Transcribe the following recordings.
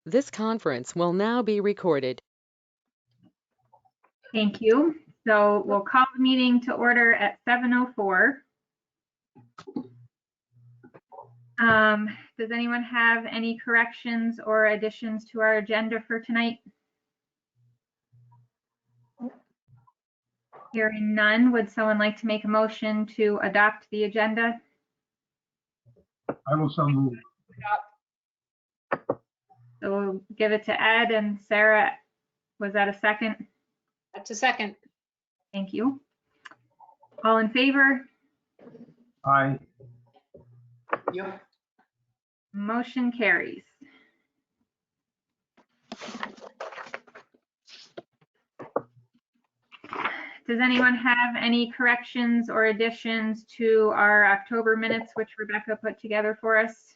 This conference will now be recorded. Thank you. So we'll call the meeting to order at 7:04. Does anyone have any corrections or additions to our agenda for tonight? Hearing none, would someone like to make a motion to adopt the agenda? I will so move. So we'll give it to Ed and Sarah. Was that a second? That's a second. Thank you. All in favor? Aye. Yep. Motion carries. Does anyone have any corrections or additions to our October minutes, which Rebecca put together for us?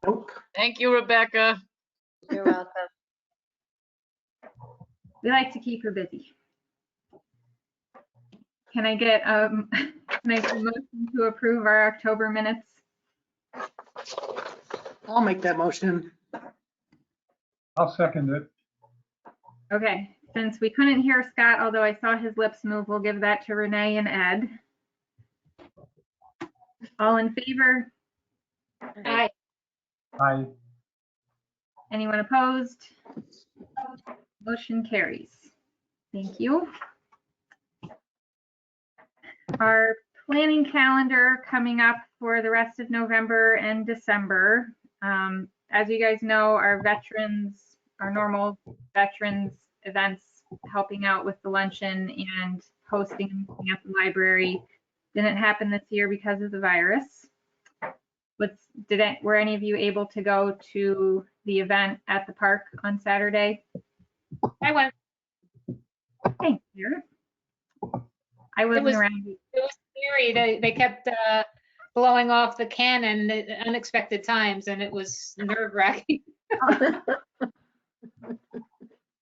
Nope. Thank you, Rebecca. You're welcome. We like to keep her busy. Can I get a motion to approve our October minutes? I'll make that motion. I'll second it. Okay, since we couldn't hear Scott, although I saw his lips move, we'll give that to Renee and Ed. All in favor? Aye. Aye. Anyone opposed? Motion carries. Thank you. Our planning calendar coming up for the rest of November and December. As you guys know, our normal veterans events, helping out with the luncheon and hosting at the library, didn't happen this year because of the virus. Were any of you able to go to the event at the park on Saturday? I went. Thank you. I wasn't around. It was scary. They kept blowing off the cannon at unexpected times, and it was nerve-wracking.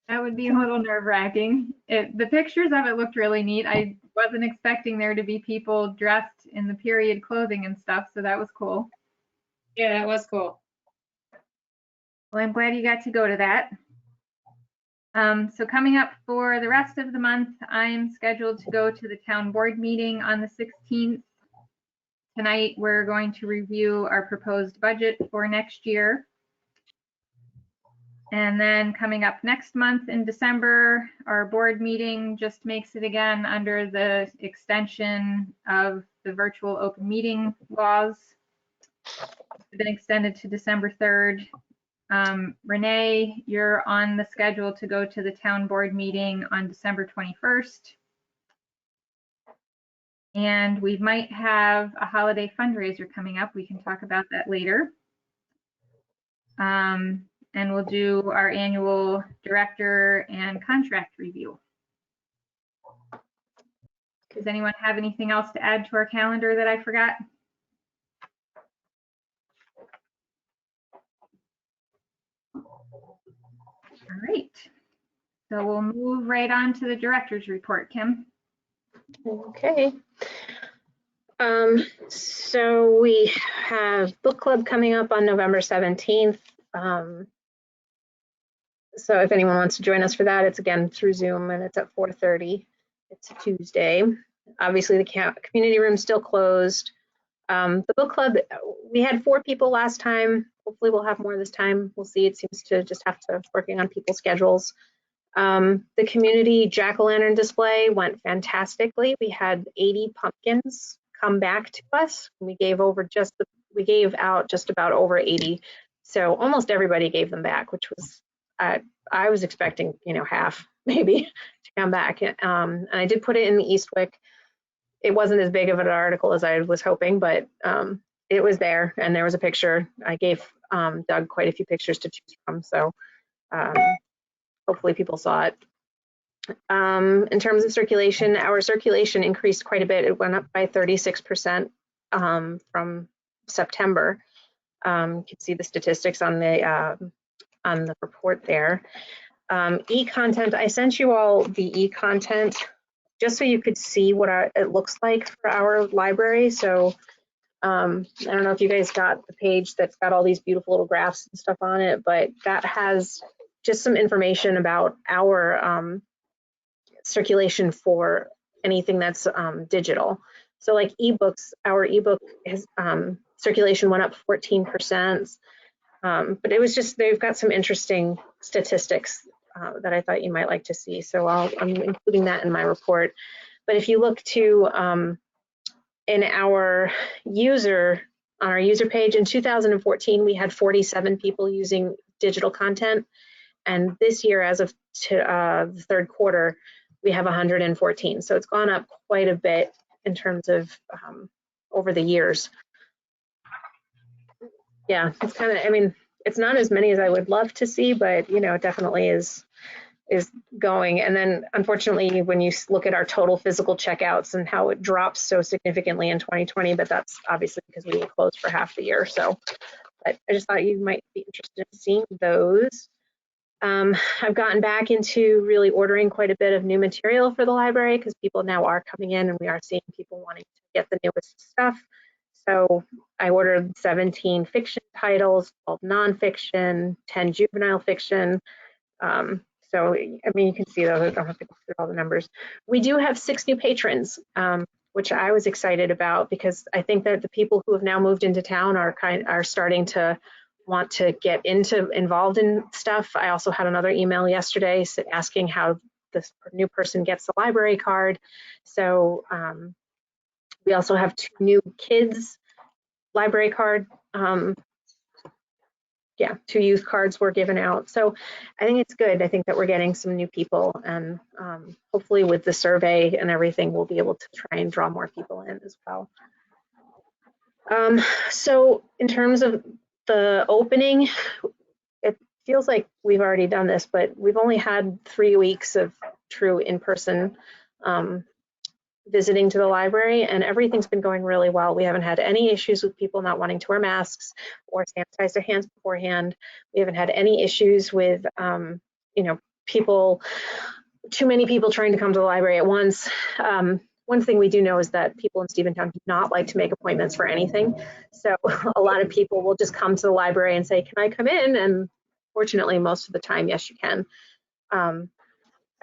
That would be a little nerve-wracking. The pictures of it looked really neat. I wasn't expecting there to be people dressed in the period clothing and stuff, so that was cool. Yeah, that was cool. Well, I'm glad you got to go to that. So coming up for the rest of the month, I'm scheduled to go to the town board meeting on the 16th. Tonight, we're going to review our proposed budget for next year. And then coming up next month in December, our board meeting just makes it again under the extension of the virtual open meeting laws. It's been extended to December 3rd. Renee, you're on the schedule to go to the town board meeting on December 21st. And we might have a holiday fundraiser coming up. We can talk about that later. And we'll do our annual director and contract review. Does anyone have anything else to add to our calendar that I forgot? All right, so we'll move right on to the director's report, Kim. Okay. So we have book club coming up on November 17th. So if anyone wants to join us for that, it's again through Zoom and it's at 4:30. It's a Tuesday. Obviously the community room's still closed. The book club, we had 4 people last time. Hopefully we'll have more this time. We'll see. It seems to just have to working on people's schedules. The community jack-o'-lantern display went fantastically. We had 80 pumpkins come back to us. We gave out just about over 80. So almost everybody gave them back, which was, I was expecting, half maybe to come back. And I did put it in the Eastwick. It wasn't as big of an article as I was hoping, but it was there and there was a picture. I gave Doug quite a few pictures to choose from. So hopefully people saw it. In terms of circulation, our circulation increased quite a bit. It went up by 36% from September. You can see the statistics on the report there. E-content, I sent you all the e-content just so you could see what it looks like for our library. So I don't know if you guys got the page that's got all these beautiful little graphs and stuff on it, but that has just some information about our circulation for anything that's digital. So like ebooks, our ebook has, circulation went up 14%. But it was just, they've got some interesting statistics that I thought you might like to see. So I'm including that in my report. But if you look to in our on our user page in 2014, we had 47 people using digital content. And this year, as of the third quarter, we have 114. So it's gone up quite a bit in terms of over the years. Yeah, it's kind of, I mean, it's not as many as I would love to see, but you know, it definitely is going. And then unfortunately, when you look at our total physical checkouts and how it drops so significantly in 2020, but that's obviously because we were closed for half the year. So, but I just thought you might be interested in seeing those. I've gotten back into really ordering quite a bit of new material for the library because people now are coming in and we are seeing people wanting to get the newest stuff. So I ordered 17 fiction titles, 12 nonfiction, 10 juvenile fiction. So, I mean, you can see those. I don't have to go through all the numbers. We do have 6 new patrons, which I was excited about because I think that the people who have now moved into town are starting to want to get involved in stuff. I also had another email yesterday asking how this new person gets the library card. So we also have 2 new kids library card. 2 youth cards were given out. So I think it's good. I think that we're getting some new people, and hopefully with the survey and everything, we'll be able to try and draw more people in as well. So in terms of the opening, it feels like we've already done this, but we've only had 3 weeks of true in-person visiting to the library, and everything's been going really well. We haven't had any issues with people not wanting to wear masks or sanitize their hands beforehand. We haven't had any issues with, too many people trying to come to the library at once. One thing we do know is that people in Stephentown do not like to make appointments for anything. So a lot of people will just come to the library and say, can I come in? And fortunately, most of the time, yes, you can.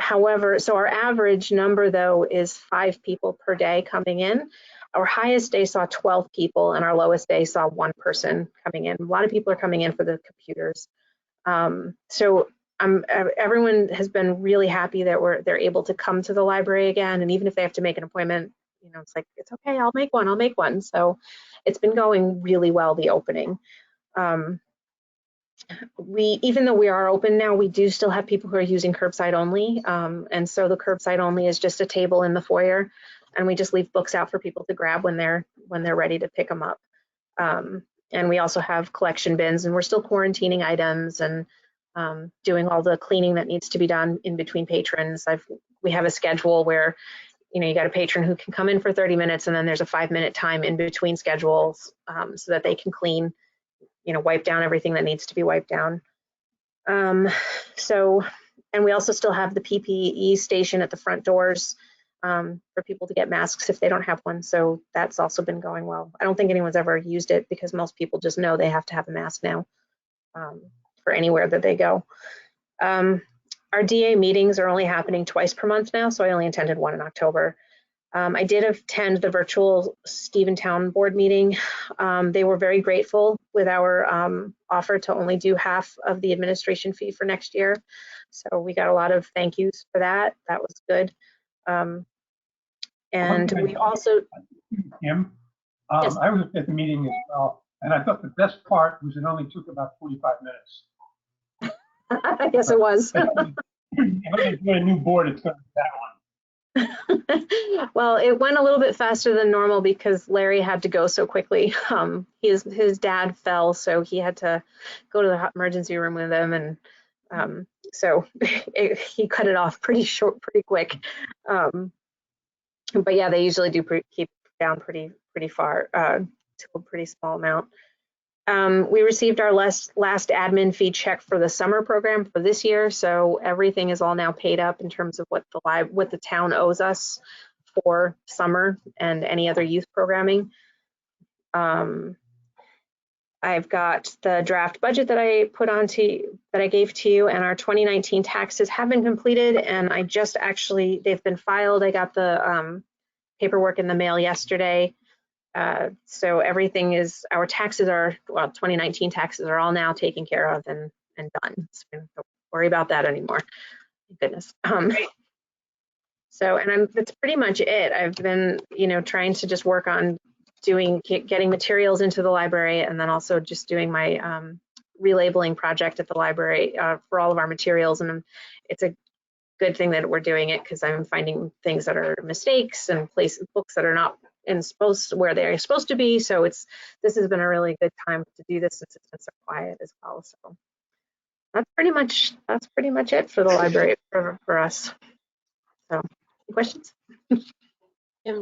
However, so our average number, though, is 5 people per day coming in. Our highest day saw 12 people, and our lowest day saw 1 person coming in. A lot of people are coming in for the computers. So everyone has been really happy that they're able to come to the library again. And even if they have to make an appointment, you know, it's like, it's okay, I'll make one. So it's been going really well, the opening. Even though we are open now, we do still have people who are using curbside only. And so the curbside only is just a table in the foyer, and we just leave books out for people to grab when they're ready to pick them up. And we also have collection bins, and we're still quarantining items and doing all the cleaning that needs to be done in between patrons. We have a schedule where, you know, you got a patron who can come in for 30 minutes, and then there's a 5-minute time in between schedules so that they can clean, you know, wipe down everything that needs to be wiped down. And we also still have the PPE station at the front doors for people to get masks if they don't have one. So that's also been going well. I don't think anyone's ever used it because most people just know they have to have a mask now for anywhere that they go. Our DA meetings are only happening twice per month now, so I only attended one in October. I did attend the virtual Stephentown board meeting. They were very grateful with our offer to only do half of the administration fee for next year. So we got a lot of thank yous for that. That was good. And we also... Kim, Yes. I was at the meeting as well, and I thought the best part was it only took about 45 minutes. I guess it was. If I'm going to do a new board, it's going to be that one. Well, it went a little bit faster than normal because Larry had to go so quickly. His dad fell, so he had to go to the emergency room with him, and so he cut it off pretty quick. But yeah, they usually do keep down pretty far to a pretty small amount. We received our last admin fee check for the summer program for this year, so everything is all now paid up in terms of what the town owes us for summer and any other youth programming. I've got the draft budget that I gave to you, and our 2019 taxes have been completed, and I just actually, they've been filed. I got the paperwork in the mail yesterday. So everything is, our taxes are, well, 2019 taxes are all now taken care of and done. So don't worry about that anymore. Thank goodness. So, and that's pretty much it. I've been, trying to just work on getting materials into the library, and then also just doing my relabeling project at the library for all of our materials. And it's a good thing that we're doing it, because I'm finding things that are mistakes and books that are not where they're supposed to be. So this has been a really good time to do this, since it's been so quiet as well. So that's pretty much it for the library for us. So, questions?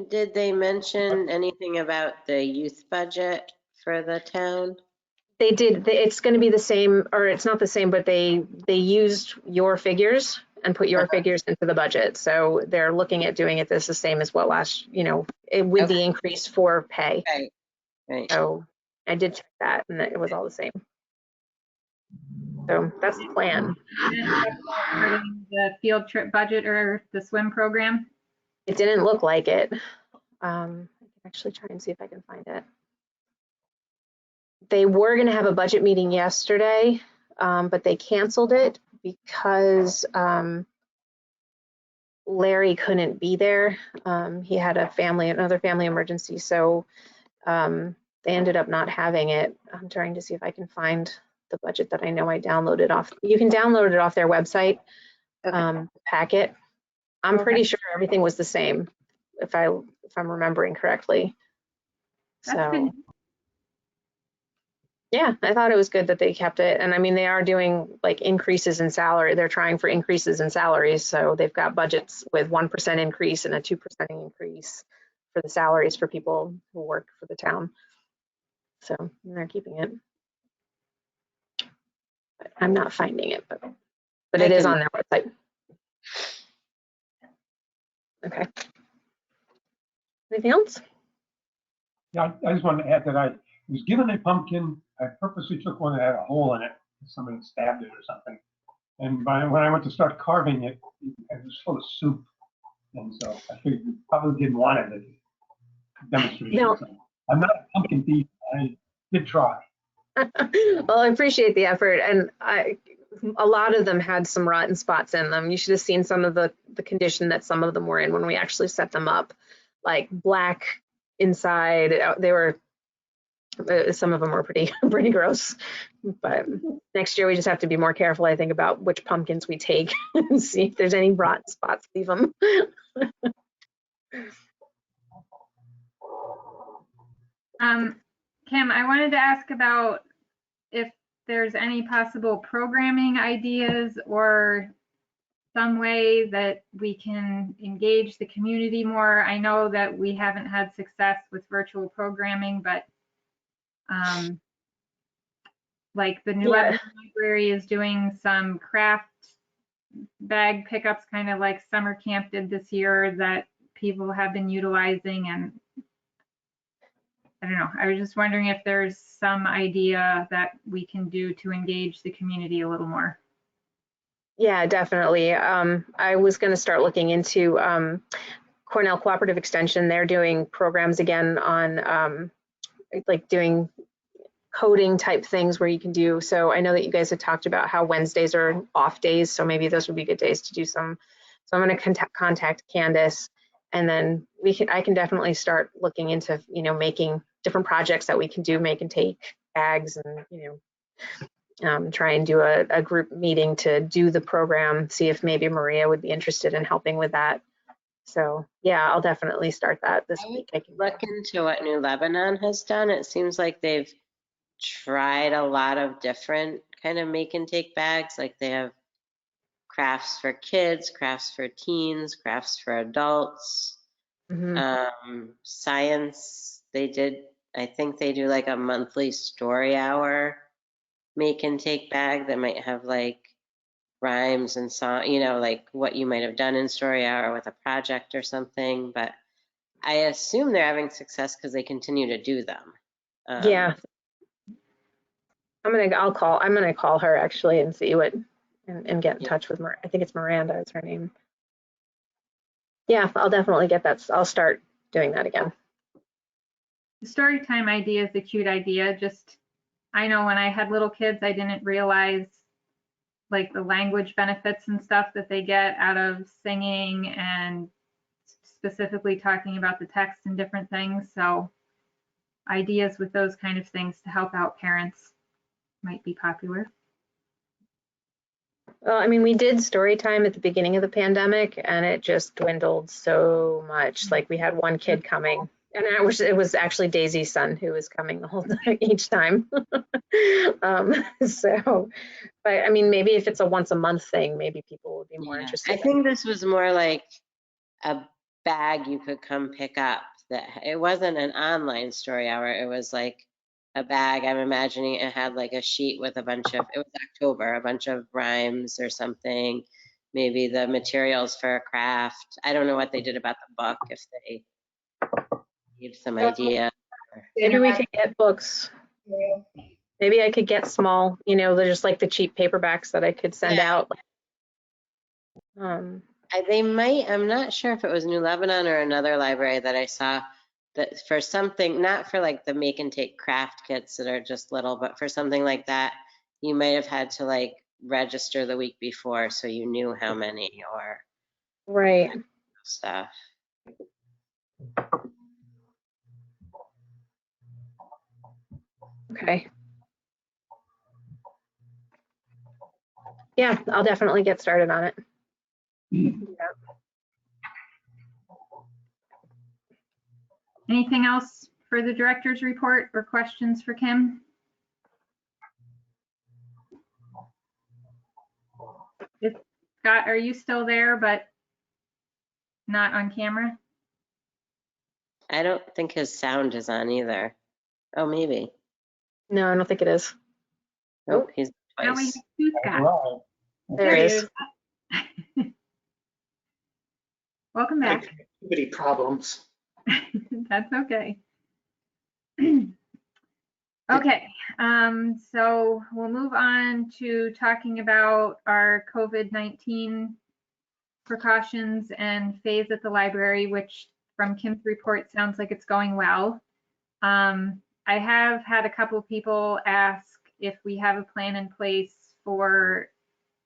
Did they mention anything about the youth budget for the town? They did. It's going to be the same, or it's not the same, but they used your figures and put your figures into the budget. So they're looking at doing it the same as what with the increase for pay. Right. So I did check that, and it was all the same. So that's the plan. Regarding the field trip budget or the swim program? It didn't look like it. I can actually try and see if I can find it. They were going to have a budget meeting yesterday, but they canceled it because Larry couldn't be there. He had another family emergency, so they ended up not having it. I'm trying to see if I can find the budget that I know I downloaded off. You can download it off their website, packet. I'm pretty sure everything was the same, if I'm remembering correctly. That's good. Yeah, I thought it was good that they kept it. And I mean, they are doing like increases in salary. They're trying for increases in salaries. So they've got budgets with 1% increase and a 2% increase for the salaries for people who work for the town. So they're keeping it. But I'm not finding it, but it is on their website. Okay. Anything else? Yeah, I just wanted to add that I was given a pumpkin. I purposely took one that had a hole in it. Somebody stabbed it or something. And when I went to start carving it, it was full of soup. And so I figured you probably didn't want it as a demonstration. No. So I'm not a pumpkin thief. I did try. Well, I appreciate the effort. And a lot of them had some rotten spots in them. You should have seen some of the condition that some of them were in when we actually set them up, like black inside. They were, some of them were pretty gross. But next year we just have to be more careful, I think, about which pumpkins we take and see if there's any rotten spots, leave them. Kim, I wanted to ask about if there's any possible programming ideas or some way that we can engage the community more. I know that we haven't had success with virtual programming, but like the New Lebanon Library is doing some craft bag pickups, kind of like summer camp did this year, that people have been utilizing. And I don't know, I was just wondering if there's some idea that we can do to engage the community a little more. Yeah, definitely. I was going to start looking into Cornell Cooperative Extension. They're doing programs again on like doing coding type things where you can do. So I know that you guys had talked about how Wednesdays are off days, so maybe those would be good days to do some. So I'm going to contact Candace, and then I can definitely start looking into making different projects that we can do, make and take bags, and try and do a group meeting to do the program, see if maybe Maria would be interested in helping with that. So yeah, I'll definitely start that this week. I can look into what New Lebanon has done. It seems like they've tried a lot of different kind of make and take bags. Like they have crafts for kids, crafts for teens, crafts for adults. Science, I think they do like a monthly story hour make and take bag that might have like rhymes and song, like what you might have done in story hour with a project or something. But I assume they're having success because they continue to do them. Yeah. I'm gonna call her actually and see what, and get in Yeah. touch with I think it's Miranda is her name. Yeah, I'll definitely get that. I'll start doing that again. The story time idea is a cute idea. Just, I know when I had little kids, I didn't realize like the language benefits and stuff that they get out of singing and specifically talking about the text and different things. So ideas with those kind of things to help out parents might be popular. Well, I mean, we did story time at the beginning of the pandemic and it just dwindled so much. Like we had one kid coming, and it was actually Daisy's son who was coming the whole time, each time. So, but I mean, maybe if it's a once a month thing, maybe people would be more Yeah. interested. I think this was more like a bag you could come pick up. That it wasn't an online story hour. It was like a bag. I'm imagining it had like a sheet with a bunch of, it was October, a bunch of rhymes or something. Maybe the materials for a craft. I don't know what they did about the book, if they gave some idea. Maybe we could get books. Maybe I could get small, they're just like the cheap paperbacks that I could send Yeah. out. They might, I'm not sure if it was New Lebanon or another library that I saw that for something, not for like the make and take craft kits that are just little, but for something like that, you might have had to like register the week before so you knew how many or Right. stuff. Okay. Yeah, I'll definitely get started on it. Yeah. Anything else for the director's report or questions for Kim? Scott, are you still there but not on camera? I don't think his sound is on either. Oh, maybe. No, I don't think it is. Nope, he's Now we have twice. two Scott. Right. There it is. Welcome back. Connectivity problems. That's okay. Okay, so we'll move on to talking about our COVID-19 precautions and phase at the library, which from Kim's report sounds like it's going well. I have had a couple people ask if we have a plan in place for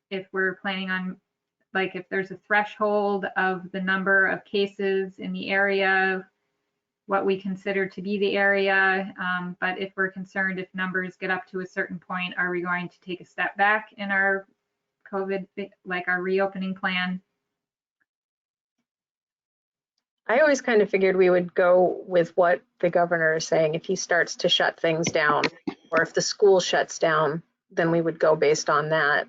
if we're planning on, like if there's a threshold of the number of cases in the area, what we consider to be the area. But if we're concerned, if numbers get up to a certain point, are we going to take a step back in our COVID, like our reopening plan? I always kind of figured we would go with what the governor is saying. If he starts to shut things down, or if the school shuts down, then we would go based on that.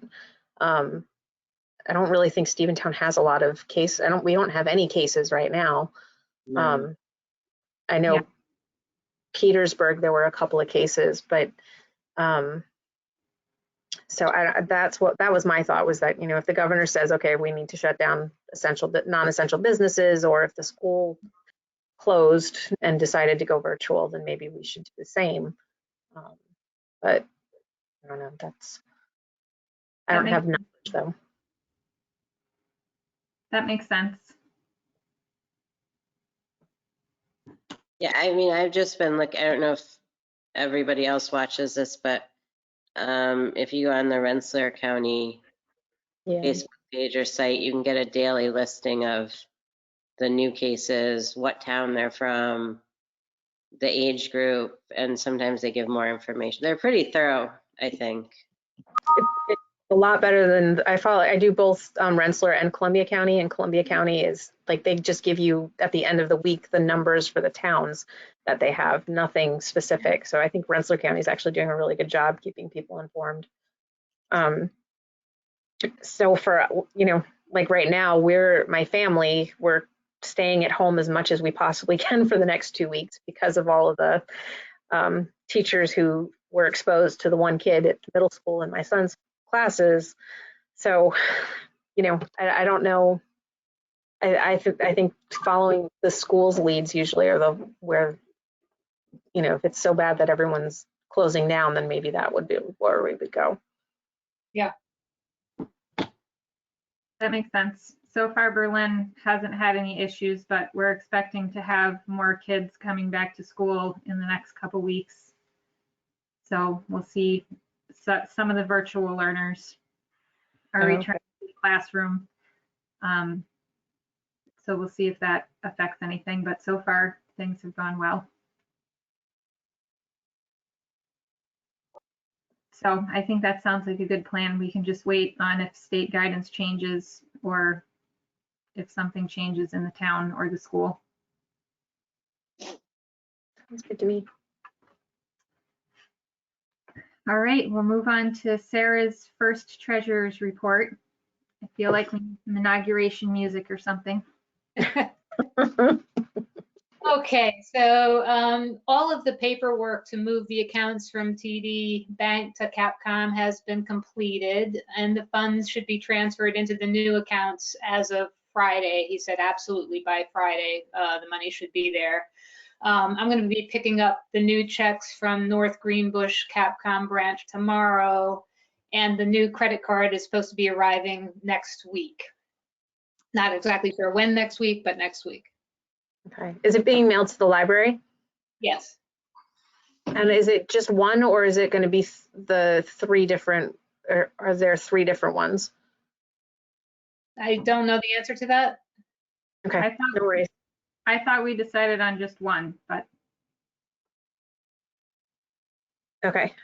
I don't really think Stephentown has a lot of cases. We don't have any cases right now. No. I know Yeah. Petersburg, there were a couple of cases, but so that was my thought, was that, if the governor says, okay, we need to shut down non-essential businesses, or if the school closed and decided to go virtual, then maybe we should do the same. But I don't know, I don't have knowledge though. That makes sense. Yeah, I mean, I've just been like, I don't know if everybody else watches this, but if you go on the Rensselaer County Yeah. Facebook page or site, you can get a daily listing of the new cases, what town they're from, the age group, and sometimes they give more information. They're pretty thorough, I think. It's a lot better than I do both Rensselaer and Columbia County, and Columbia County is like, they just give you at the end of the week the numbers for the towns that they have, nothing specific. So I think Rensselaer County is actually doing a really good job keeping people informed. So for, like right now, my family, we're staying at home as much as we possibly can for the next 2 weeks because of all of the teachers who were exposed to the one kid at middle school in my son's classes. So, I don't know. I think following the school's leads usually are where if it's so bad that everyone's closing down, then maybe that would be where we would go. That makes sense. So far, Berlin hasn't had any issues, but we're expecting to have more kids coming back to school in the next couple weeks. So we'll see some of the virtual learners are Okay. returning to the classroom. So we'll see if that affects anything, but so far things have gone well. So I think that sounds like a good plan. We can just wait on if state guidance changes or if something changes in the town or the school. Sounds good to me. All right, we'll move on to Sarah's first treasurer's report. I feel like we need some inauguration music or something. Okay, so all of the paperwork to move the accounts from TD Bank to Capcom has been completed, and the funds should be transferred into the new accounts as of Friday. He said absolutely by Friday, the money should be there. I'm going to be picking up the new checks from North Greenbush Capcom branch tomorrow, and the new credit card is supposed to be arriving next week. Not exactly sure when next week, but next week. Okay. Is it being mailed to the library? Yes. And is it just one, or is it going to be the three different, or are there three different ones? I don't know the answer to that. Okay, no worries. I thought we decided on just one, but Okay,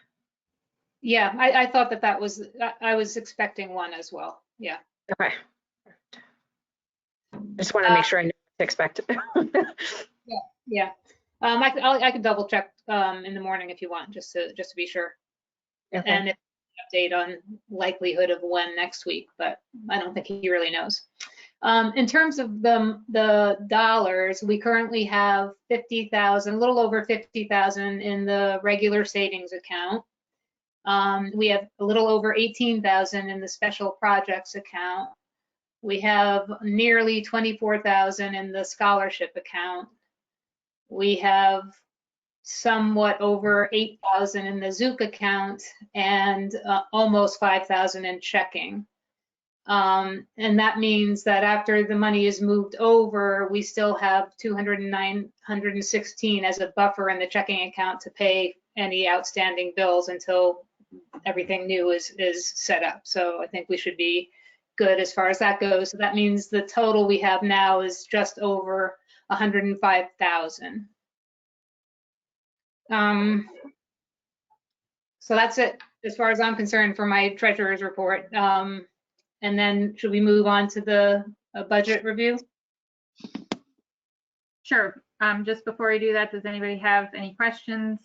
Yeah, I thought that was, I was expecting one as well. Yeah. okay. I just want to make sure I know what to expect. Yeah. I could double check in the morning if you want, just to be sure. Okay. And if update on likelihood of when next week, but I don't think he really knows. In terms of the dollars, we currently have 50,000, a little over 50,000 in the regular savings account. We have a little over 18,000 in the special projects account. We have nearly 24,000 in the scholarship account. We have somewhat over 8,000 in the Zook account and almost 5,000 in checking. And that means that after the money is moved over, we still have 216 as a buffer in the checking account to pay any outstanding bills until everything new is set up. So I think we should be good as far as that goes. So that means the total we have now is just over 105,000. So that's it as far as I'm concerned for my treasurer's report. And then should we move on to the budget review? sure. Just before we do that, does anybody have any questions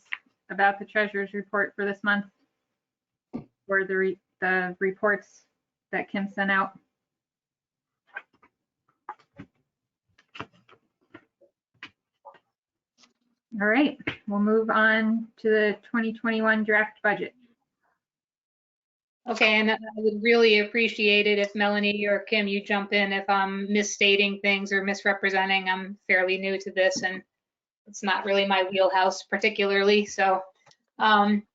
about the treasurer's report for this month? Or the reports that Kim sent out? All right, we'll move on to the 2021 draft budget. Okay, and I would really appreciate it if Melanie or Kim, you jump in if I'm misstating things or misrepresenting. I'm fairly new to this and it's not really my wheelhouse particularly. So I'm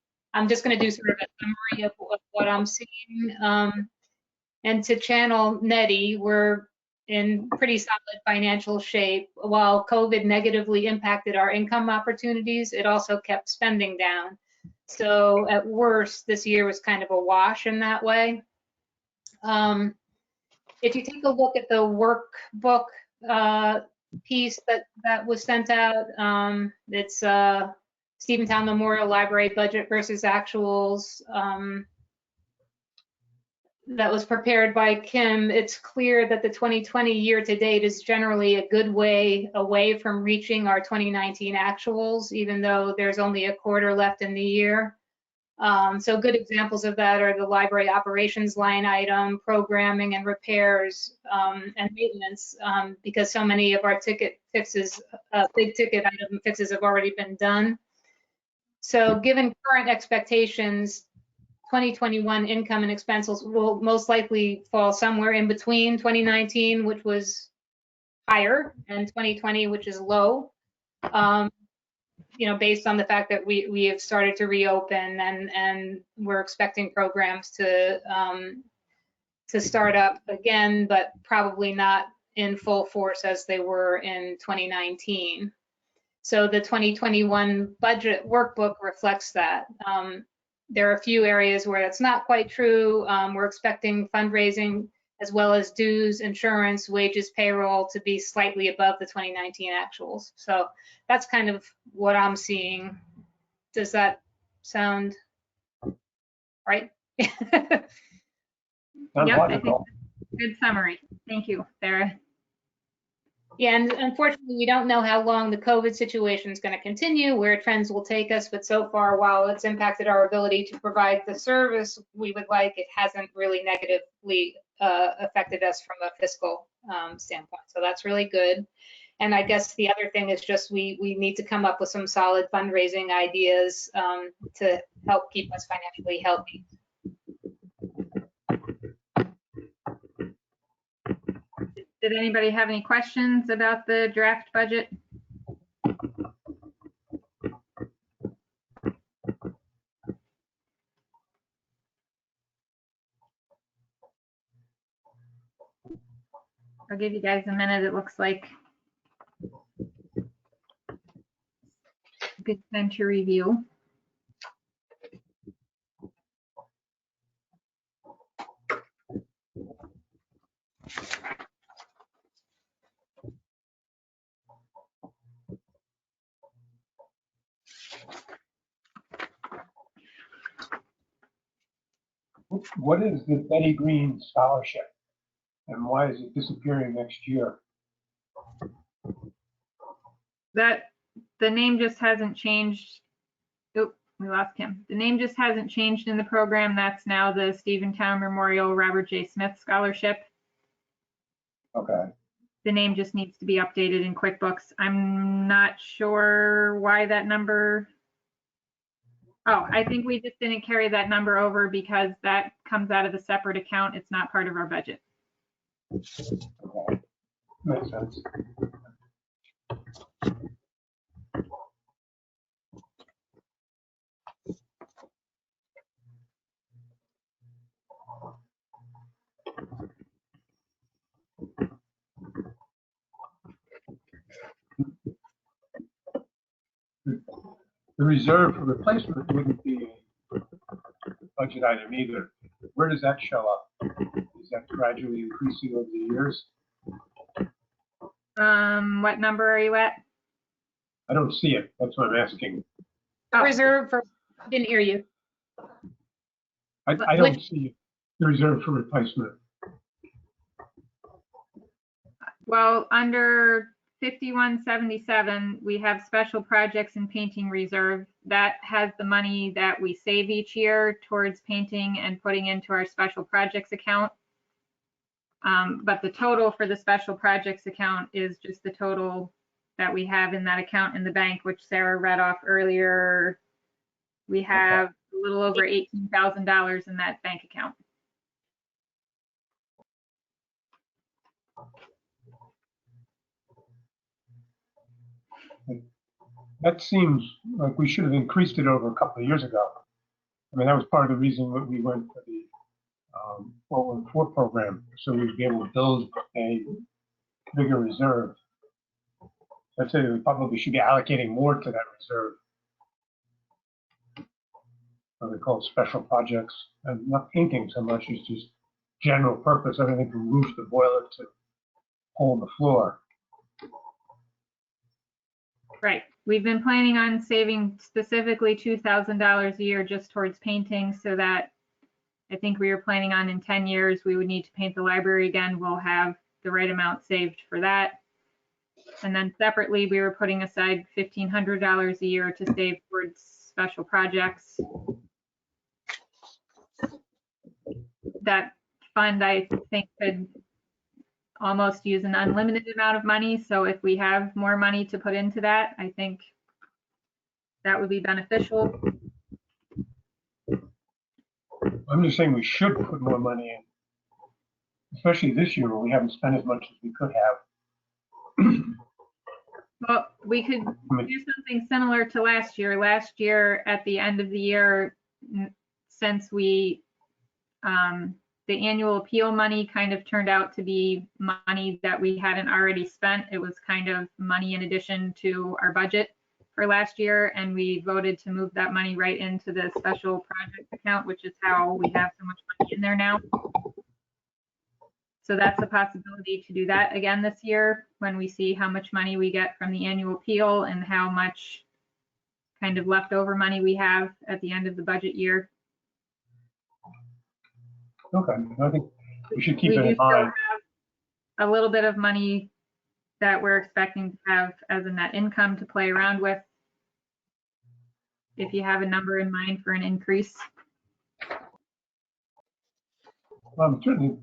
just going to do sort of a summary of what I'm seeing. And to channel Nettie, we're in pretty solid financial shape. While COVID negatively impacted our income opportunities, it also kept spending down. So at worst, this year was kind of a wash in that way. If you take a look at the workbook piece that was sent out, it's Stephentown Memorial Library budget versus actuals. That was prepared by Kim. It's clear that the 2020 year to date is generally a good way away from reaching our 2019 actuals, even though there's only a quarter left in the year. So good examples of that are the library operations line item, programming and repairs, and maintenance, because so many of our ticket fixes, big ticket item fixes have already been done. So given current expectations, 2021 income and expenses will most likely fall somewhere in between 2019, which was higher, and 2020, which is low. based on the fact that we have started to reopen and we're expecting programs to start up again, but probably not in full force as they were in 2019. So the 2021 budget workbook reflects that. There are a few areas where that's not quite true. We're expecting fundraising as well as dues, insurance, wages, payroll to be slightly above the 2019 actuals. So that's kind of what I'm seeing. Does that sound right? Sounds Yep, I think logical. good summary. Thank you, Sarah. Yeah, and unfortunately, we don't know how long the COVID situation is going to continue, where trends will take us, but so far, while it's impacted our ability to provide the service we would like, it hasn't really negatively affected us from a fiscal standpoint. So that's really good. And I guess the other thing is just we need to come up with some solid fundraising ideas to help keep us financially healthy. Did anybody have any questions about the draft budget? I'll give you guys a minute. It looks like a good time to review. What is the Betty Green Scholarship? And why is it disappearing next year? That the name just hasn't changed. Oh, we lost him. The name just hasn't changed in the program. That's now the Stephentown Memorial Robert J. Smith Scholarship. Okay. The name just needs to be updated in QuickBooks. I'm not sure why that number. Oh, I think we just didn't carry that number over because that comes out of a separate account. It's not part of our budget. Okay. Makes sense. The reserve for replacement wouldn't be a budget item either. Where does that show up? Is that gradually increasing over the years? What number are you at? I don't see it. That's what I'm asking. Oh. Reserve for, didn't hear you. I don't see the reserve for replacement. Well, under 5177, we have special projects and painting reserve. That has the money that we save each year towards painting and putting into our special projects account. But the total for the special projects account is just the total that we have in that account in the bank, which Sarah read off earlier. We have a little over $18,000 in that bank account. That seems like we should have increased it over a couple of years ago. I mean, that was part of the reason that we went for the 414 program, so we'd be able to build a bigger reserve. I'd say we probably should be allocating more to that reserve. What they call special projects, and not painting so much as just general purpose, everything from roof to boiler to hole in the floor. Right. We've been planning on saving specifically $2,000 a year just towards painting, so that I think we were planning on in 10 years, we would need to paint the library again. We'll have the right amount saved for that. And then separately, we were putting aside $1,500 a year to save towards special projects. That fund, I think, could almost use an unlimited amount of money. So if we have more money to put into that, I think that would be beneficial. I'm just saying we should put more money in, especially this year when we haven't spent as much as we could have. Well, we could do something similar to last year. Last year, at the end of the year, since we, the annual appeal money kind of turned out to be money that we hadn't already spent. It was kind of money in addition to our budget for last year, and we voted to move that money right into the special project account, which is how we have so much money in there now. So that's a possibility to do that again this year when we see how much money we get from the annual appeal and how much kind of leftover money we have at the end of the budget year. Okay, I think we should keep We it do in still mind. have a little bit of money that we're expecting to have as a net income to play around with. If you have a number in mind for an increase. Certainly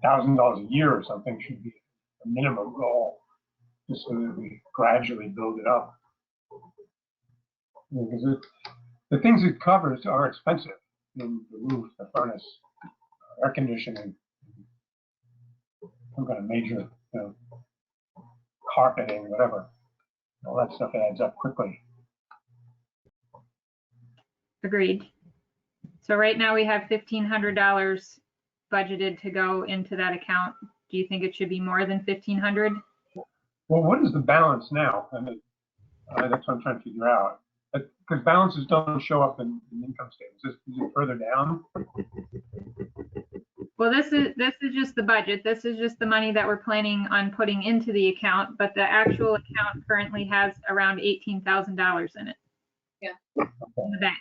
$1,000 a year or something should be a minimum goal, just so that we gradually build it up. Because the things it covers are expensive. The roof, the furnace, air conditioning, some kind of major, carpeting, whatever. All that stuff adds up quickly. Agreed. So right now we have $1,500 budgeted to go into that account. Do you think it should be more than 1,500? Well, what is the balance now? I mean, that's what I'm trying to figure out. Because balances don't show up in income statements. Is it further down? Well, this is just the budget. This is just the money that we're planning on putting into the account, but the actual account currently has around $18,000 in it. Yeah. In the bank.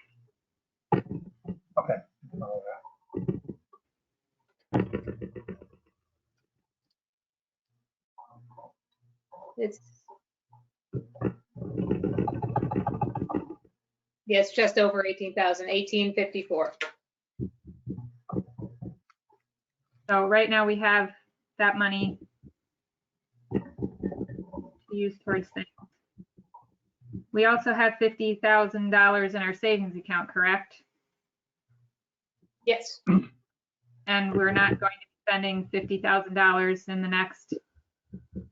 Okay. It's just over 18,000, 1854. So right now we have that money to use towards things. We also have $50,000 in our savings account, correct? Yes. And we're not going to be spending $50,000 in the next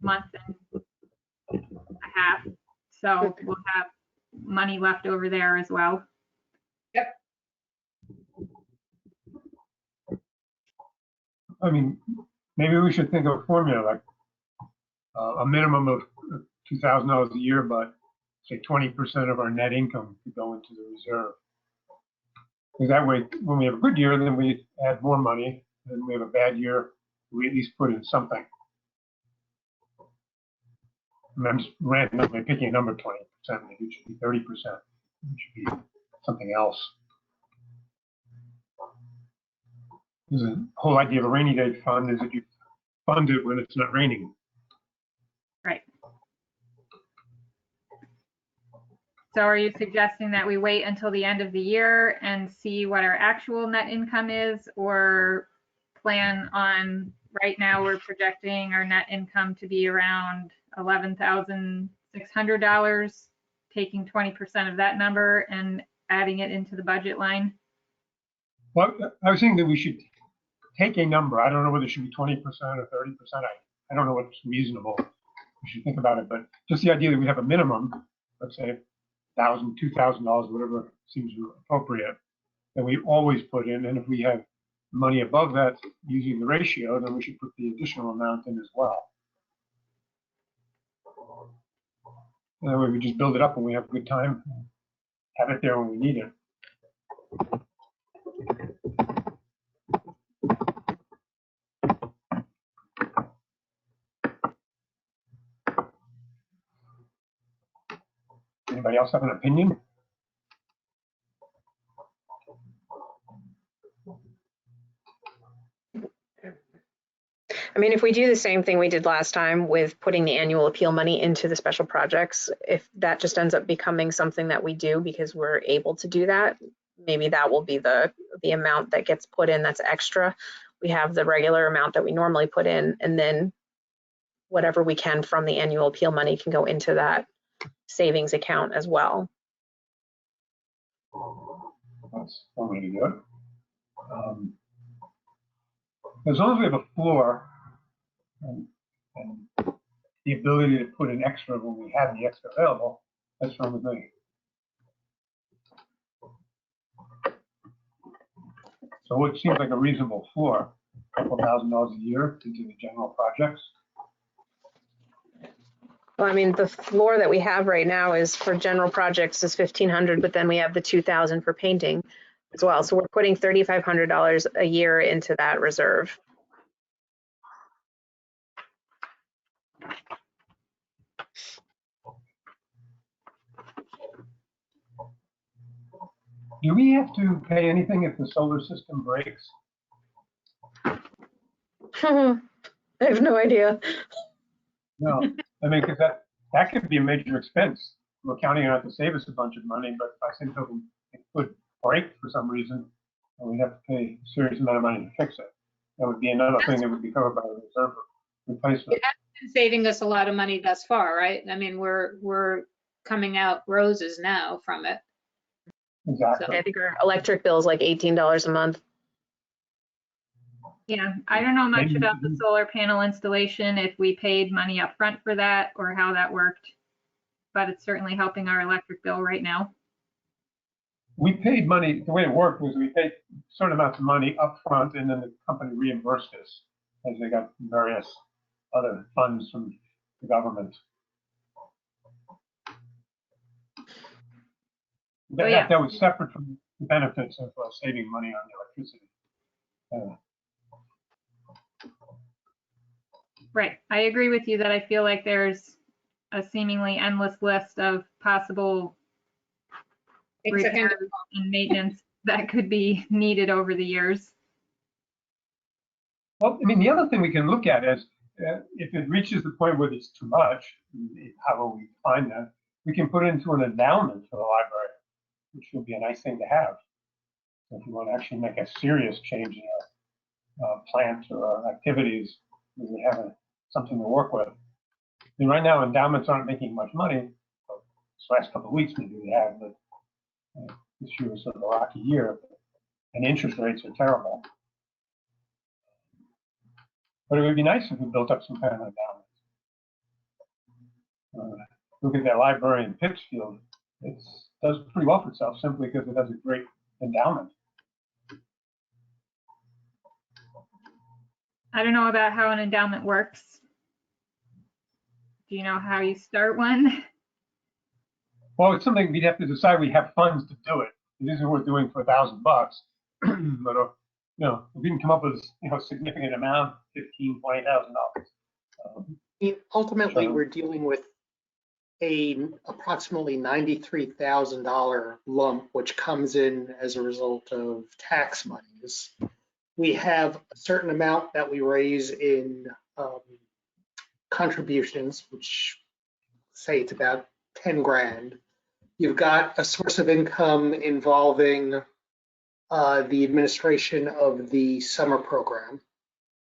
month and a half. So we'll have money left over there as well. Yep. I mean, maybe we should think of a formula like a minimum of $2,000 a year, but say 20% of our net income could go into the reserve. Because that way, when we have a good year, then we add more money. And we have a bad year, we at least put in something. I'm just randomly picking a number, 20%. Maybe it should be 30%. It should be something else. The whole idea of a rainy day fund is that you fund it when it's not raining. Right. So are you suggesting that we wait until the end of the year and see what our actual net income is, or plan on, right now we're projecting our net income to be around $11,600, taking 20% of that number and adding it into the budget line? Well, I was thinking that we should take a number. I don't know whether it should be 20% or 30%. I don't know what's reasonable. We should think about it, but just the idea that we have a minimum, let's say $1,000, $2,000, whatever seems appropriate, that we always put in. And if we have money above that using the ratio, then we should put the additional amount in as well. And that way we just build it up when we have a good time, have it there when we need it. Anybody else have an opinion? I mean, if we do the same thing we did last time with putting the annual appeal money into the special projects, if that just ends up becoming something that we do because we're able to do that, maybe that will be the amount that gets put in that's extra. We have the regular amount that we normally put in, and then whatever we can from the annual appeal money can go into that savings account as well. That's one way to do it. As long as we have a floor, and the ability to put in extra when we have the extra available, that's fine with me. So it seems like a reasonable floor, a couple $1,000s a year into the general projects. Well, I mean, the floor that we have right now is for general projects is 1,500, but then we have the 2,000 for painting as well. So we're putting $3,500 a year into that reserve. Do we have to pay anything if the solar system breaks? I have no idea. No, I mean, because that could be a major expense. We're counting on it to save us a bunch of money, but if I think it could break for some reason, and we'd have to pay a serious amount of money to fix it. That would be another thing that would be covered by the reserve replacement. It has been saving us a lot of money thus far, right? I mean, we're coming out roses now from it. Exactly. I think our electric bill is like $18 a month. Yeah, I don't know much Maybe- about the solar panel installation, if we paid money up front for that or how that worked, but it's certainly helping our electric bill right now. We paid money, the way it worked was we paid certain amounts of money up front, and then the company reimbursed us as they got various other funds from the government. Oh, yeah. That was separate from the benefits of saving money on the electricity. Right, I agree with you that I feel like there's a seemingly endless list of possible Things that can go repairs and maintenance that could be needed over the years. Well, I mean, the other thing we can look at is if it reaches the point where it's too much, how will we find that? We can put it into an endowment for the library, which would be a nice thing to have. So if you want to actually make a serious change in our plant or our activities, we would have something to work with. And right now, endowments aren't making much money. So this last couple of weeks, maybe they have, but this year was sort of a rocky year, and interest rates are terrible. But it would be nice if we built up some kind of endowment. Look at that library in Pittsfield. It does pretty well for itself simply because it has a great endowment. I don't know about how an endowment works. Do you know how you start one? Well, it's something we'd have to decide we have funds to do it. It isn't worth doing for $1,000, but if we can come up with a significant amount, $15,000, $20,000. Ultimately, So- we're dealing with approximately $93,000 lump, which comes in as a result of tax monies. We have a certain amount that we raise in contributions, which say it's about 10 grand. You've got a source of income involving the administration of the summer program.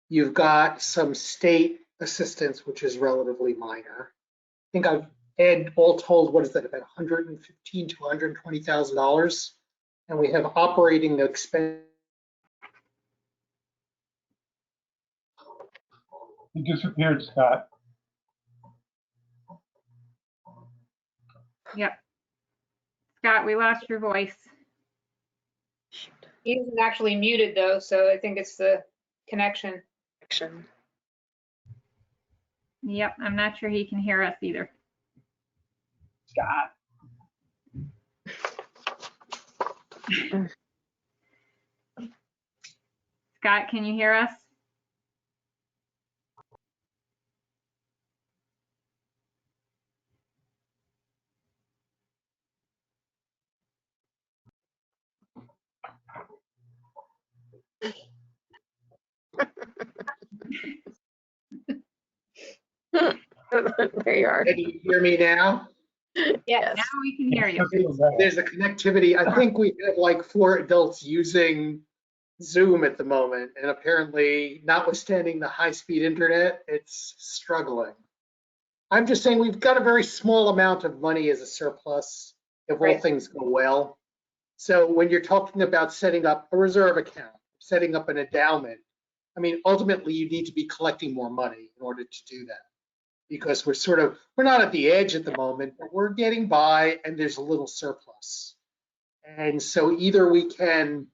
You've got some state assistance, which is relatively minor. I think I've all told, what is that, about $115,000 to $120,000, and we have operating expense. You disappeared, Scott. Yep. Scott, we lost your voice. He isn't actually muted though, so I think it's the connection. Yep, I'm not sure he can hear us either. Scott. Scott, can you hear us? There you are. Can you hear me now? Yes. Now we can hear you. There's a connectivity. I think we have like 4 adults using Zoom at the moment, and apparently, notwithstanding the high-speed internet, it's struggling. I'm just saying we've got a very small amount of money as a surplus if all Right. things go well. So when you're talking about setting up a reserve account, setting up an endowment, I mean, ultimately, you need to be collecting more money in order to do that. because we're not at the edge at the moment, but we're getting by and there's a little surplus. And so either we can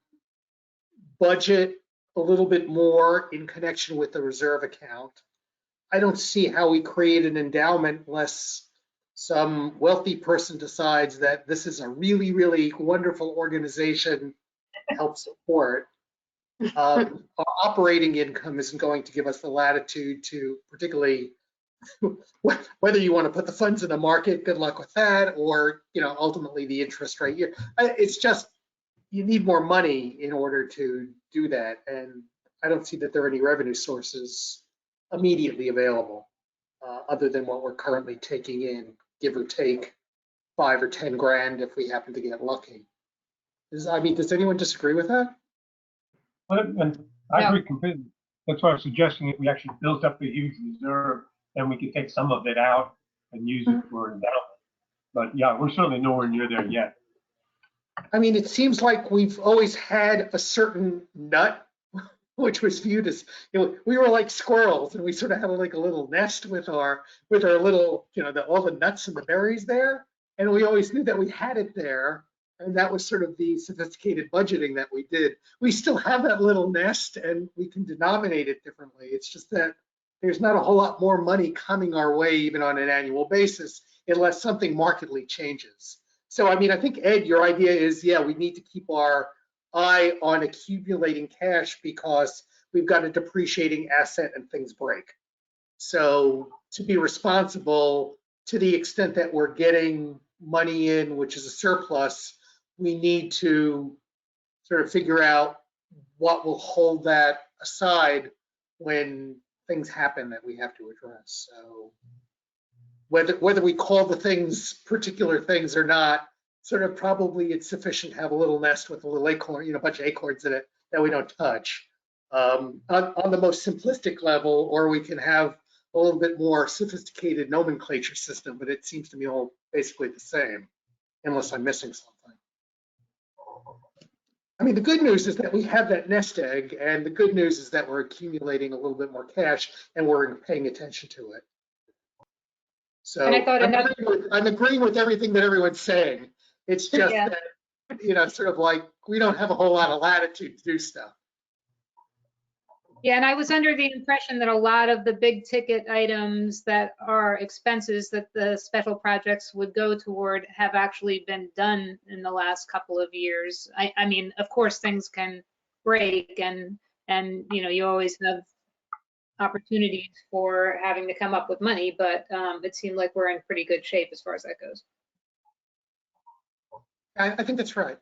budget a little bit more in connection with the reserve account. I don't see how we create an endowment unless some wealthy person decides that this is a really, really wonderful organization to help support. Our operating income isn't going to give us the latitude to, particularly whether you want to put the funds in the market, good luck with that, or ultimately the interest rate. It's just, you need more money in order to do that, and I don't see that there are any revenue sources immediately available other than what we're currently taking in, give or take 5 or 10 grand if we happen to get lucky. Does anyone disagree with that? And I agree completely. That's why I was suggesting that we actually built up a huge reserve and we could take some of it out and use it for endowment. But yeah, we're certainly nowhere near there yet. I mean, it seems like we've always had a certain nut, which was viewed as, we were like squirrels, and we sort of had like a little nest with our little, all the nuts and the berries there. And we always knew that we had it there. And that was sort of the sophisticated budgeting that we did. We still have that little nest and we can denominate it differently. It's just that there's not a whole lot more money coming our way, even on an annual basis, unless something markedly changes. So, I mean, I think, Ed, your idea is, yeah, we need to keep our eye on accumulating cash because we've got a depreciating asset and things break. So to be responsible, to the extent that we're getting money in, which is a surplus, we need to sort of figure out what will hold that aside when things happen that we have to address. So whether we call the things particular things or not, sort of probably it's sufficient to have a little nest with a little acorn, a bunch of acorns in it that we don't touch on the most simplistic level, or we can have a little bit more sophisticated nomenclature system, but it seems to me all basically the same, unless I'm missing something. I mean, the good news is that we have that nest egg, and the good news is that we're accumulating a little bit more cash and we're paying attention to it. So And I thought I'm agreeing with everything that everyone's saying. It's just that, sort of like we don't have a whole lot of latitude to do stuff. Yeah, and I was under the impression that a lot of the big ticket items that are expenses that the special projects would go toward have actually been done in the last couple of years. I mean, of course, things can break and you always have opportunities for having to come up with money, but it seemed like we're in pretty good shape as far as that goes. I think that's right.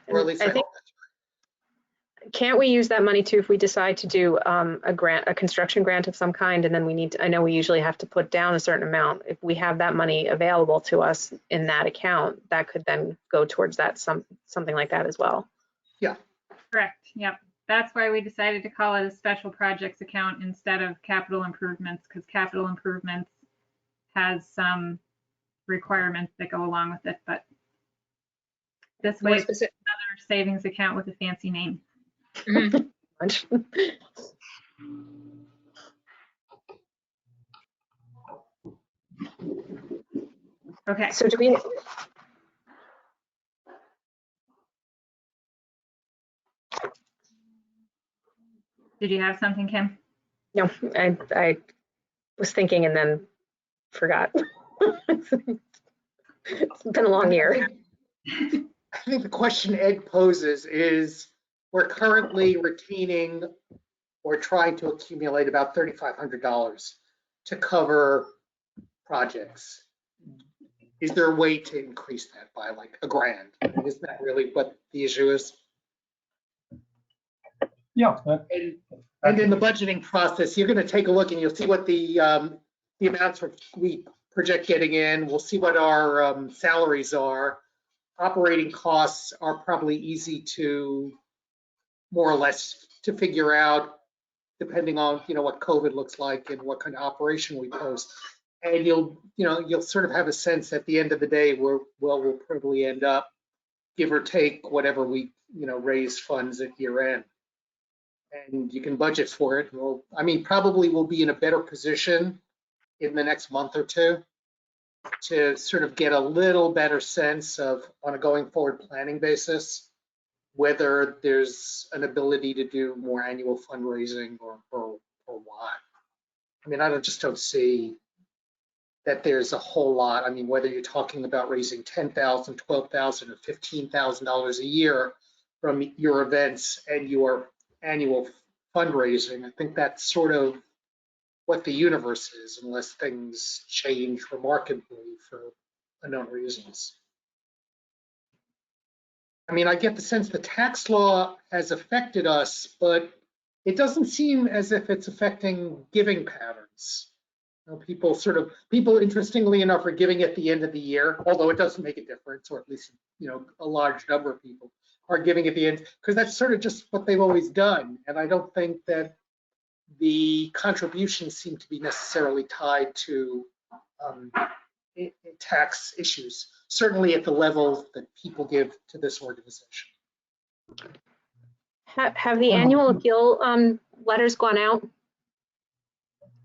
Or at least I hope that's right. Can't we use that money too if we decide to do a construction grant of some kind, and then we need to, I know we usually have to put down a certain amount. If we have that money available to us in that account, that could then go towards that, something like that as well. Yeah. Correct. Yep. That's why we decided to call it a special projects account instead of capital improvements, because capital improvements has some requirements that go along with it. But this way, it's another savings account with a fancy name. Mm-hmm. Okay. So do we? Did you have something, Kim? No, I was thinking and then forgot. It's been a long year. I think the question Ed poses is, we're currently retaining or trying to accumulate about $3,500 to cover projects. Is there a way to increase that by like $1,000? Isn't that really what the issue is? Yeah. And in the budgeting process, you're going to take a look and you'll see what the amounts we project getting in. We'll see what our salaries are. Operating costs are probably easy to more or less to figure out, depending on what COVID looks like and what kind of operation we post. And you'll sort of have a sense at the end of the day where we'll probably end up, give or take whatever we raise funds at year end. and you can budget for it. Well, I mean, probably we'll be in a better position in the next month or two to sort of get a little better sense of, on a going forward planning basis, whether there's an ability to do more annual fundraising or what. I mean, I just don't see that there's a whole lot. I mean, whether you're talking about raising $10,000, $12,000, or $15,000 a year from your events and your annual fundraising, I think that's sort of what the universe is, unless things change remarkably for unknown reasons. I mean, I get the sense the tax law has affected us, but it doesn't seem as if it's affecting giving patterns. You know, people interestingly enough are giving at the end of the year, although it doesn't make a difference, or at least, you know, a large number of people are giving at the end, because that's sort of just what they've always done. And I don't think that the contributions seem to be necessarily tied to tax issues, certainly at the level that people give to this organization. Have the annual appeal letters gone out?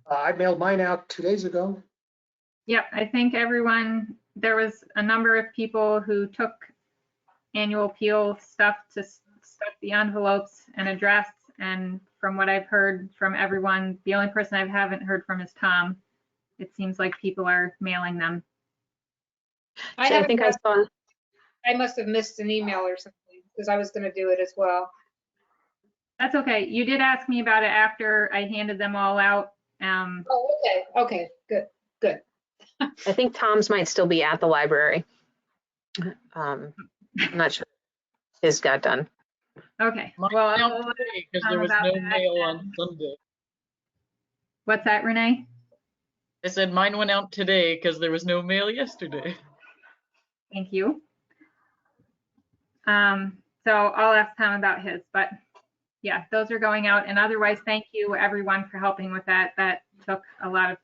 I mailed mine out 2 days ago. Yep, I think there was a number of people who took annual appeal stuff to stuff the envelopes and address. And from what I've heard from everyone, the only person I haven't heard from is Tom. It seems like people are mailing them. I think I saw. I must have missed an email or something because I was going to do it as well. That's okay. You did ask me about it after I handed them all out. Oh, okay, good. I think Tom's might still be at the library. I'm not sure his got done. Okay. Mine Well, went I'll out let today because Tom there was about no that mail then. on Sunday. What's that, Renee? I said mine went out today because there was no mail yesterday. Thank you. So I'll ask Tom about his, but yeah, those are going out. And otherwise, thank you everyone for helping with that. That took a lot of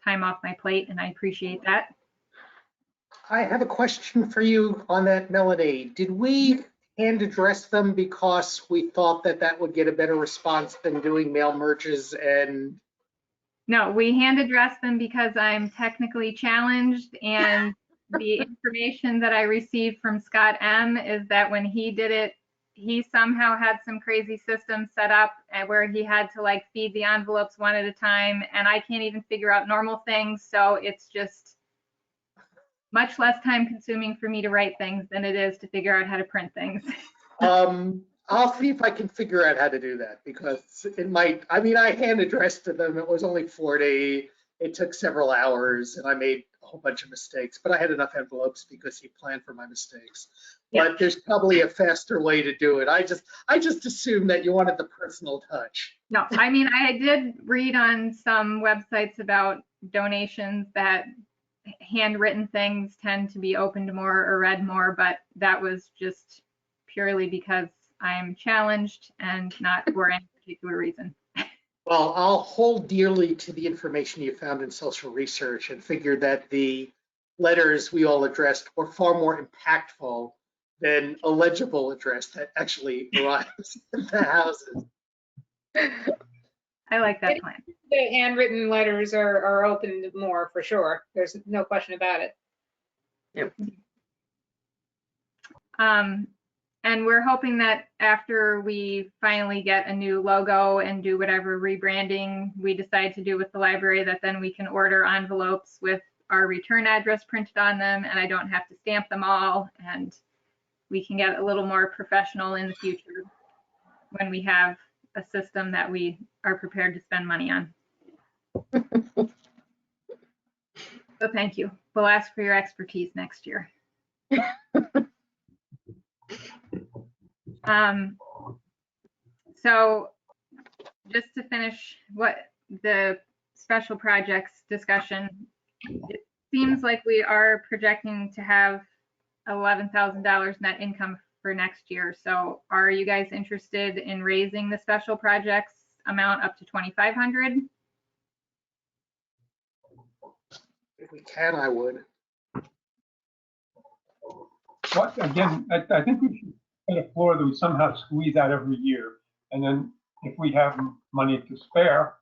time off my plate and I appreciate that. I have a question for you on that, Melanie. Did we hand address them because we thought that that would get a better response than doing mail merges? And No, we hand addressed them because I'm technically challenged, and the information that I received from Scott M. is that when he did it, he somehow had some crazy system set up where he had to like feed the envelopes one at a time, and I can't even figure out normal things. So it's just much less time consuming for me to write things than it is to figure out how to print things. I'll see if I can figure out how to do that, because it might, I mean, I hand addressed to them. It was only 40. It took several hours and I made a whole bunch of mistakes, but I had enough envelopes because he planned for my mistakes. Yeah. But there's probably a faster way to do it. I just assumed that you wanted the personal touch. No, I mean, I did read on some websites about donations that handwritten things tend to be opened more or read more, but that was just purely because I'm challenged and not for any particular reason. Well, I'll hold dearly to the information you found in social research and figure that the letters we all addressed were far more impactful than a legible address that actually arrives at the houses. I like that plan. The handwritten letters are opened more for sure. There's no question about it. Yep. And we're hoping that after we finally get a new logo and do whatever rebranding we decide to do with the library, that then we can order envelopes with our return address printed on them, and I don't have to stamp them all, and we can get a little more professional in the future when we have a system that we are prepared to spend money on. So thank you. We'll ask for your expertise next year. So just to finish what the special projects discussion, it seems like we are projecting to have $11,000 net income for next year. So are you guys interested in raising the special projects amount up to 2,500? If we can, I would. What, again, I think we should set a floor that we somehow squeeze out every year. And then if we have money to spare,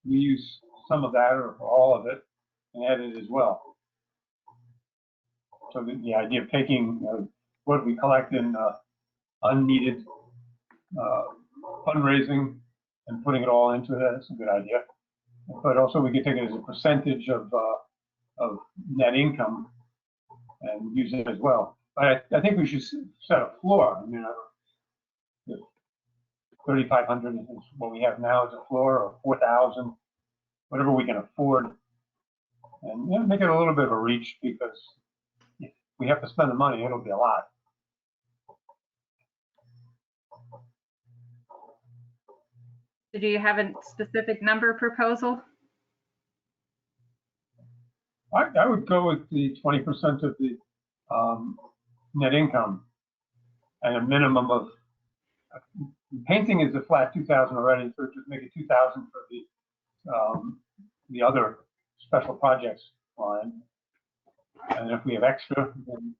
we use some of that or all of it and add it as well. So the idea of taking what we collect in unneeded fundraising and putting it all into that's a good idea. But also we could take it as a percentage of net income and use it as well. But I think we should set a floor. I mean, 3,500 is what we have now as a floor, or 4,000, whatever we can afford, and make it a little bit of a reach, because if we have to spend the money, it'll be a lot. Do you have a specific number proposal? I would go with the 20% of the net income and a minimum of, painting is a flat 2,000 already, so just make it 2,000 for the other special projects line. And if we have extra, then,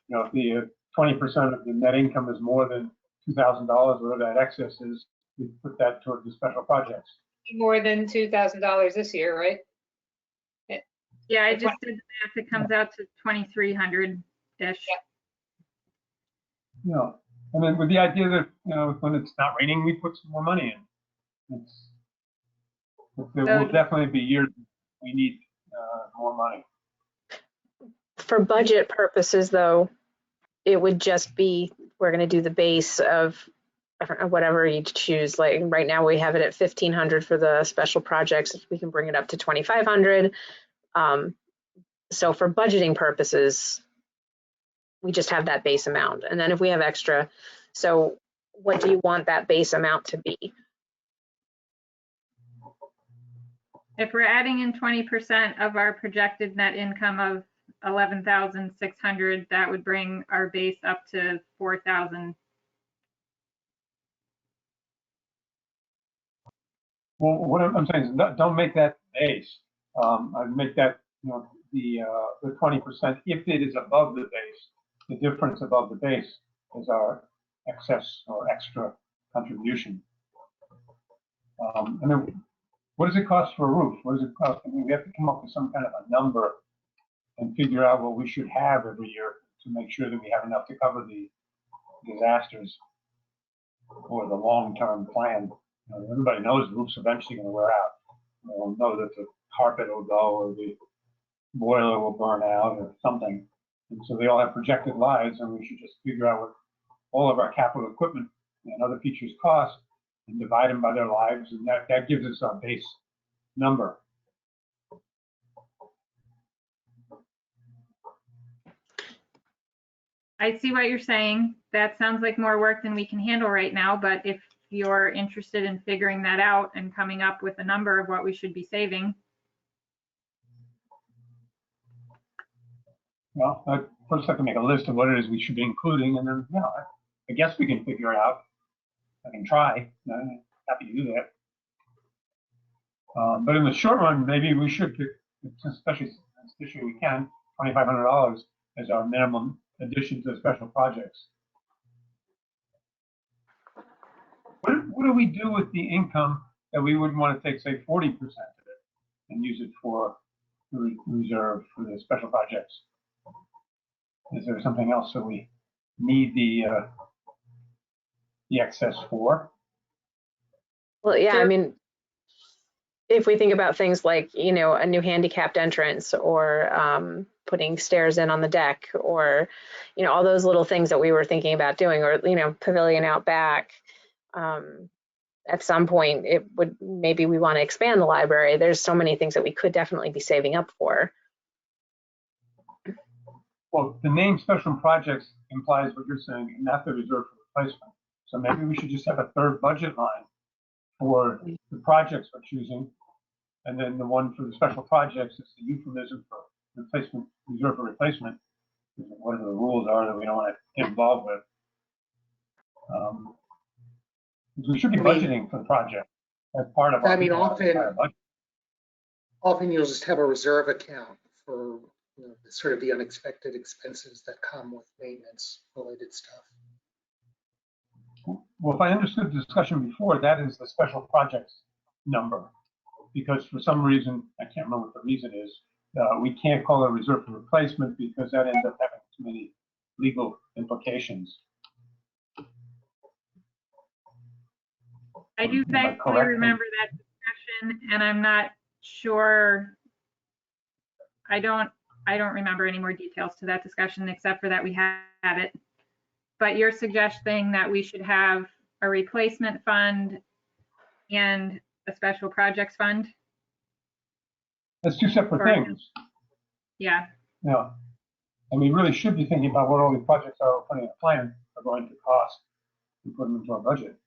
if the 20% of the net income is more than $2,000, whatever that excess is, we put that toward the special projects. More than $2,000 this year, right? Yeah, I just did the math. It comes out to 2,300-ish. Yeah, and then with the idea that when it's not raining, we put some more money in. There will definitely be years we need more money. For budget purposes, though, it would just be, we're going to do the base of whatever you choose. Like right now we have it at 1,500 for the special projects. We can bring it up to 2,500. So for budgeting purposes, we just have that base amount. And then if we have extra, so what do you want that base amount to be? If we're adding in 20% of our projected net income of 11,600, that would bring our base up to 4,000. Well, what I'm saying is don't make that base. I'd make that the 20% if it is above the base. The difference above the base is our excess or extra contribution. And then what does it cost for a roof? What does it cost? I mean, we have to come up with some kind of a number and figure out what we should have every year to make sure that we have enough to cover the disasters or the long-term plan. Everybody knows the roof's eventually going to wear out. They'll know that the carpet will go or the boiler will burn out or something. And so they all have projected lives, and we should just figure out what all of our capital equipment and other features cost and divide them by their lives, and that gives us our base number. I see what you're saying. That sounds like more work than we can handle right now, but if you're interested in figuring that out and coming up with a number of what we should be saving. Well, I first have to make a list of what it is we should be including, and then, I guess we can figure it out. I can try. I'm happy to do that. But in the short run, maybe we should pick, especially this year we can, $2,500 as our minimum addition to special projects. What do we do with the income that we wouldn't want to take, say, 40% of it and use it for the reserve for the special projects? Is there something else that we need the excess for? Well, yeah, I mean, if we think about things like, a new handicapped entrance or putting stairs in on the deck or, all those little things that we were thinking about doing, or, pavilion out back. At some point, maybe we want to expand the library. There's so many things that we could definitely be saving up for. Well, the name special projects implies what you're saying, not the reserve for replacement. So maybe we should just have a third budget line for the projects we're choosing, and then the one for the special projects is the euphemism for replacement, reserve for replacement, whatever the rules are that we don't want to get involved with. We should be budgeting for the project as part of our entire budget. Often you'll just have a reserve account for sort of the unexpected expenses that come with maintenance related stuff. Well, if I understood the discussion before, that is the special projects number. Because for some reason, I can't remember what the reason is, we can't call it a reserve for replacement because that ends up having too many legal implications. I do Am I vaguely correct? remember that discussion, and I'm not sure. I don't remember any more details to that discussion except for that we had it. But you're suggesting that we should have a replacement fund and a special projects fund? That's two separate Or- things. Yeah. Yeah. And we really should be thinking about what all these projects are putting in a plan are going to cost and put them into our budget.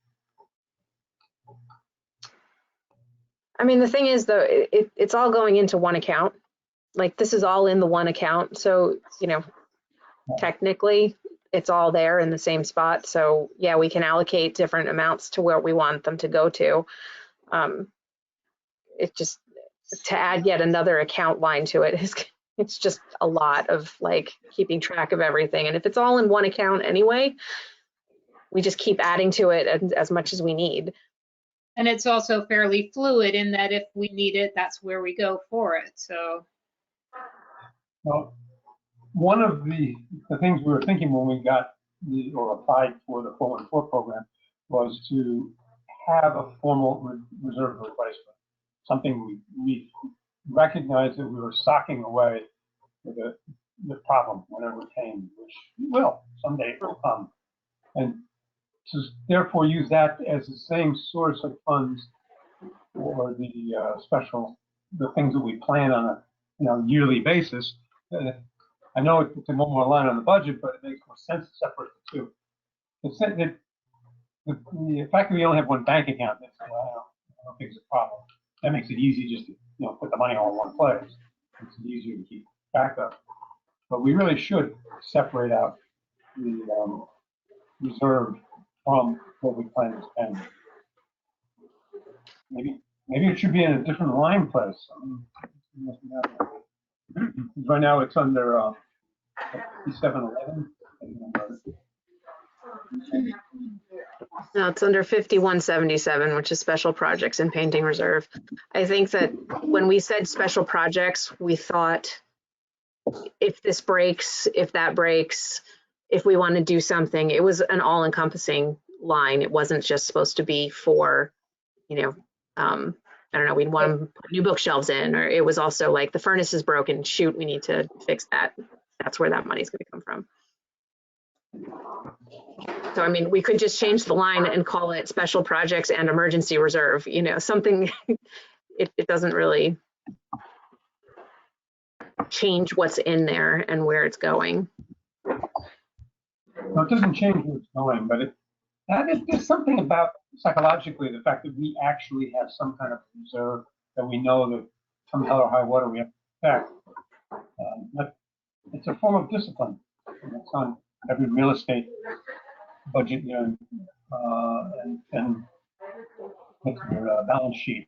I mean, the thing is though, it's all going into one account. Like this is all in the one account. So, you know, technically it's all there in the same spot. So yeah, we can allocate different amounts to where we want them to go to. It just, to add yet another account line to it is, it's just a lot of like keeping track of everything. And if it's all in one account anyway, we just keep adding to it as much as we need. And it's also fairly fluid in that if we need it, that's where we go for it. So Well, one of the things we were thinking when we got or applied for the 414 program was to have a formal reserve replacement, something we recognized that we were socking away with the problem whenever it came, which will someday it will come, and to therefore use that as the same source of funds for the things that we plan on a yearly basis. I know it's a more line on the budget, but it makes more sense to separate the two. The fact that we only have one bank account, I don't think is a problem. That makes it easy just to put the money all in one place. It's easier to keep track of. But we really should separate out the reserve from what we plan to spend. Maybe it should be in a different line place. Right now it's under 5711. No, it's under 5177, which is special projects and painting reserve. I think that when we said special projects, we thought if this breaks, if that breaks, if we want to do something, it was an all-encompassing line. It wasn't just supposed to be for, I don't know, we'd want to put new bookshelves in, or it was also like the furnace is broken, shoot, we need to fix that. That's where that money's going to come from. So, I mean, we could just change the line and call it special projects and emergency reserve, something, it doesn't really change what's in there and where it's going. No, it doesn't change where it's going, but there's something about psychologically the fact that we actually have some kind of reserve that we know that come hell or high water we have to protect. But it's a form of discipline. It's on every real estate budget and what's your balance sheet.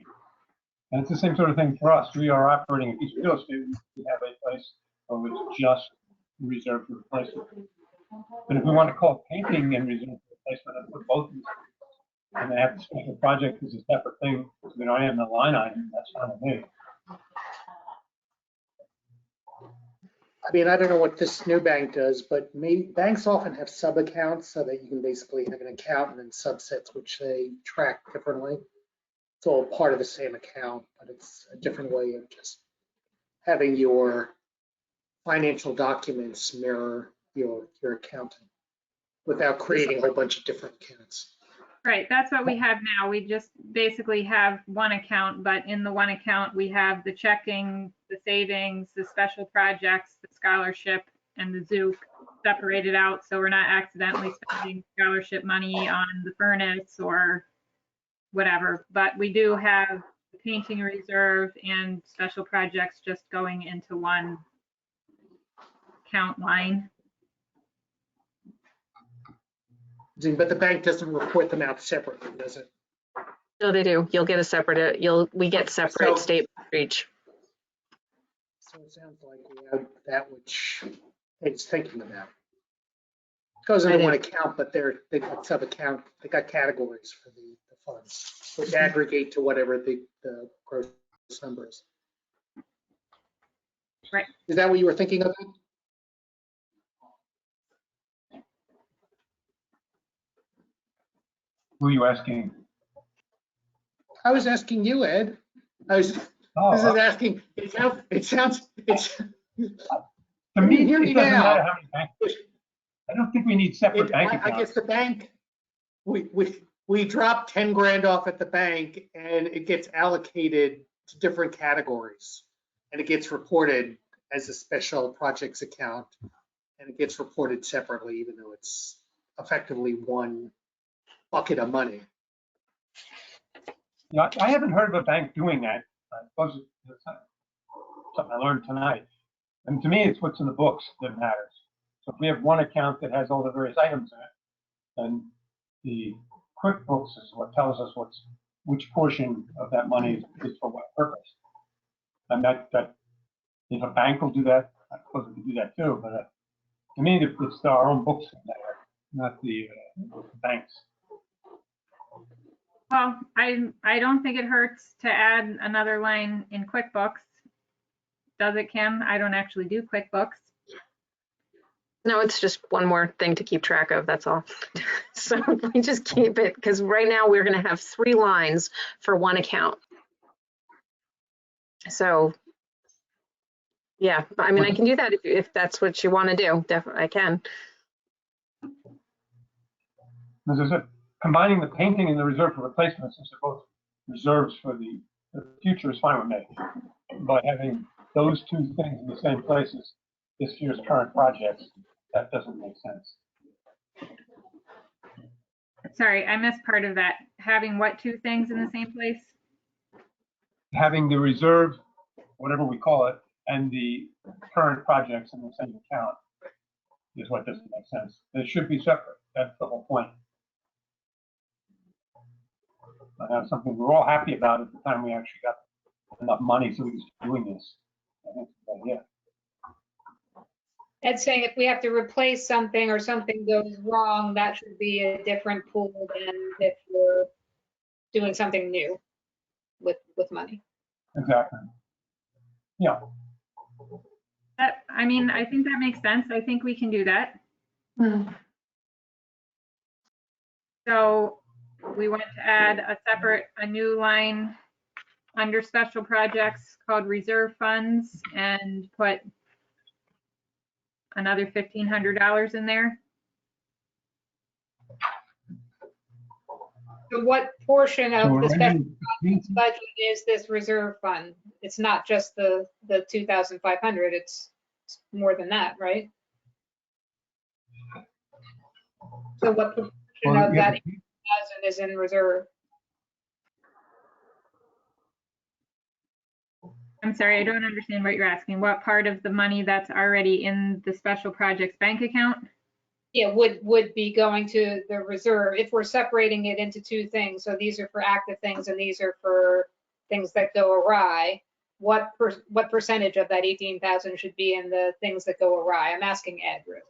And it's the same sort of thing for us. We are operating a piece of real estate. We have a place where it's just reserved for replacement. But if we want to call painting and reserve for replacement and put both of them, and they have the special project as a separate thing, I am the line item, that's fine with me. I mean, I don't know what this new bank does, but banks often have sub-accounts so that you can basically have an account and then subsets which they track differently. It's all part of the same account, but it's a different way of just having your financial documents mirror your accounting without creating a whole bunch of different accounts. Right, that's what we have now. We just basically have one account, but in the one account, we have the checking, the savings, the special projects, the scholarship, and the zoo separated out, so we're not accidentally spending scholarship money on the furnace or whatever. But we do have the painting reserve and special projects just going into one account line. But the bank doesn't report them out separately, does it? No, they do. You'll get a separate, we get separate statements for each. So it sounds like we have that which it's thinking about. Goes into I one didn't- account, but they got sub-account, they got categories for the funds, which aggregate to whatever the gross number is. Right. Is that what you were thinking of? Who are you asking? I was asking you, Ed. This is Oh, asking, it sounds, to me, hear me it doesn't now. matter how many banks. I don't think we need separate bank I guess accounts. the bank, we drop 10 grand off at the bank and it gets allocated to different categories. And it gets reported as a special projects account. And it gets reported separately, even though it's effectively one bucket of money. Yeah, I haven't heard of a bank doing that. I suppose it's something I learned tonight. And to me, it's what's in the books that matters. So if we have one account that has all the various items in it, then the QuickBooks is what tells us which portion of that money is for what purpose. And that if a bank will do that, I suppose we can do that too. But to me, it's our own books that matter, not the banks. Well, I don't think it hurts to add another line in QuickBooks. Does it, Kim? I don't actually do QuickBooks. No, it's just one more thing to keep track of, that's all. So we just keep it, because right now we're gonna have 3 lines for one account. So, yeah, I mean, I can do that if that's what you want to do. Definitely, I can. As I said, combining the painting and the reserve for replacement, since they're both reserves for the future, is fine with me. But having those two things in the same place as this year's current projects, that doesn't make sense. Sorry, I missed part of that. Having what 2 things in the same place? Having the reserve, whatever we call it, and the current projects in the same account is what doesn't make sense. They should be separate. That's the whole point. But that's something we're all happy about at the time we actually got enough money so we can start doing this. I think that's the idea. Ed's saying if we have to replace something or something goes wrong, that should be a different pool than if we're doing something new with money. Exactly. Yeah. I mean, I think that makes sense. I think we can do that. So we want to add a new line under special projects called reserve funds and put another $1,500 in there. So what portion So of we're the special ending- budget is this reserve fund? It's not just the 2,500, it's more than that, right? So what portion well, of yeah, that 8,000 is in reserve? I'm sorry, I don't understand what you're asking. What part of the money that's already in the special projects bank account? Yeah, would be going to the reserve if we're separating it into 2 things. So these are for active things and these are for things that go awry. What percentage of that 18,000 should be in the things that go awry? I'm asking Ed, really.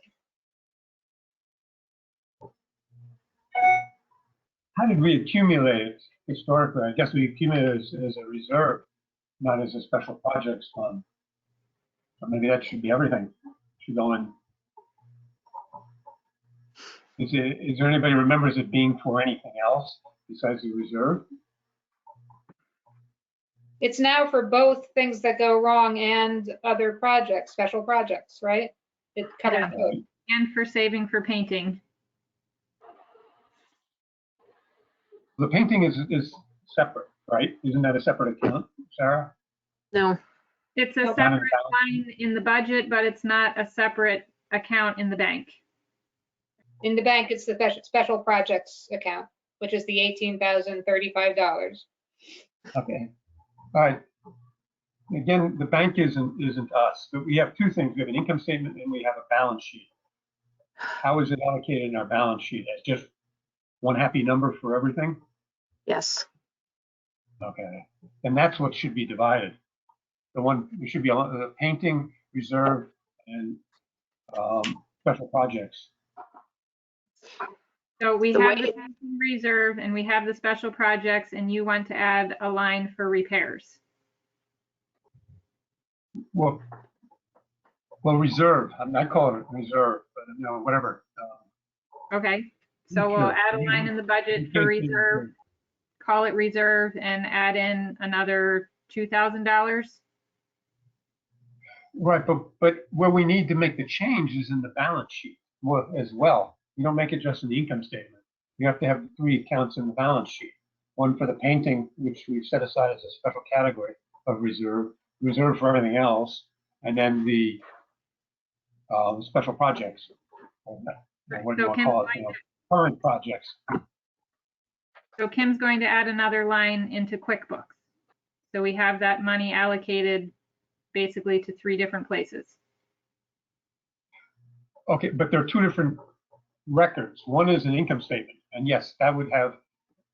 How did we accumulate it historically? I guess we accumulated it as a reserve, not as a special projects fund. So maybe that should be everything. Should go in. Is there anybody who remembers it being for anything else besides the reserve? It's now for both things that go wrong and other projects, special projects, right? It covers Yeah. both. And for saving for painting. The painting is separate, right? Isn't that a separate account, Sarah? No, It's a Not in the separate balance line in the budget, but it's not a separate account in the bank. In the bank, it's the special projects account, which is the $18,035. Okay. All right. Again, the bank isn't us, but we have 2 things. We have an income statement and we have a balance sheet. How is it allocated in our balance sheet? As just one happy number for everything? yes. Okay. And that's what should be divided. The one, we should be on the painting, reserve, and special projects. So we The have way- the pension reserve and we have the special projects, and you want to add a line for repairs. Well, reserve, I call it reserve, but whatever. Okay, so we'll Sure. add a line in the budget for reserve, call it reserve, and add in another $2,000. Right, but where we need to make the change is in the balance sheet as well. You don't make it just in the income statement. You have to have 3 accounts in the balance sheet. One for the painting, which we've set aside as a special category of reserve for everything else, and then the special projects. Or what do you want to call it? Current projects. So Kim's going to add another line into QuickBooks. So we have that money allocated basically to 3 different places. Okay, but there are 2 different records. One is an income statement, and yes, that would have,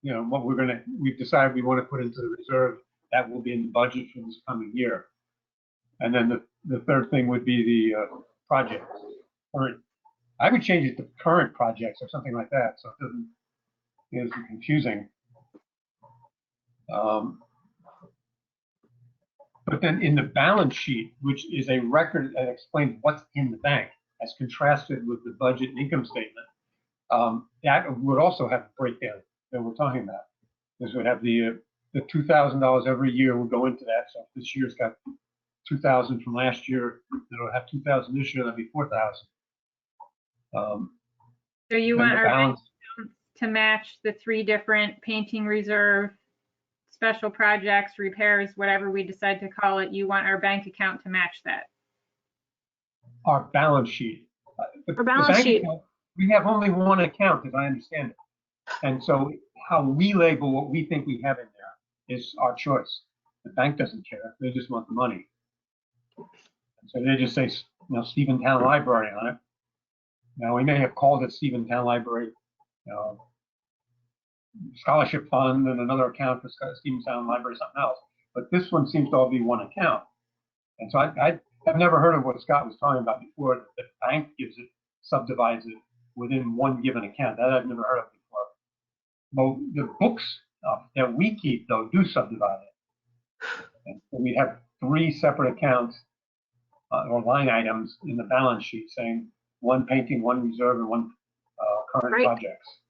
what we've decided we want to put into the reserve. That will be in the budget for this coming year. And then the third thing would be the project. I would change it to current projects or something like that, so it doesn't get confusing. But then in the balance sheet, which is a record that explains what's in the bank, as contrasted with the budget and income statement, that would also have a breakdown that we're talking about. This would have the $2,000 every year would go into that. So if this year's got 2,000 from last year, it'll have 2,000 this year. That'll be 4,000. So you want our bank accounts to match the 3 different painting reserve, special projects, repairs, whatever we decide to call it. You want our bank account to match that. Our balance sheet. Our balance sheet. Account, we have only one account, as I understand it. And so how we label what we think we have in there is our choice. The bank doesn't care. They just want the money. And so they just say, Stephentown Library on it. Now, we may have called it Stephentown Library Scholarship Fund and another account for Stephentown Library, something else. But this one seems to all be one account. And so I've never heard of what Scott was talking about before, that the bank subdivides it within one given account. That I've never heard of before. Well, the books that we keep, though, do subdivide it. And so we have 3 separate accounts or line items in the balance sheet saying one painting, one reserve, and one current projects.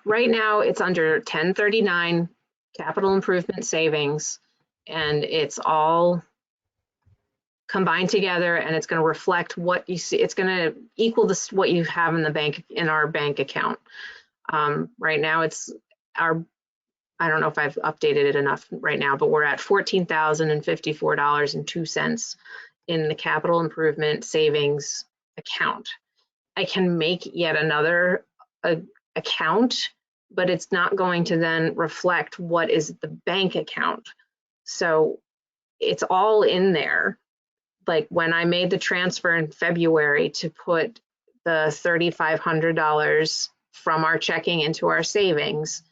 Right now, it's under 1039 capital improvement savings, and it's all combined together, and it's going to reflect what you see. It's going to equal what you have in the bank, in our bank account. Right now, it's our, I don't know if I've updated it enough right now, but we're at $14,054.02 in the capital improvement savings account. I can make yet another account, but it's not going to then reflect what is the bank account. So it's all in there. Like when I made the transfer in February to put the $3,500 from our checking into our savings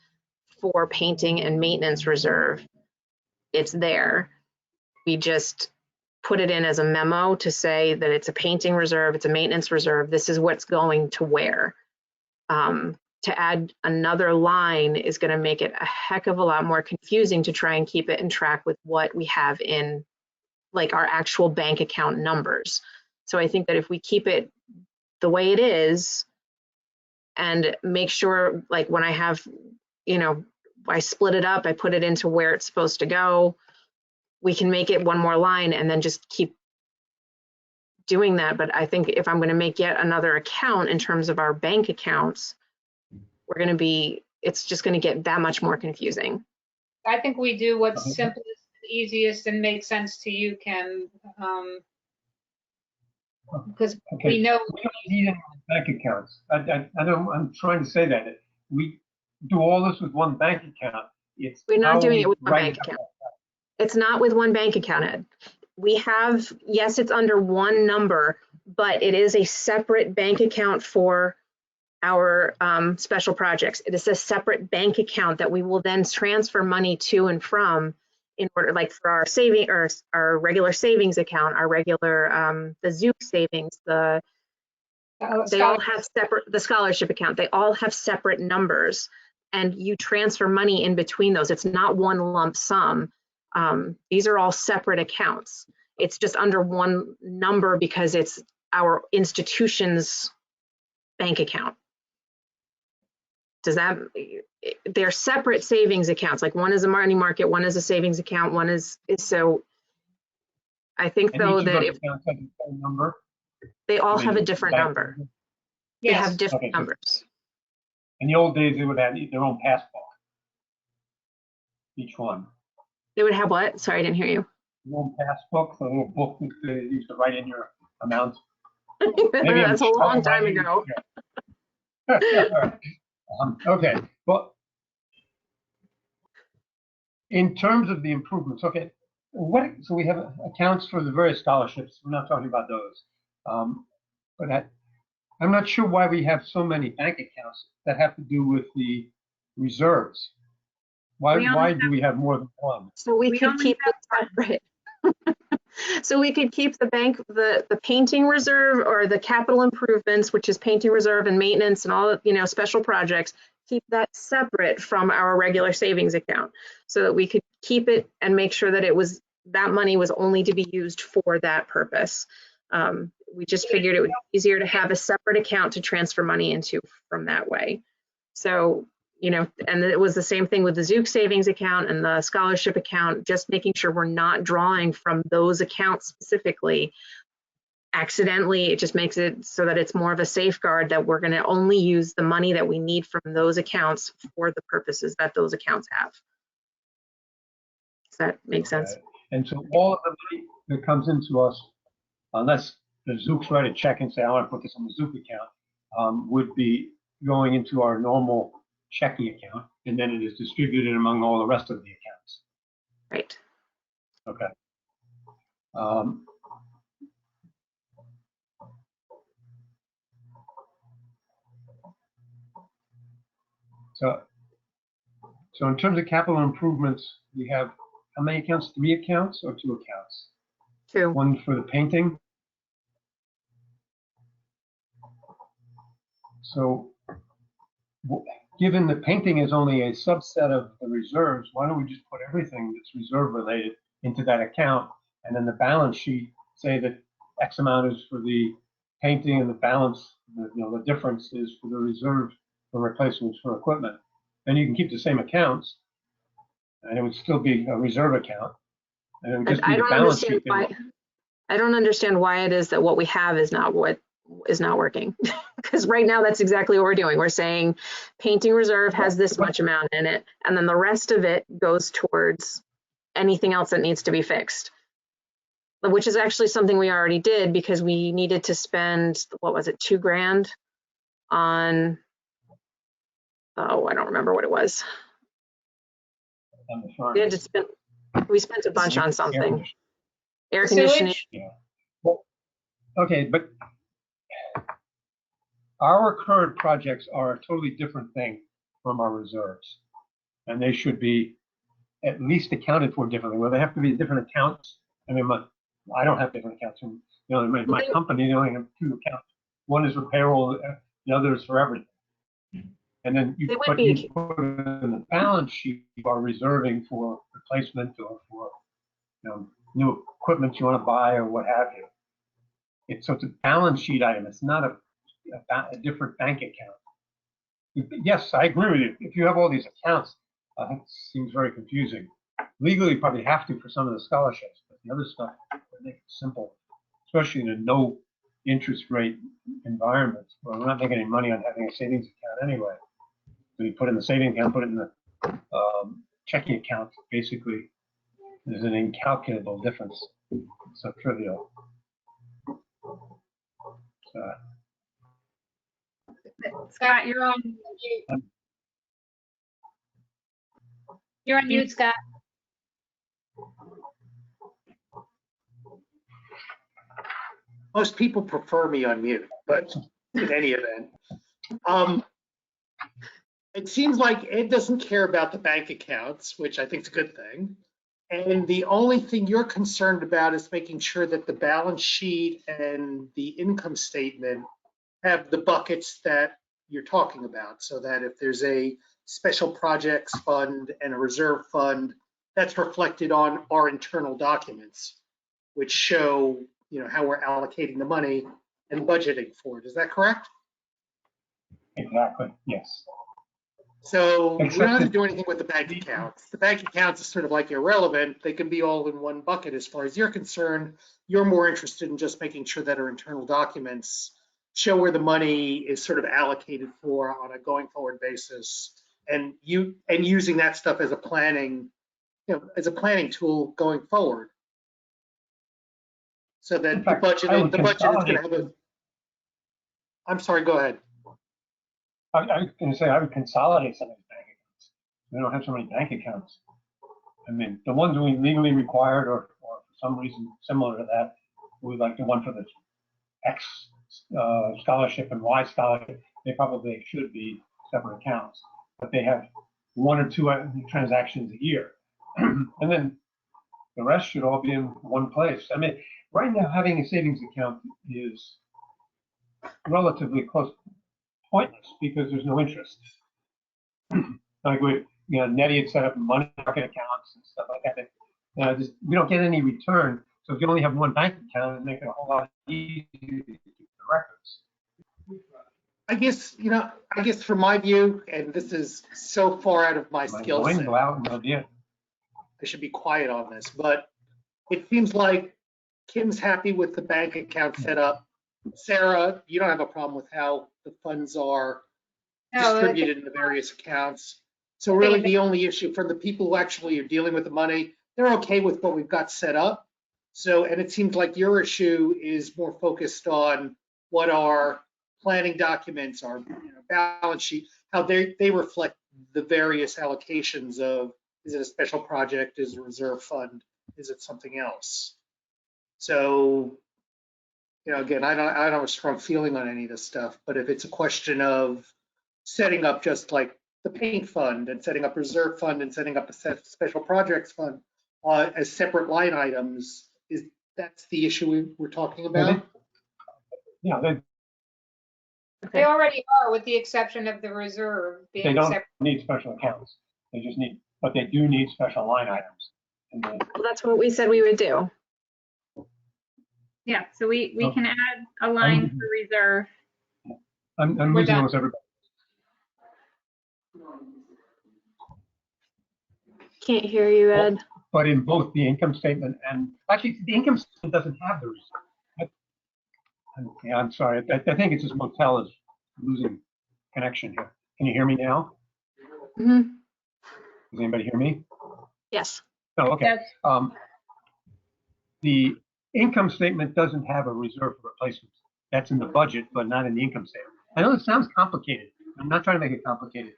for painting and maintenance reserve, it's there. We just put it in as a memo to say that it's a painting reserve, it's a maintenance reserve, this is what's going to where. To add another line is going to make it a heck of a lot more confusing to try and keep it in track with what we have in like our actual bank account numbers. So I think that if we keep it the way it is and make sure, like when I have, I split it up, I put it into where it's supposed to go, we can make it one more line and then just keep doing that. But I think if I'm going to make yet another account in terms of our bank accounts, it's just going to get that much more confusing. I think we do what's simplest, easiest, and makes sense to you, Ken. Because we know we don't need any bank accounts. I'm trying to say that we do all this with one bank account. We're not doing it with one bank account. It's not with one bank account, Ed. We have, yes, it's under one number, but it is a separate bank account for our special projects. It is a separate bank account that we will then transfer money to and from in order, like for our saving or our regular savings account, our regular the Zoom savings, the They all have separate, the scholarship account, they all have separate numbers, and you transfer money in between those. It's not one lump sum. These are all separate accounts. It's just under one number because it's our institution's bank account. Does that, they're separate savings accounts. Like one is a money market, one is a savings account, one is, so I think And though each of that those if accounts have the same number. they all I mean, have a different bank- number, they have Yes, different Okay, so numbers. in the old days, they would have their own passbook, each one. They would have what? Sorry, I didn't hear you. Their own passbook, the little book that they used to write in your amount. Maybe I'm That's a long showing my time age ago. here. Okay, well, in terms of the improvements, okay, so we have accounts for the various scholarships. We're not talking about those. But I'm not sure why we have so many bank accounts that have to do with the reserves. Why do we have more than one? So we We could only keep it separate. So we could keep the bank, the painting reserve or the capital improvements, which is painting reserve and maintenance and all, special projects, keep that separate from our regular savings account so that we could keep it and make sure that that money was only to be used for that purpose. We just figured it would be easier to have a separate account to transfer money into from that way. So, and it was the same thing with the Zook savings account and the scholarship account, just making sure we're not drawing from those accounts specifically accidentally. It just makes it so that it's more of a safeguard that we're going to only use the money that we need from those accounts for the purposes that those accounts have. Does that make sense? Okay. And so all of the money that comes into us, unless the Zooks write a check and say, I want to put this on the Zook account, would be going into our normal checking account, and then it is distributed among all the rest of the accounts. Right. Okay. So in terms of capital improvements, we have how many accounts? 3 accounts or 2 accounts? 2. One for the painting. So given the painting is only a subset of the reserves, why don't we just put everything that's reserve related into that account, and then the balance sheet say that X amount is for the painting and the balance, the difference is for the reserve for replacements for equipment. Then you can keep the same accounts, and it would still be a reserve account, and it would just be the balance sheet. I don't understand why it is that what we have is not working. Because right now that's exactly what we're doing. We're saying painting reserve has this much amount in it, and then the rest of it goes towards anything else that needs to be fixed. Which is actually something we already did because we needed to spend, what was it, $2,000 on, I don't remember what it was. We spent a bunch on something. Air conditioning. Yeah. Well, okay, but our current projects are a totally different thing from our reserves, and they should be at least accounted for differently. Well, they have to be different accounts. I mean, I don't have different accounts. My company, they only have 2 accounts. One is for payroll, the other is for everything. And then you put in the balance sheet, you are reserving for replacement or for new equipment you want to buy or what have you. So it's a balance sheet item. It's not a different bank account. Yes, I agree with you. If you have all these accounts, it seems very confusing. Legally, you probably have to for some of the scholarships, but the other stuff, make it simple, especially in a no interest rate environment where we're not making any money on having a savings account anyway. So you put in the savings account, put it in the checking account, basically, there's an incalculable difference. It's so trivial. Scott, you're on. You're on mute, Scott. Most people prefer me on mute, but in any event, it seems like Ed doesn't care about the bank accounts, which I think is a good thing. And the only thing you're concerned about is making sure that the balance sheet and the income statement have the buckets that you're talking about, so that if there's a special projects fund and a reserve fund, that's reflected on our internal documents, which show, how we're allocating the money and budgeting for it. Is that correct? Exactly, yes. So we don't have to Except do anything with the bank accounts. The bank accounts are sort of like irrelevant. They can be all in one bucket as far as you're concerned. You're more interested in just making sure that our internal documents show where the money is sort of allocated for on a going forward basis, and using that stuff as a planning, as a planning tool going forward. So that In fact, the budget I would is going to consolidate have a. I'm sorry, go ahead. I was going to say I would consolidate some of these bank accounts. We don't have so many bank accounts. I mean, the ones we legally required, or for some reason similar to that, we like the one for the X scholarship and Y scholarship. They probably should be separate accounts, but they have one or two transactions a year, and then the rest should all be in one place. I mean, right now having a savings account is relatively close pointless because there's no interest. Like Nettie had set up money market accounts and stuff like that. We don't get any return. So if you only have one bank account, it'd make it a whole lot easier to keep the records. I guess from my view, and this is so far out of my skill set, I should be quiet on this, but it seems like Kim's happy with the bank account setup. Sarah, you don't have a problem with how the funds are distributed in the various accounts. So really the only issue for the people who actually are dealing with the money, they're okay with what we've got set up. So, and it seems like your issue is more focused on what our planning documents, our balance sheet, how they reflect the various allocations of, is it a special project, is it a reserve fund, is it something else? So, again, I don't have a strong feeling on any of this stuff, but if it's a question of setting up just like the paint fund and setting up reserve fund and setting up a special projects fund as separate line items, that's the issue we're talking about? Yeah, They already are, with the exception of the reserve they being don't separate. need special accounts. They just need, but they do need special line items. And then, Well, that's what we said we would do. Yeah, so we can add a line for reserve. I'm We're losing done. almost everybody. Can't hear you, Ed. But in both the income statement and actually the income statement doesn't have the reserve. I'm sorry. I think it's just Motel is losing connection here. Can you hear me now? Mm-hmm. Does anybody hear me? Yes. Oh, okay. Yes. The income statement doesn't have a reserve for replacements. That's in the budget, but not in the income statement. I know it sounds complicated. I'm not trying to make it complicated.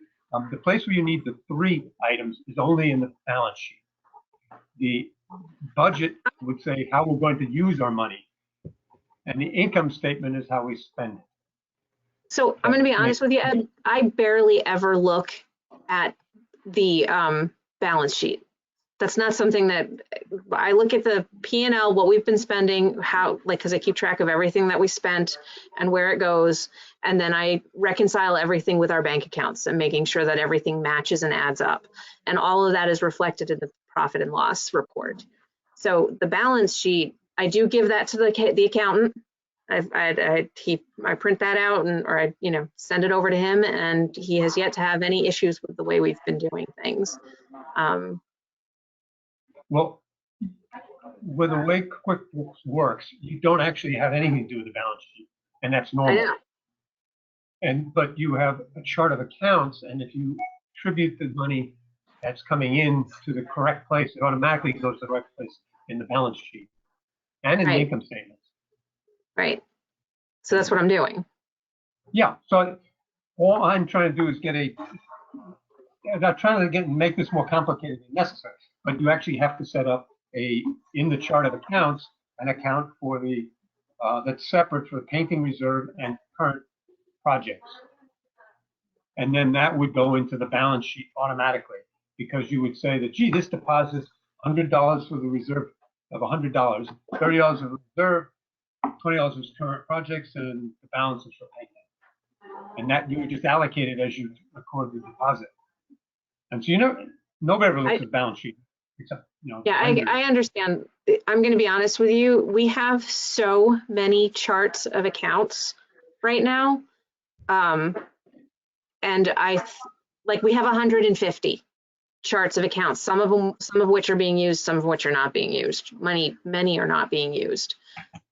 The place where you need the three items is only in the balance sheet. The budget would say how we're going to use our money, and the income statement is how we spend it. So I'm going to be honest with you, Ed. I barely ever look at the balance sheet. That's not something that I look at the P&L, what we've been spending, because I keep track of everything that we spent and where it goes. And then I reconcile everything with our bank accounts and making sure that everything matches and adds up. And all of that is reflected in the profit and loss report. So the balance sheet, I do give that to the accountant. I print that out or I send it over to him, and he has yet to have any issues with the way we've been doing things. Well, with the way QuickBooks works, you don't actually have anything to do with the balance sheet, and that's normal. I know. But you have a chart of accounts, and if you attribute the money that's coming in to the correct place, it automatically goes to the right place in the balance sheet and in the income statements. Right. So that's what I'm doing. Yeah. So all I'm trying to do is make this more complicated than necessary. But you actually have to set up in the chart of accounts, an account for that's separate for the painting reserve and current projects. And then that would go into the balance sheet automatically, because you would say that, gee, this deposits $100 for the reserve of $100, $30 of reserve, $20 is current projects, and the balance is for painting. and that you would just allocate it as you record the deposit. And so, you know, nobody ever looks at the balance sheet except, you know. Yeah, lenders. I understand. I'm going to be honest with you. We have so many charts of accounts right now. And we have 150 charts of accounts, some of which are being used, some of which are not being used. Many are not being used.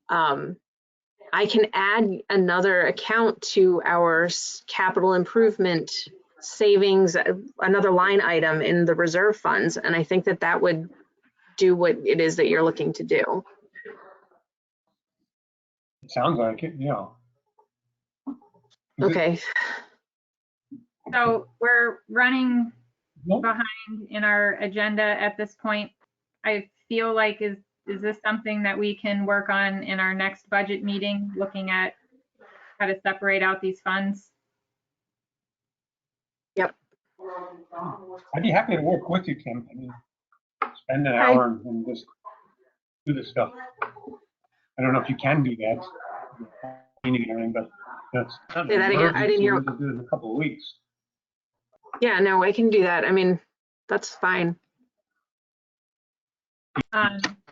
I can add another account to our capital improvement savings, another line item in the reserve funds, and I think that would do what it is that you're looking to do. It sounds like it, you know. Okay. So we're running Nope. behind in our agenda at this point. I feel like is this something that we can work on in our next budget meeting, looking at how to separate out these funds? Yep. I'd be happy to work with you, Kim. I mean, spend an Okay. hour and just do this stuff. I don't know if you can do that, but that's. Say that again. I didn't hear. We'll do it in a couple of weeks. Yeah, no, I can do that. I mean, that's fine.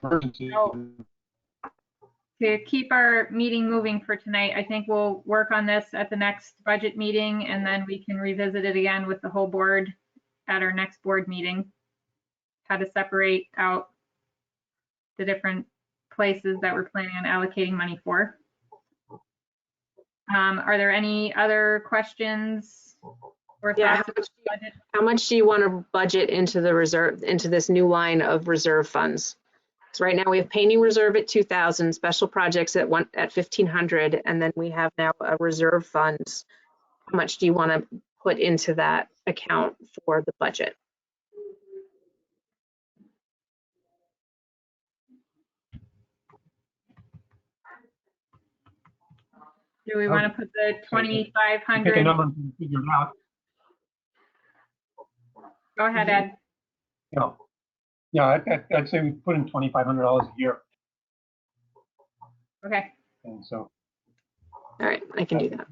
Emergency. So- To keep our meeting moving for tonight, I think we'll work on this at the next budget meeting, and then we can revisit it again with the whole board at our next board meeting. How to separate out the different places that we're planning on allocating money for. Are there any other questions or Yeah, thoughts about the budget? how much do you want to budget into the reserve, into this new line of reserve funds? So right now we have painting reserve at 2,000, special projects at 1,500, and then we have now a reserve funds. How much do you want to put into that account for the budget? Do we want to put the Pick a 2,500? number and figure it out. Go ahead, Ed. You know, yeah, I'd say we put in $2,500 a year. Okay. And so All right, I can do that.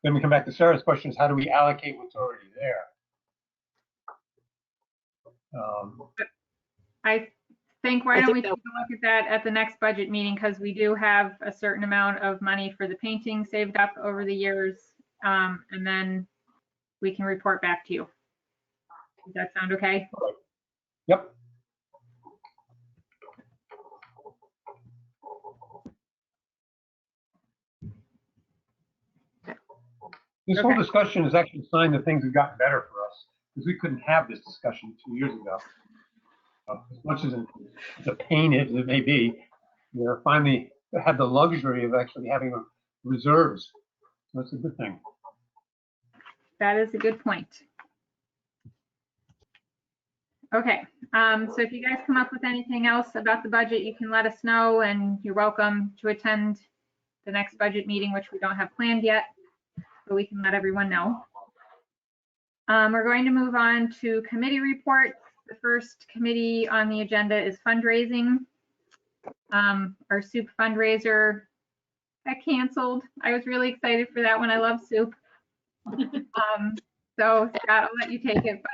then we come back to Sarah's question is how do we allocate what's already there? I think why I don't think we take a look at that at the next budget meeting, because we do have a certain amount of money for the painting saved up over the years, and then we can report back to you. Does that sound okay? Yep. This whole Okay. discussion is actually a sign that things have gotten better for us because we couldn't have this discussion 2 years ago. As much as it's a pain as it may be, we're finally have the luxury of actually having reserves. So that's a good thing. That is a good point. Okay, so if you guys come up with anything else about the budget, you can let us know, and you're welcome to attend the next budget meeting, which we don't have planned yet, but we can let everyone know. We're going to move on to committee reports. The first committee on the agenda is fundraising. Our soup fundraiser got canceled. I was really excited for that one. I love soup. So Scott, I'll let you take it, but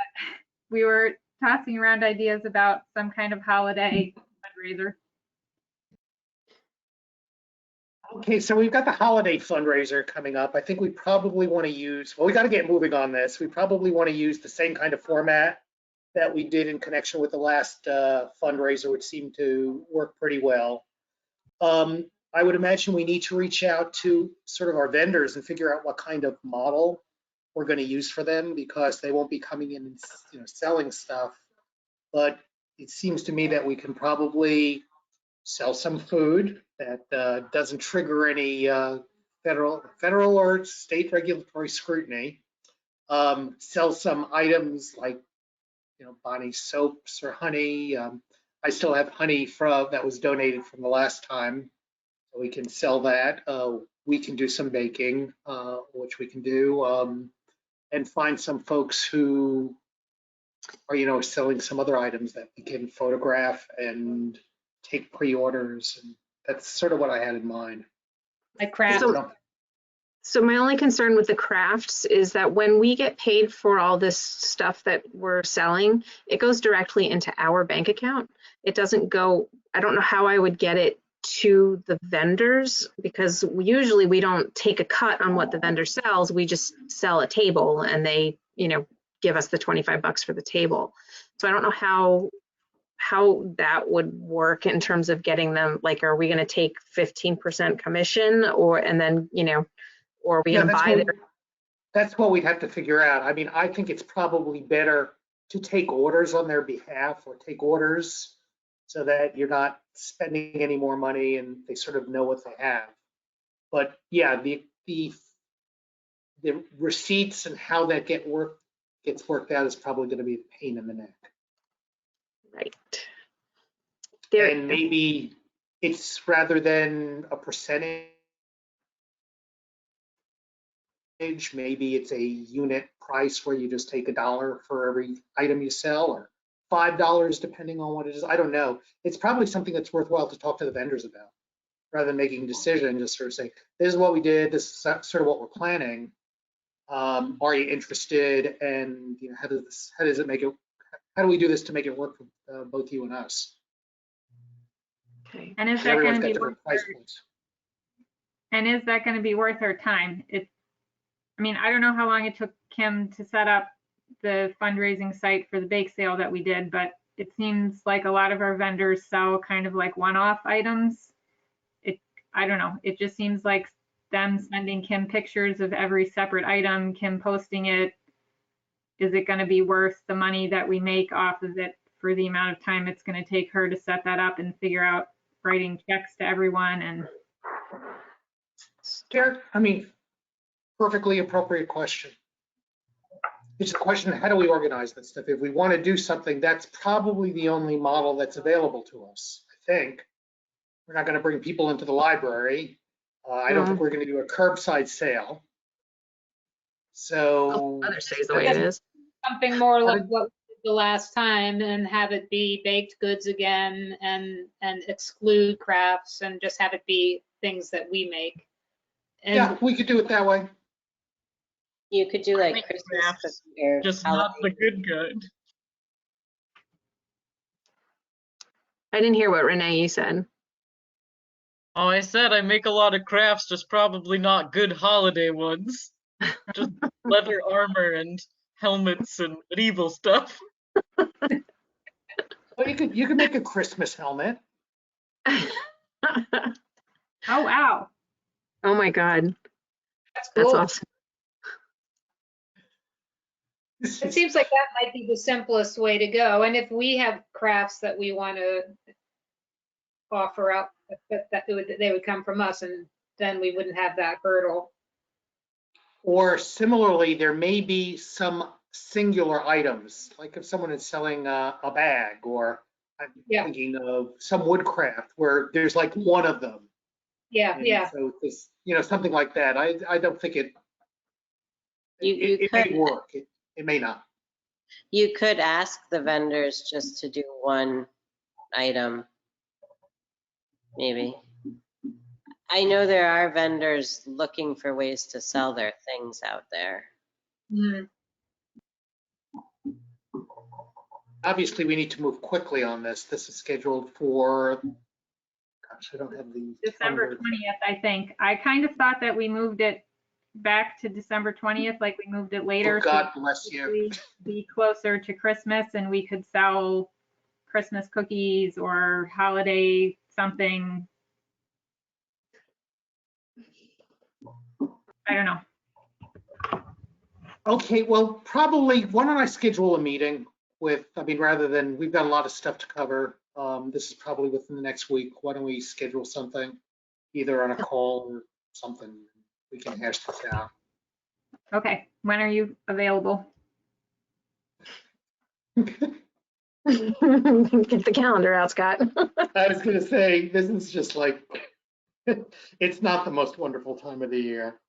we were tossing around ideas about some kind of holiday fundraiser. Okay, so we've got the holiday fundraiser coming up. I think we probably want to use, well, we got to get moving on this. We probably want to use the same kind of format that we did in connection with the last fundraiser, which seemed to work pretty well. I would imagine we need to reach out to sort of our vendors and figure out what kind of model we're going to use for them, because they won't be coming in and selling stuff. But it seems to me that we can probably sell some food that doesn't trigger any federal or state regulatory scrutiny. Sell some items like Bonnie soaps or honey. I still have honey that was donated from the last time, so we can sell that. We can do some baking, which we can do, and find some folks who are selling some other items that we can photograph and take pre-orders, and that's sort of what I had in mind. Like craft. So- So my only concern with the crafts is that when we get paid for all this stuff that we're selling, it goes directly into our bank account. It doesn't go, I don't know how I would get it to the vendors, because usually we don't take a cut on what the vendor sells. We just sell a table and they, give us the 25 bucks for the table. So I don't know how that would work in terms of getting them, like, are we going to take 15% commission and then, or are we Yeah, going to buy that's what we'd have to figure out. I mean, I think it's probably better to take orders on their behalf, or take orders so that you're not spending any more money and they sort of know what they have. But yeah, the receipts and how that gets worked out is probably going to be a pain in the neck. right? And maybe it's, rather than a percentage, maybe it's a unit price where you just take $1 for every item you sell, or $5 depending on what it is. I don't know. It's probably something that's worthwhile to talk to the vendors about, rather than making a decision. Just sort of say, this is what we did, this is sort of what we're planning. Are you interested? And how does it make it? How do we do this to make it work for both you and us? Okay. And is that going to be different price points. And is that going to be worth our time? I mean, I don't know how long it took Kim to set up the fundraising site for the bake sale that we did, but it seems like a lot of our vendors sell kind of like one-off items. I don't know. It just seems like them sending Kim pictures of every separate item, Kim posting it. Is it going to be worth the money that we make off of it for the amount of time it's going to take her to set that up and figure out writing checks to everyone? And I mean, perfectly appropriate question. It's a question of how do we organize this stuff? If we want to do something, that's probably the only model that's available to us, I think. We're not going to bring people into the library. I don't think we're going to do a curbside sale. So Other stays the way it is. Something more like what we did the last time, and have it be baked goods again, and exclude crafts, and just have it be things that we make. And yeah, we could do it that way. You could do like Like Christmas crafts, cookie or just not the Halloween. good. I didn't hear what Renee, you said. Oh, I said I make a lot of crafts, just probably not good holiday ones. Just leather armor and helmets and medieval stuff. Well, you could make a Christmas helmet. oh wow, Oh my God, that's that's cool. awesome. It seems like that might be the simplest way to go. And if we have crafts that we want to offer up, they would come from us, and then we wouldn't have that hurdle. Or similarly, there may be some singular items, like if someone is selling a bag, or I'm thinking of some woodcraft where there's like one of them. Yeah, And yeah. so this, something like that. I don't think it You may could work. It may not. You could ask the vendors just to do one item, maybe. I know there are vendors looking for ways to sell their things out there. Mm. Obviously, we need to move quickly on this. This is scheduled for, gosh, I don't have the December 20th, I think. I kind of thought that we moved it back to December 20th, like we moved it later. Oh, God bless you. Be closer to Christmas, and we could sell Christmas cookies or holiday something. I don't know. Okay, well, probably, why don't I schedule a meeting with, rather than, we've got a lot of stuff to cover. This is probably within the next week. Why don't we schedule something, either on a call or something? We can hash this out. Okay, when are you available? Get the calendar out, Scott. I was going to say, this is just like, it's not the most wonderful time of the year.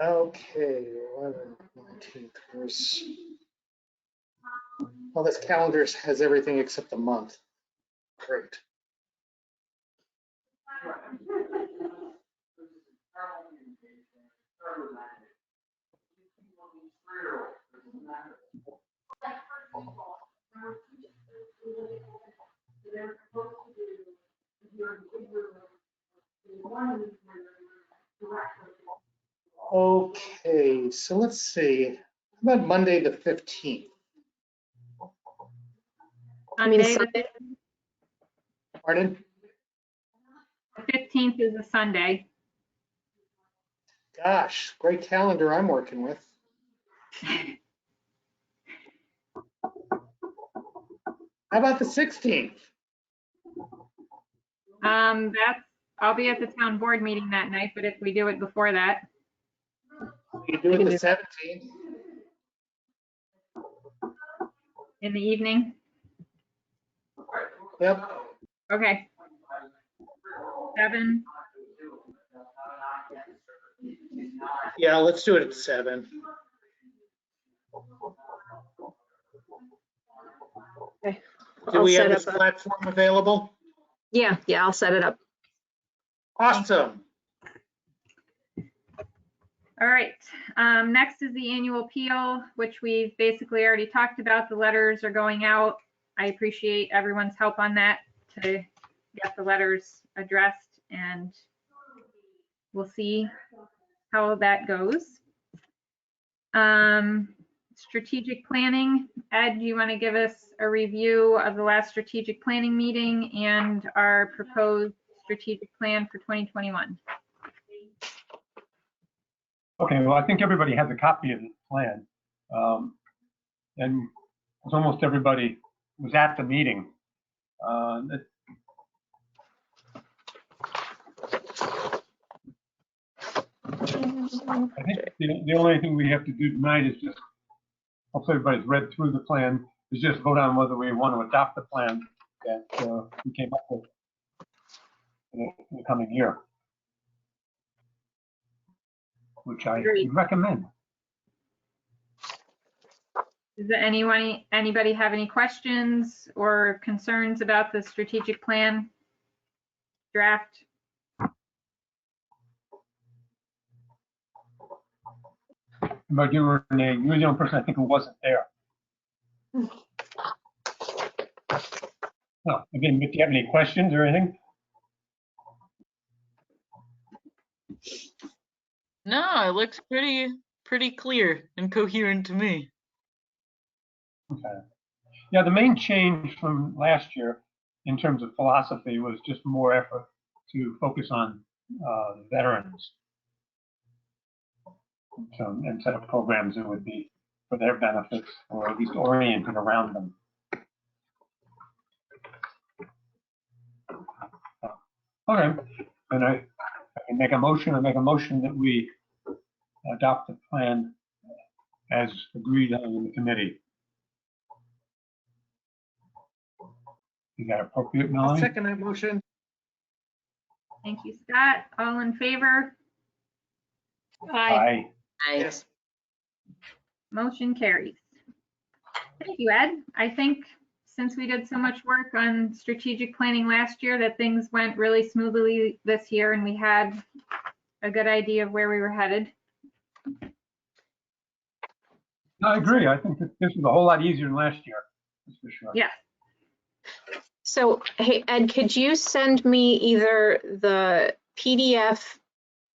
Okay, 11th, 19th, where's, well, this calendar has everything except the month. Great. Okay, so let's see. How about Monday, the 15th? Sunday, Sunday? Pardon? the 15th is a Sunday. Gosh, great calendar I'm working with. How about the 16th? I'll be at the town board meeting that night, but if we do it before that, You do We it can the do 17th? in the evening, Yep. okay. 7, Yeah, let's do it at 7. Okay. Do I'll we have set this up a- platform available? Yeah, I'll set it up. Awesome. all right. Next is the annual appeal, which we've basically already talked about. The letters are going out. I appreciate everyone's help on that to get the letters addressed, and we'll see how that goes. Strategic planning. Ed, do you want to give us a review of the last strategic planning meeting and our proposed strategic plan for 2021? Okay, well, I think everybody has a copy of the plan. And almost everybody was at the meeting. I think the only thing we have to do tonight is just, hopefully everybody's read through the plan, is just vote on whether we want to adopt the plan that we came up with in the coming year, which I Agreed. recommend. Does anybody have any questions or concerns about the strategic plan draft? But you were the only person I think who wasn't there. No, again, do you have any questions or anything? No, it looks pretty clear and coherent to me. Okay. Yeah, the main change from last year in terms of philosophy was just more effort to focus on veterans. So, and set up programs that would be for their benefits or at least oriented around them. Okay, and I can make a motion. I make a motion that we adopt the plan as agreed on in the committee. Is that appropriate, I'll Melanie? second that motion. Thank you, Scott. All in favor? Aye. Yes. Motion carries. Thank you, Ed. I think since we did so much work on strategic planning last year, that things went really smoothly this year and we had a good idea of where we were headed. No, I agree. I think that this was a whole lot easier than last year, that's for sure. Yeah. So, hey, Ed, could you send me either the PDF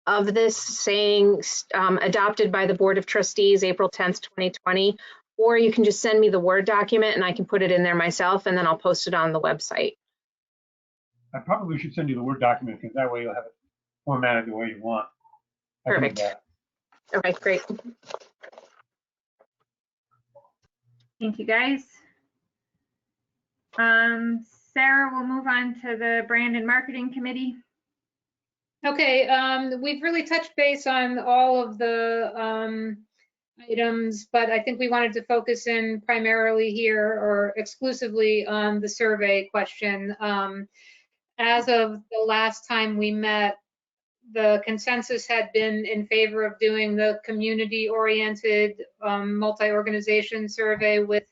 of this saying adopted by the Board of Trustees, April 10th, 2020, or you can just send me the Word document and I can put it in there myself and then I'll post it on the website. I probably should send you the Word document because that way you'll have it formatted the way you want. I can do Perfect. that. Okay, great. Thank you, guys. Sarah, we'll move on to the brand and marketing committee. Okay, we've really touched base on all of the items, but I think we wanted to focus in primarily here or exclusively on the survey question. as of the last time we met, the consensus had been in favor of doing the community-oriented multi-organization survey, with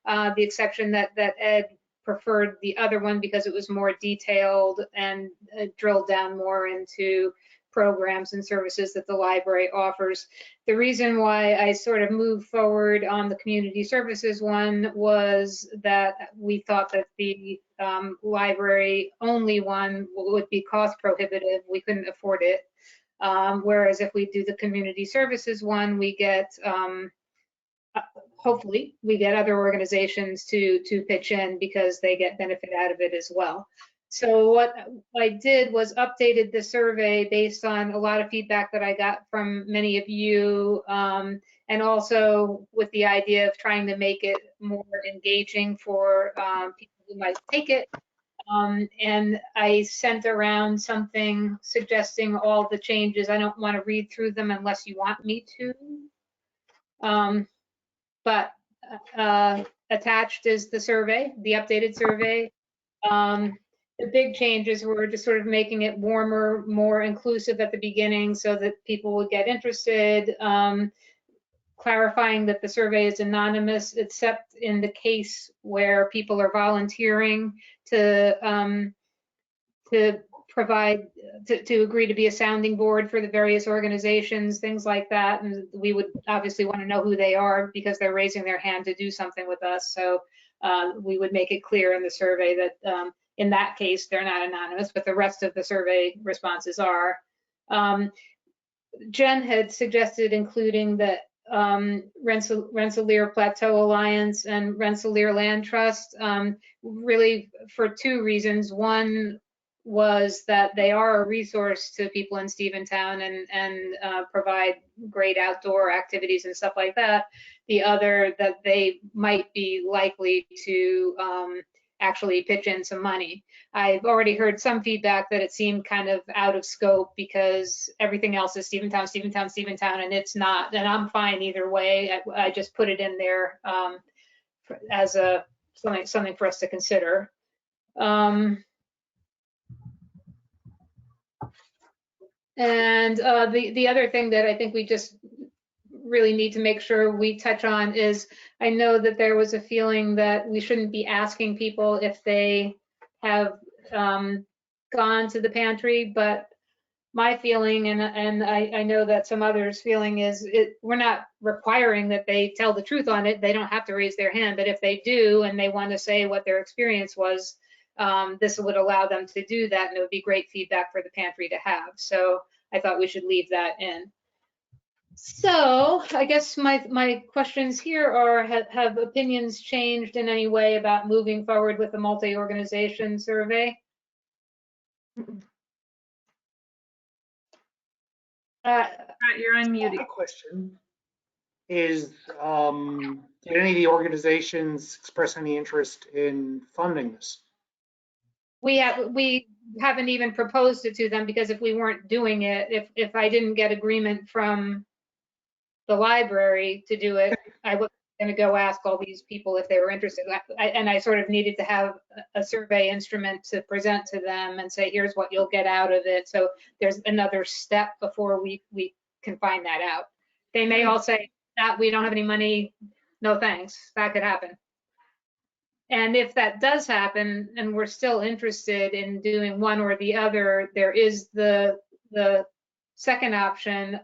the exception that Ed preferred the other one because it was more detailed and drilled down more into programs and services that the library offers. The reason why I sort of moved forward on the community services one was that we thought that the library only one would be cost prohibitive. We couldn't afford it. Whereas if we do the community services one, we get, hopefully, we get other organizations to pitch in because they get benefit out of it as well. So what I did was updated the survey based on a lot of feedback that I got from many of you, and also with the idea of trying to make it more engaging for people who might take it. And I sent around something suggesting all the changes. I don't want to read through them unless you want me to. But attached is the survey, the updated survey. The big changes were just sort of making it warmer, more inclusive at the beginning so that people would get interested, clarifying that the survey is anonymous, except in the case where people are volunteering to provide, to agree to be a sounding board for the various organizations, things like that. And we would obviously want to know who they are because they're raising their hand to do something with us. So we would make it clear in the survey that in that case, they're not anonymous, but the rest of the survey responses are. Jen had suggested including the Rensselaer Plateau Alliance and Rensselaer Land Trust, really for two reasons. One was that they are a resource to people in Stephentown and provide great outdoor activities and stuff like that. The other, that they might be likely to actually pitch in some money. I've already heard some feedback that it seemed kind of out of scope because everything else is Stephentown, Stephentown, Stephentown, and it's not. And I'm fine either way. I just put it in there as a something for us to consider. And the other thing that I think we just really need to make sure we touch on is, I know that there was a feeling that we shouldn't be asking people if they have gone to the pantry, but my feeling, and I know that some others' feeling is, we're not requiring that they tell the truth on it. They don't have to raise their hand, but if they do and they want to say what their experience was, this would allow them to do that, and it would be great feedback for the pantry to have. So I thought we should leave that in. So I guess my questions here are, have opinions changed in any way about moving forward with the multi-organization survey? You're unmuted. A question is, did any of the organizations express any interest in funding this? We haven't even proposed it to them, because if we weren't doing it, if I didn't get agreement from the library to do it, I was going to go ask all these people if they were interested. And I sort of needed to have a survey instrument to present to them and say, here's what you'll get out of it. So there's another step before we can find that out. They may all say, we don't have any money, no thanks. That could happen. And if that does happen and we're still interested in doing one or the other, there is the second option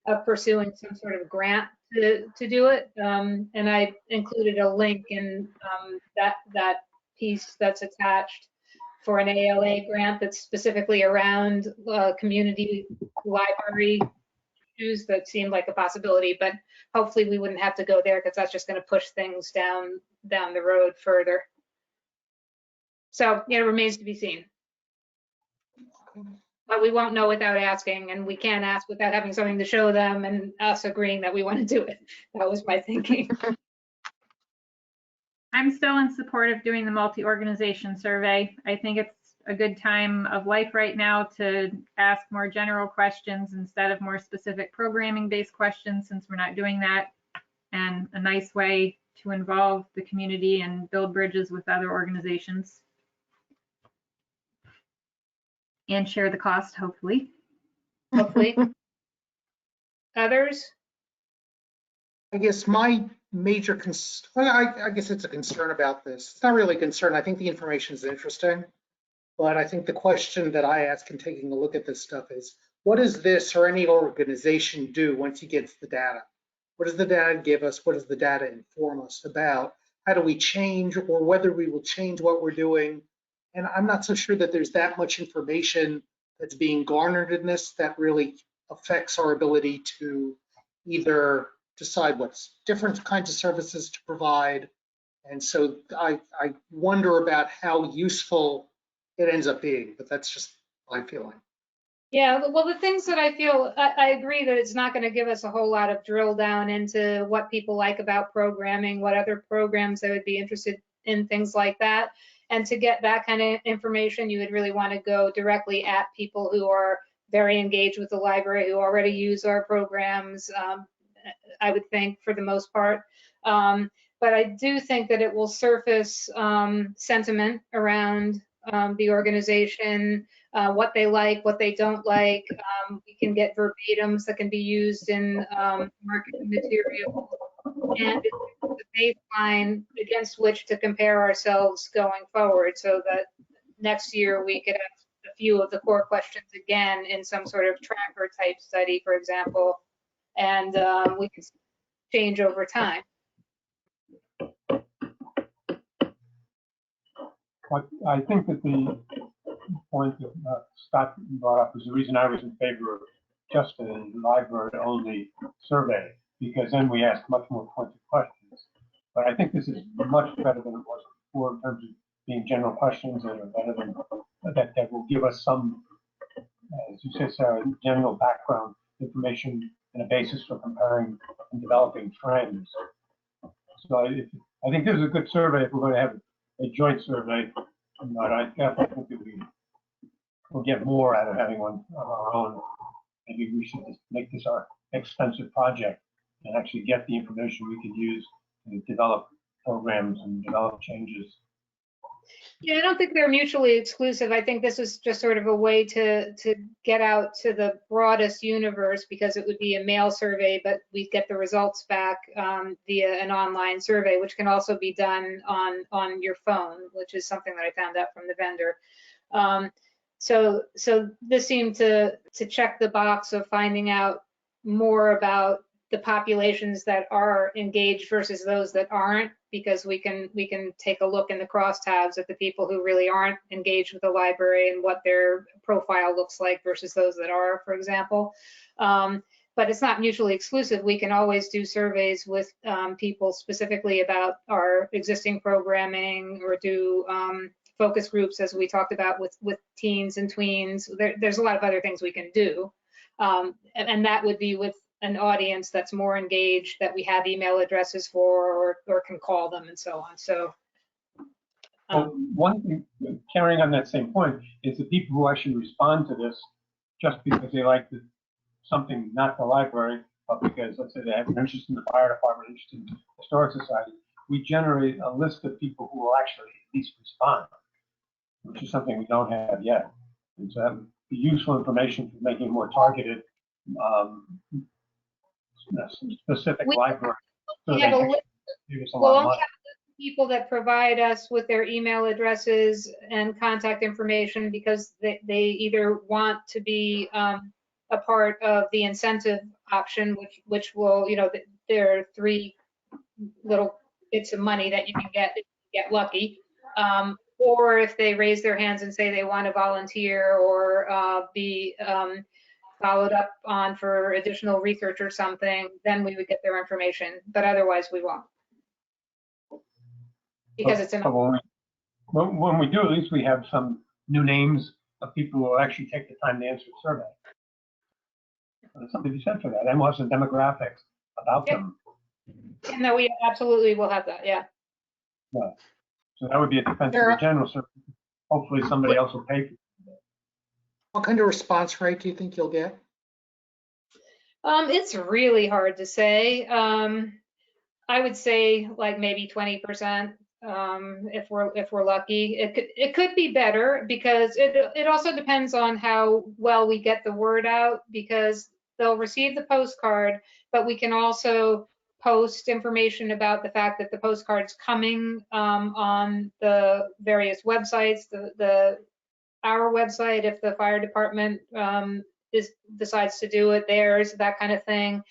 of pursuing some sort of grant to do it. And I included a link in that piece that's attached for an ALA grant that's specifically around community library issues that seemed like a possibility, but hopefully we wouldn't have to go there, because that's just going to push things down the road further. So it remains to be seen. But we won't know without asking, and we can't ask without having something to show them and us agreeing that we want to do it. That was my thinking. I'm still in support of doing the multi-organization survey. I think it's a good time of life right now to ask more general questions instead of more specific programming-based questions, since we're not doing that, and a nice way to involve the community and build bridges with other organizations. and share the cost, hopefully. hopefully. Others? I guess my major concern, I guess it's a concern about this. It's not really a concern. I think the information is interesting. But I think the question that I ask in taking a look at this stuff is, what does this or any organization do once it gets the data? What does the data give us? What does the data inform us about? How do we change, or whether we will change what we're doing? And I'm not so sure that there's that much information that's being garnered in this that really affects our ability to either decide what's different kinds of services to provide. And so I wonder about how useful it ends up being, but that's just my feeling. Yeah, well, the things that I feel, I agree that it's not going to give us a whole lot of drill down into what people like about programming, what other programs they would be interested in, things like that. And to get that kind of information, you would really want to go directly at people who are very engaged with the library, who already use our programs, I would think, for the most part. But I do think that it will surface sentiment around the organization, what they like, what they don't like. We can get verbatims that can be used in marketing material, and it's a baseline against which to compare ourselves going forward, so that next year we could ask a few of the core questions again in some sort of tracker type study, for example, and we can change over time. But I think that the point that Scott brought up is the reason I was in favor of just a library-only survey, because then we ask much more pointed questions. But I think this is much better than it was before in terms of being general questions that are better than that will give us some, as you said, Sarah, general background information and a basis for comparing and developing trends. So I think this is a good survey if we're going to have a joint survey. But I definitely think that we'll get more out of having one of our own. Maybe we should just make this our expensive project and actually get the information we can use to develop programs and develop changes. Yeah, I don't think they're mutually exclusive. I think this is just sort of a way to get out to the broadest universe, because it would be a mail survey, but we get the results back via an online survey, which can also be done on your phone, which is something that I found out from the vendor. So this seemed to check the box of finding out more about the populations that are engaged versus those that aren't, because we can take a look in the crosstabs at the people who really aren't engaged with the library and what their profile looks like versus those that are, for example. But it's not mutually exclusive. We can always do surveys with people specifically about our existing programming, or do focus groups, as we talked about with teens and tweens. There's a lot of other things we can do. And that would be with an audience that's more engaged, that we have email addresses for, or can call them and so on. So one thing, carrying on that same point, is the people who actually respond to this just because they like something, not the library, but because, let's say, they have an interest in the fire department, interest in the historic society. We generate a list of people who will actually at least respond, which is something we don't have yet. And so that would be useful information for making it more targeted, specific library. So we have a list. We'll of have people that provide us with their email addresses and contact information, because they either want to be a part of the incentive option, which will, there are 3 little bits of money that you can get if you get lucky. Or if they raise their hands and say they want to volunteer, or be followed up on for additional research or something, then we would get their information. But otherwise, we won't, because it's when we do, at least we have some new names of people who will actually take the time to answer the survey. There's something to be said for that, and we'll have some demographics about them. No, we absolutely will have that. Yeah. Yeah. So that would be a defense of the general survey. Hopefully somebody else will pay for it. What kind of response rate do you think you'll get? It's really hard to say. I would say like maybe 20%. if we're lucky. It could be better because it also depends on how well we get the word out, because they'll receive the postcard, but we can also post information about the fact that the postcard's coming on the various websites, our website, if the fire department decides to do it, theirs, that kind of thing.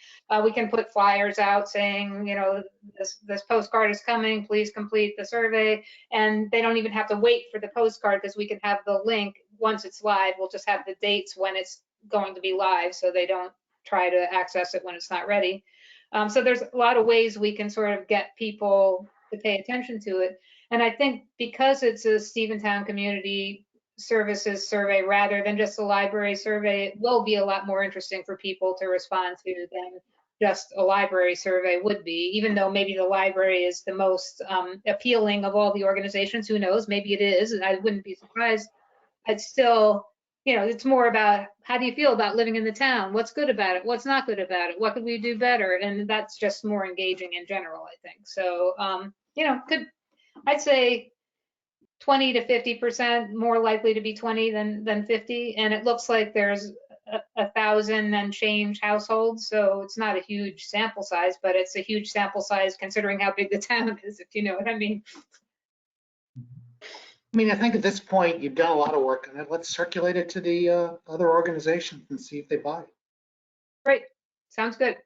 We can put flyers out saying, you know, this postcard is coming, please complete the survey. And they don't even have to wait for the postcard, because we can have the link once it's live. We'll just have the dates when it's going to be live, so they don't try to access it when it's not ready. So there's a lot of ways we can sort of get people to pay attention to it. And I think because it's a Stephentown Community Services survey rather than just a library survey, it will be a lot more interesting for people to respond to than just a library survey would be, even though maybe the library is the most appealing of all the organizations. Who knows? Maybe it is, and I wouldn't be surprised. I'd still, you know, it's more about how do you feel about living in the town? What's good about it? What's not good about it? What could we do better? And that's just more engaging in general, I think. So, you know, I'd say 20 to 50%, more likely to be 20 than 50. And it looks like there's 1,000 and change households. So it's not a huge sample size, but it's a huge sample size considering how big the town is, if you know what I mean. I mean, I think at this point, you've done a lot of work on it. Let's circulate it to the other organizations and see if they buy it. Great. Sounds good.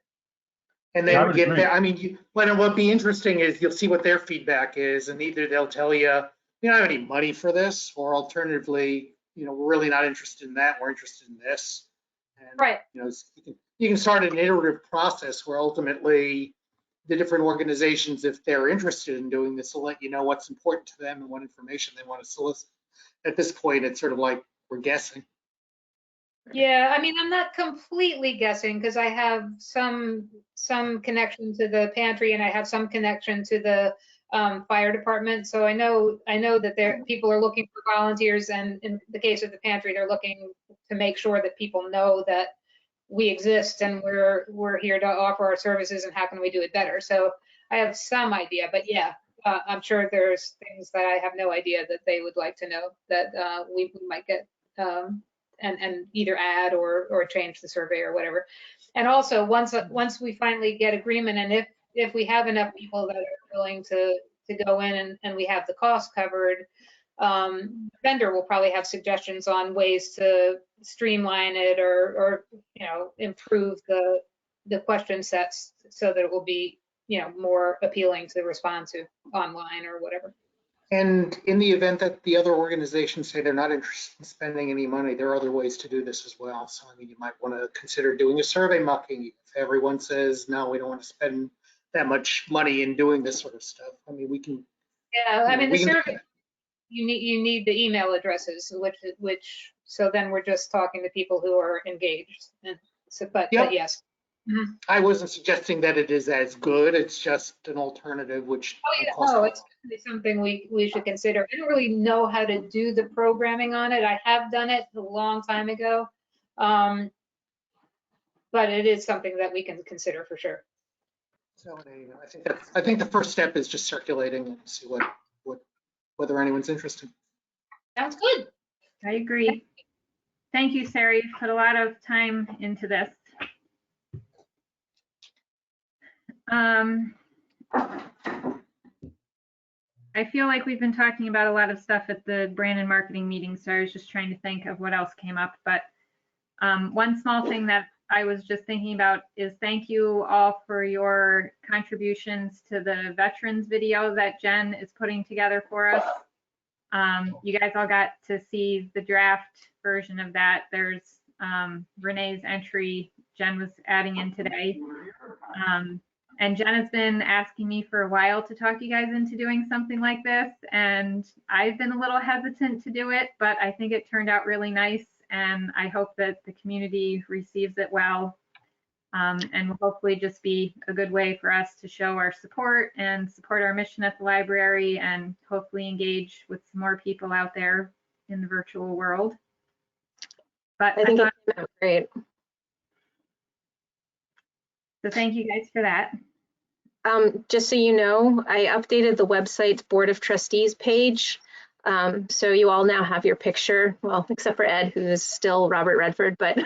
And Yeah, I then would get agree. that. I mean, what'd be interesting is you'll see what their feedback is, and either they'll tell you, we don't have any money for this, or alternatively, you know, we're really not interested in that. We're interested in this. And, Right. you know, you can start an iterative process where ultimately the different organizations, if they're interested in doing this, will let you know what's important to them and what information they want to solicit. At this point, it's sort of like we're guessing. Yeah, I mean, I'm not completely guessing because I have some connection to the pantry and I have some connection to the fire department. So I know that people are looking for volunteers, and in the case of the pantry, they're looking to make sure that people know that we exist and we're here to offer our services and how can we do it better. So I have some idea, but yeah, I'm sure there's things that I have no idea that they would like to know that we might get and either add or change the survey or whatever. And also once we finally get agreement, and if we have enough people that are willing to go in and we have the cost covered, vendor will probably have suggestions on ways to streamline it or you know, improve the question sets so that it will be, you know, more appealing to respond to online or whatever. And in the event that the other organizations say they're not interested in spending any money, there are other ways to do this as well. So, I mean, you might want to consider doing a survey mucking. If everyone says, no, we don't want to spend that much money in doing this sort of stuff. I mean, we can. Yeah, I mean, the we can- survey, you need the email addresses, which so then we're just talking to people who are engaged. And so, but Yep. yes. Mhm. I wasn't suggesting that it is as good. It's just an alternative, which. Oh, yeah, no, it's definitely something we should consider. I don't really know how to do the programming on it. I have done it a long time ago. But it is something that we can consider for sure. So I think the first step is just circulating and see whether anyone's interested. Sounds good. I agree. Thank you, Sarah. You've put a lot of time into this. I feel like we've been talking about a lot of stuff at the brand and marketing meeting, so I was just trying to think of what else came up. But one small thing that I was just thinking about is thank you all for your contributions to the veterans video that Jen is putting together for us. You guys all got to see the draft version of that. There's Renee's entry Jen was adding in today. And Jen has been asking me for a while to talk you guys into doing something like this. And I've been a little hesitant to do it, but I think it turned out really nice. And I hope that the community receives it well. And will hopefully just be a good way for us to show our support and support our mission at the library and hopefully engage with some more people out there in the virtual world. But I think it came out great. So thank you guys for that. Just so you know, I updated the website's Board of Trustees page. So you all now have your picture, well, except for Ed, who is still Robert Redford, but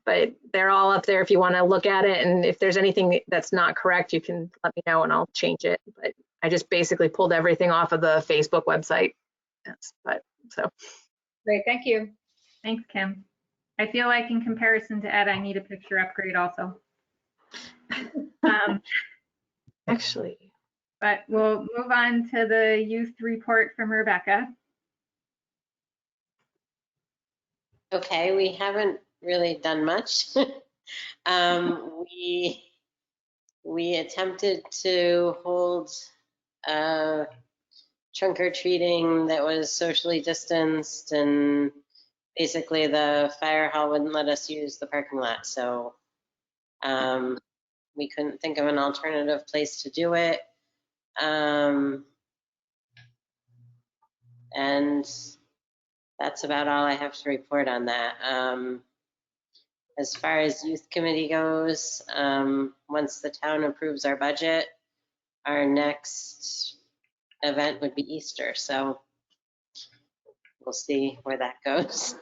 but they're all up there if you want to look at it. And if there's anything that's not correct, you can let me know and I'll change it. But I just basically pulled everything off of the Facebook website. So Great, thank you. Thanks, Kim. I feel like in comparison to Ed, I need a picture upgrade also. actually, But we'll move on to the youth report from Rebecca. Okay, we haven't really done much. We attempted to hold trunk or treating that was socially distanced, and basically the fire hall wouldn't let us use the parking lot, so we couldn't think of an alternative place to do it. And that's about all I have to report on that. As far as youth committee goes, once the town approves our budget, our next event would be Easter, so we'll see where that goes.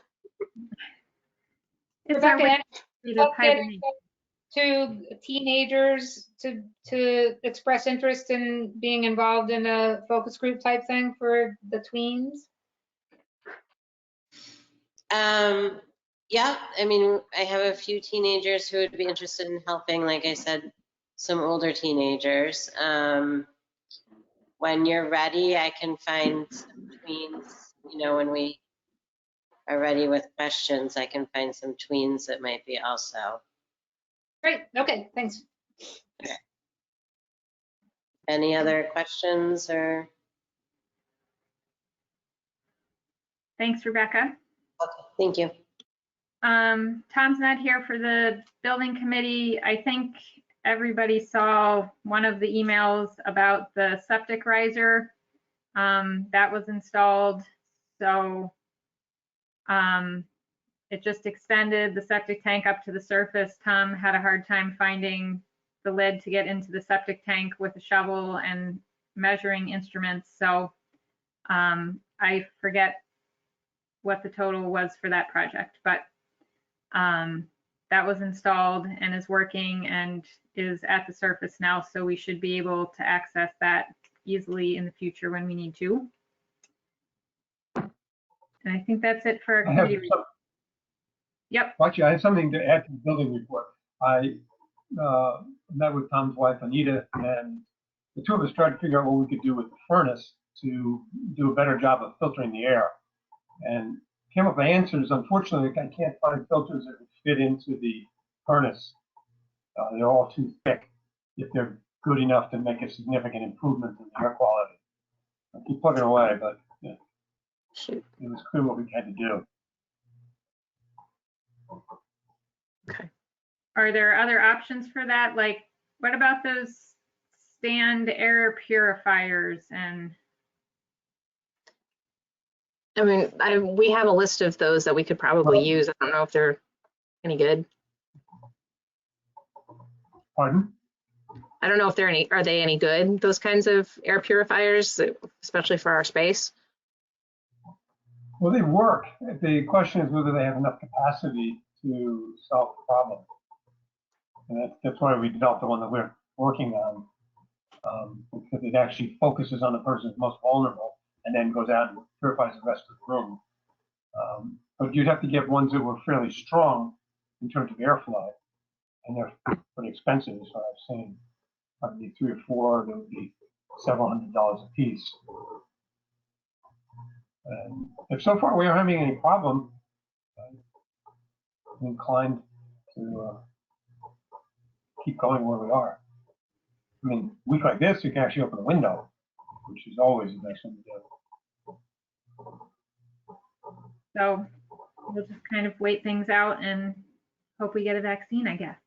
It's our Rebecca, way to hibernate. to teenagers to express interest in being involved in a focus group type thing for the tweens? Yeah, I mean, I have a few teenagers who would be interested in helping, like I said, some older teenagers. When you're ready, I can find some tweens, when we are ready with questions, I can find some tweens that might be also. Great, okay, thanks. Any other questions or? Thanks, Rebecca. Okay, thank you. Tom's not here for the building committee. I think everybody saw one of the emails about the septic riser that was installed. So it just extended the septic tank up to the surface. Tom had a hard time finding the lid to get into the septic tank with a shovel and measuring instruments. So I forget what the total was for that project, but that was installed and is working and is at the surface now, so we should be able to access that easily in the future when we need to. And I think that's it for our committee. Yep. Actually, I have something to add to the building report. I met with Tom's wife, Anita, and the two of us tried to figure out what we could do with the furnace to do a better job of filtering the air. And came up with answers. Unfortunately, I can't find filters that would fit into the furnace. They're all too thick if they're good enough to make a significant improvement in the air quality. I keep plugging away, but yeah, it was clear what we had to do. okay. Are there other options for that? Like, what about those stand air purifiers? And I mean, we have a list of those that we could probably use. I don't know if they're any good. Pardon? I don't know if are they any good, those kinds of air purifiers, especially for our space? Well, they work. The question is whether they have enough capacity to solve the problem. And that's why we developed the one that we're working on, because it actually focuses on the person who's most vulnerable and then goes out and purifies the rest of the room. But you'd have to get ones that were fairly strong in terms of airflow, and they're pretty expensive as far as I've seen. Probably 3 or 4, that would be several $100s a piece. And if so far we aren't having any problem, I'm inclined to keep going where we are. I mean, a week like this, you can actually open a window, which is always the best thing to do. so we'll just kind of wait things out and hope we get a vaccine, I guess.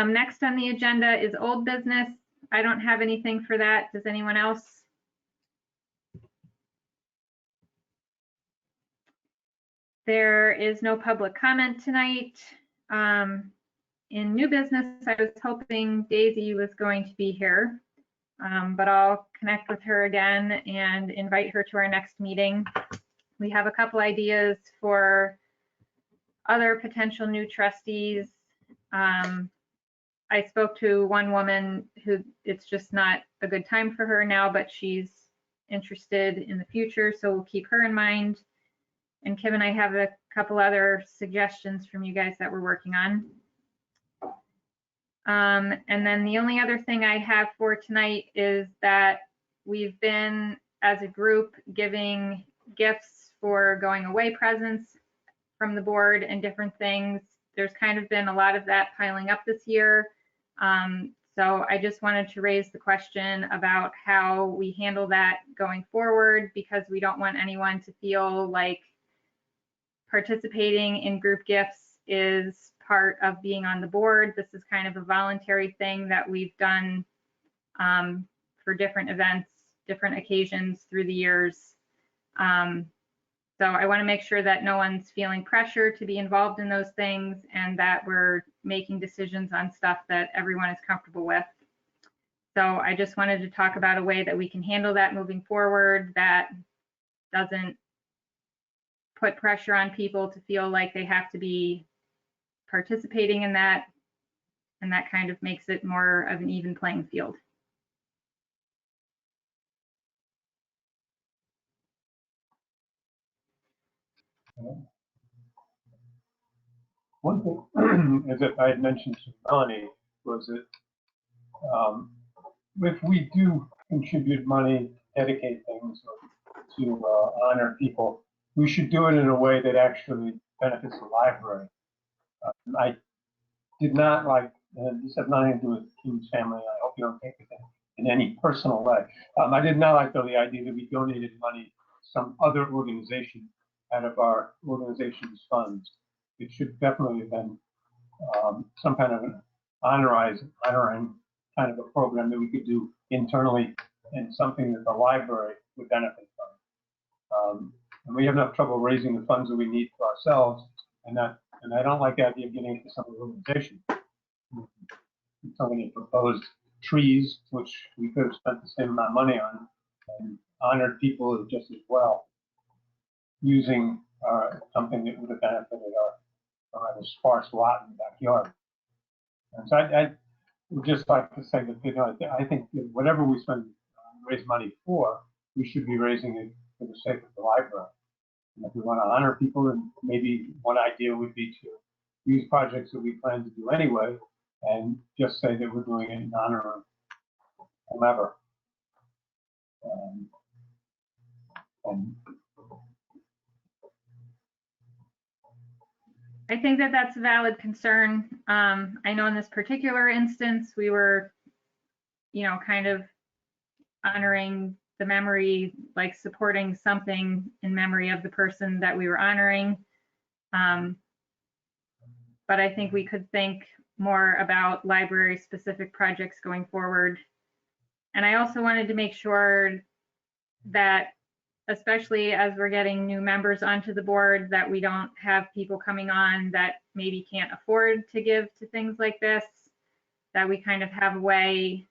Next on the agenda is old business. I don't have anything for that. Does anyone else? There is no public comment tonight. In new business, I was hoping Daisy was going to be here, but I'll connect with her again and invite her to our next meeting. We have a couple ideas for other potential new trustees. I spoke to one woman who it's just not a good time for her now, but she's interested in the future, so we'll keep her in mind. And Kim and I have a couple other suggestions from you guys that we're working on. And then the only other thing I have for tonight is that we've been, as a group, giving gifts for going away presents from the board and different things. There's kind of been a lot of that piling up this year. So I just wanted to raise the question about how we handle that going forward, because we don't want anyone to feel like participating in group gifts is part of being on the board. This is kind of a voluntary thing that we've done for different events, different occasions through the years. So I want to make sure that no one's feeling pressure to be involved in those things, and that we're making decisions on stuff that everyone is comfortable with. So I just wanted to talk about a way that we can handle that moving forward that doesn't put pressure on people to feel like they have to be participating in that, and that kind of makes it more of an even playing field. One thing is that I had mentioned to Melanie was that if we do contribute money, dedicate things to honor people, we should do it in a way that actually benefits the library. I did not like, and this has nothing to do with Kim's family, I hope you don't take it in any personal way. I did not like, though, the idea that we donated money to some other organization out of our organization's funds. It should definitely have been some kind of an honoring kind of a program that we could do internally, and something that the library would benefit from. And we have enough trouble raising the funds that we need for ourselves, and I don't like the idea of getting into some organization. Somebody proposed trees, which we could have spent the same amount of money on, and honored people just as well, using something that would have benefited our sparse lot in the backyard. And so I would just like to say that, you know, I think that whatever we raise money for, we should be raising it for the sake of the library. And if we want to honor people, then maybe one idea would be to use projects that we plan to do anyway, and just say that we're doing it in honor of whomever. And I think that that's a valid concern. I know in this particular instance, we were, you know, kind of honoring the memory, like supporting something in memory of the person that we were honoring. But I think we could think more about library specific projects going forward. And I also wanted to make sure that, especially as we're getting new members onto the board, that we don't have people coming on that maybe can't afford to give to things like this, that we kind of have a way,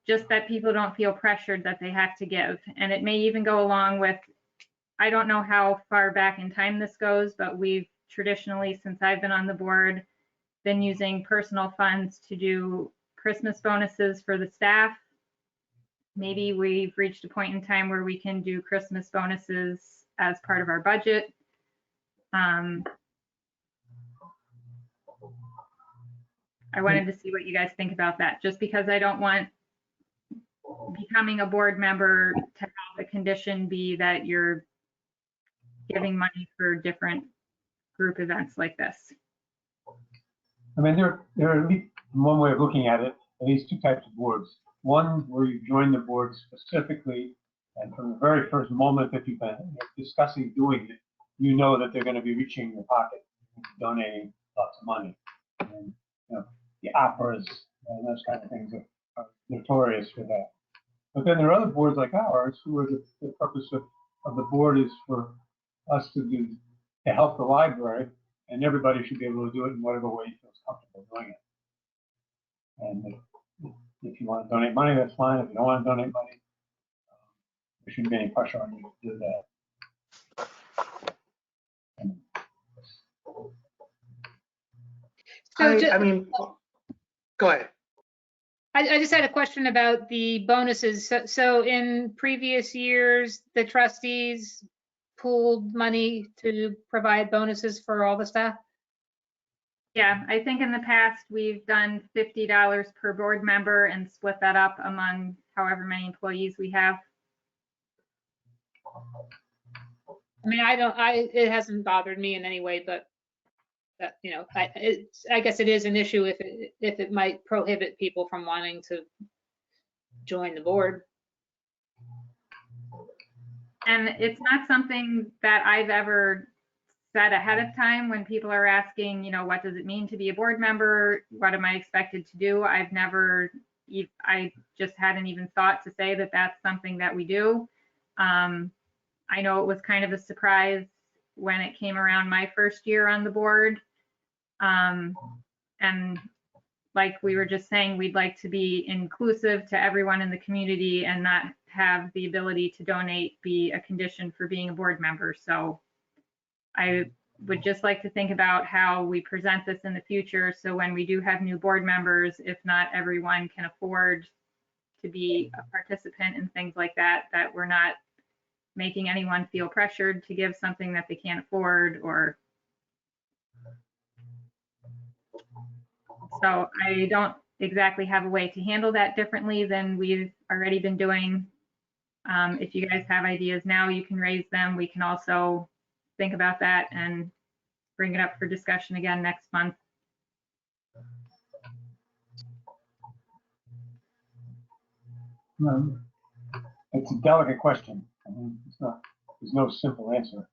just that people don't feel pressured that they have to give. And it may even go along with, I don't know how far back in time this goes, but we've traditionally, since I've been on the board, been using personal funds to do Christmas bonuses for the staff. Maybe we've reached a point in time where we can do Christmas bonuses as part of our budget. I wanted to see what you guys think about that, just because I don't want becoming a board member to have the condition be that you're giving money for different group events like this. I mean, there are at least one way of looking at it, at least two types of boards. One where you join the board specifically, and from the very first moment that you've been discussing doing it, you know that they're going to be reaching in your pocket, donating lots of money. And, you know, the operas and those kind of things are notorious for that. But then there are other boards like ours who are the purpose of of the board is for us to help the library, and everybody should be able to do it in whatever way he feels comfortable doing it. And if you want to donate money, that's fine. If you don't want to donate money, there shouldn't be any pressure on you to do that. I mean, go ahead. I just had a question about the bonuses. So in previous years, the trustees pooled money to provide bonuses for all the staff? Yeah, I think in the past, we've done $50 per board member and split that up among however many employees we have. I mean, it hasn't bothered me in any way, but that, you know, I guess it is an issue if it might prohibit people from wanting to join the board. And it's not something that I've ever said ahead of time when people are asking, you know, what does it mean to be a board member? What am I expected to do? I just hadn't even thought to say that that's something that we do. I know it was kind of a surprise when it came around my first year on the board. And like we were just saying, we'd like to be inclusive to everyone in the community and not have the ability to donate be a condition for being a board member. So I would just like to think about how we present this in the future. So when we do have new board members, if not everyone can afford to be a participant in things like that, that we're not making anyone feel pressured to give something that they can't afford or. So I don't exactly have a way to handle that differently than we've already been doing. If you guys have ideas now, you can raise them. We can also think about that and bring it up for discussion again next month. It's a delicate question. I mean, there's no simple answer.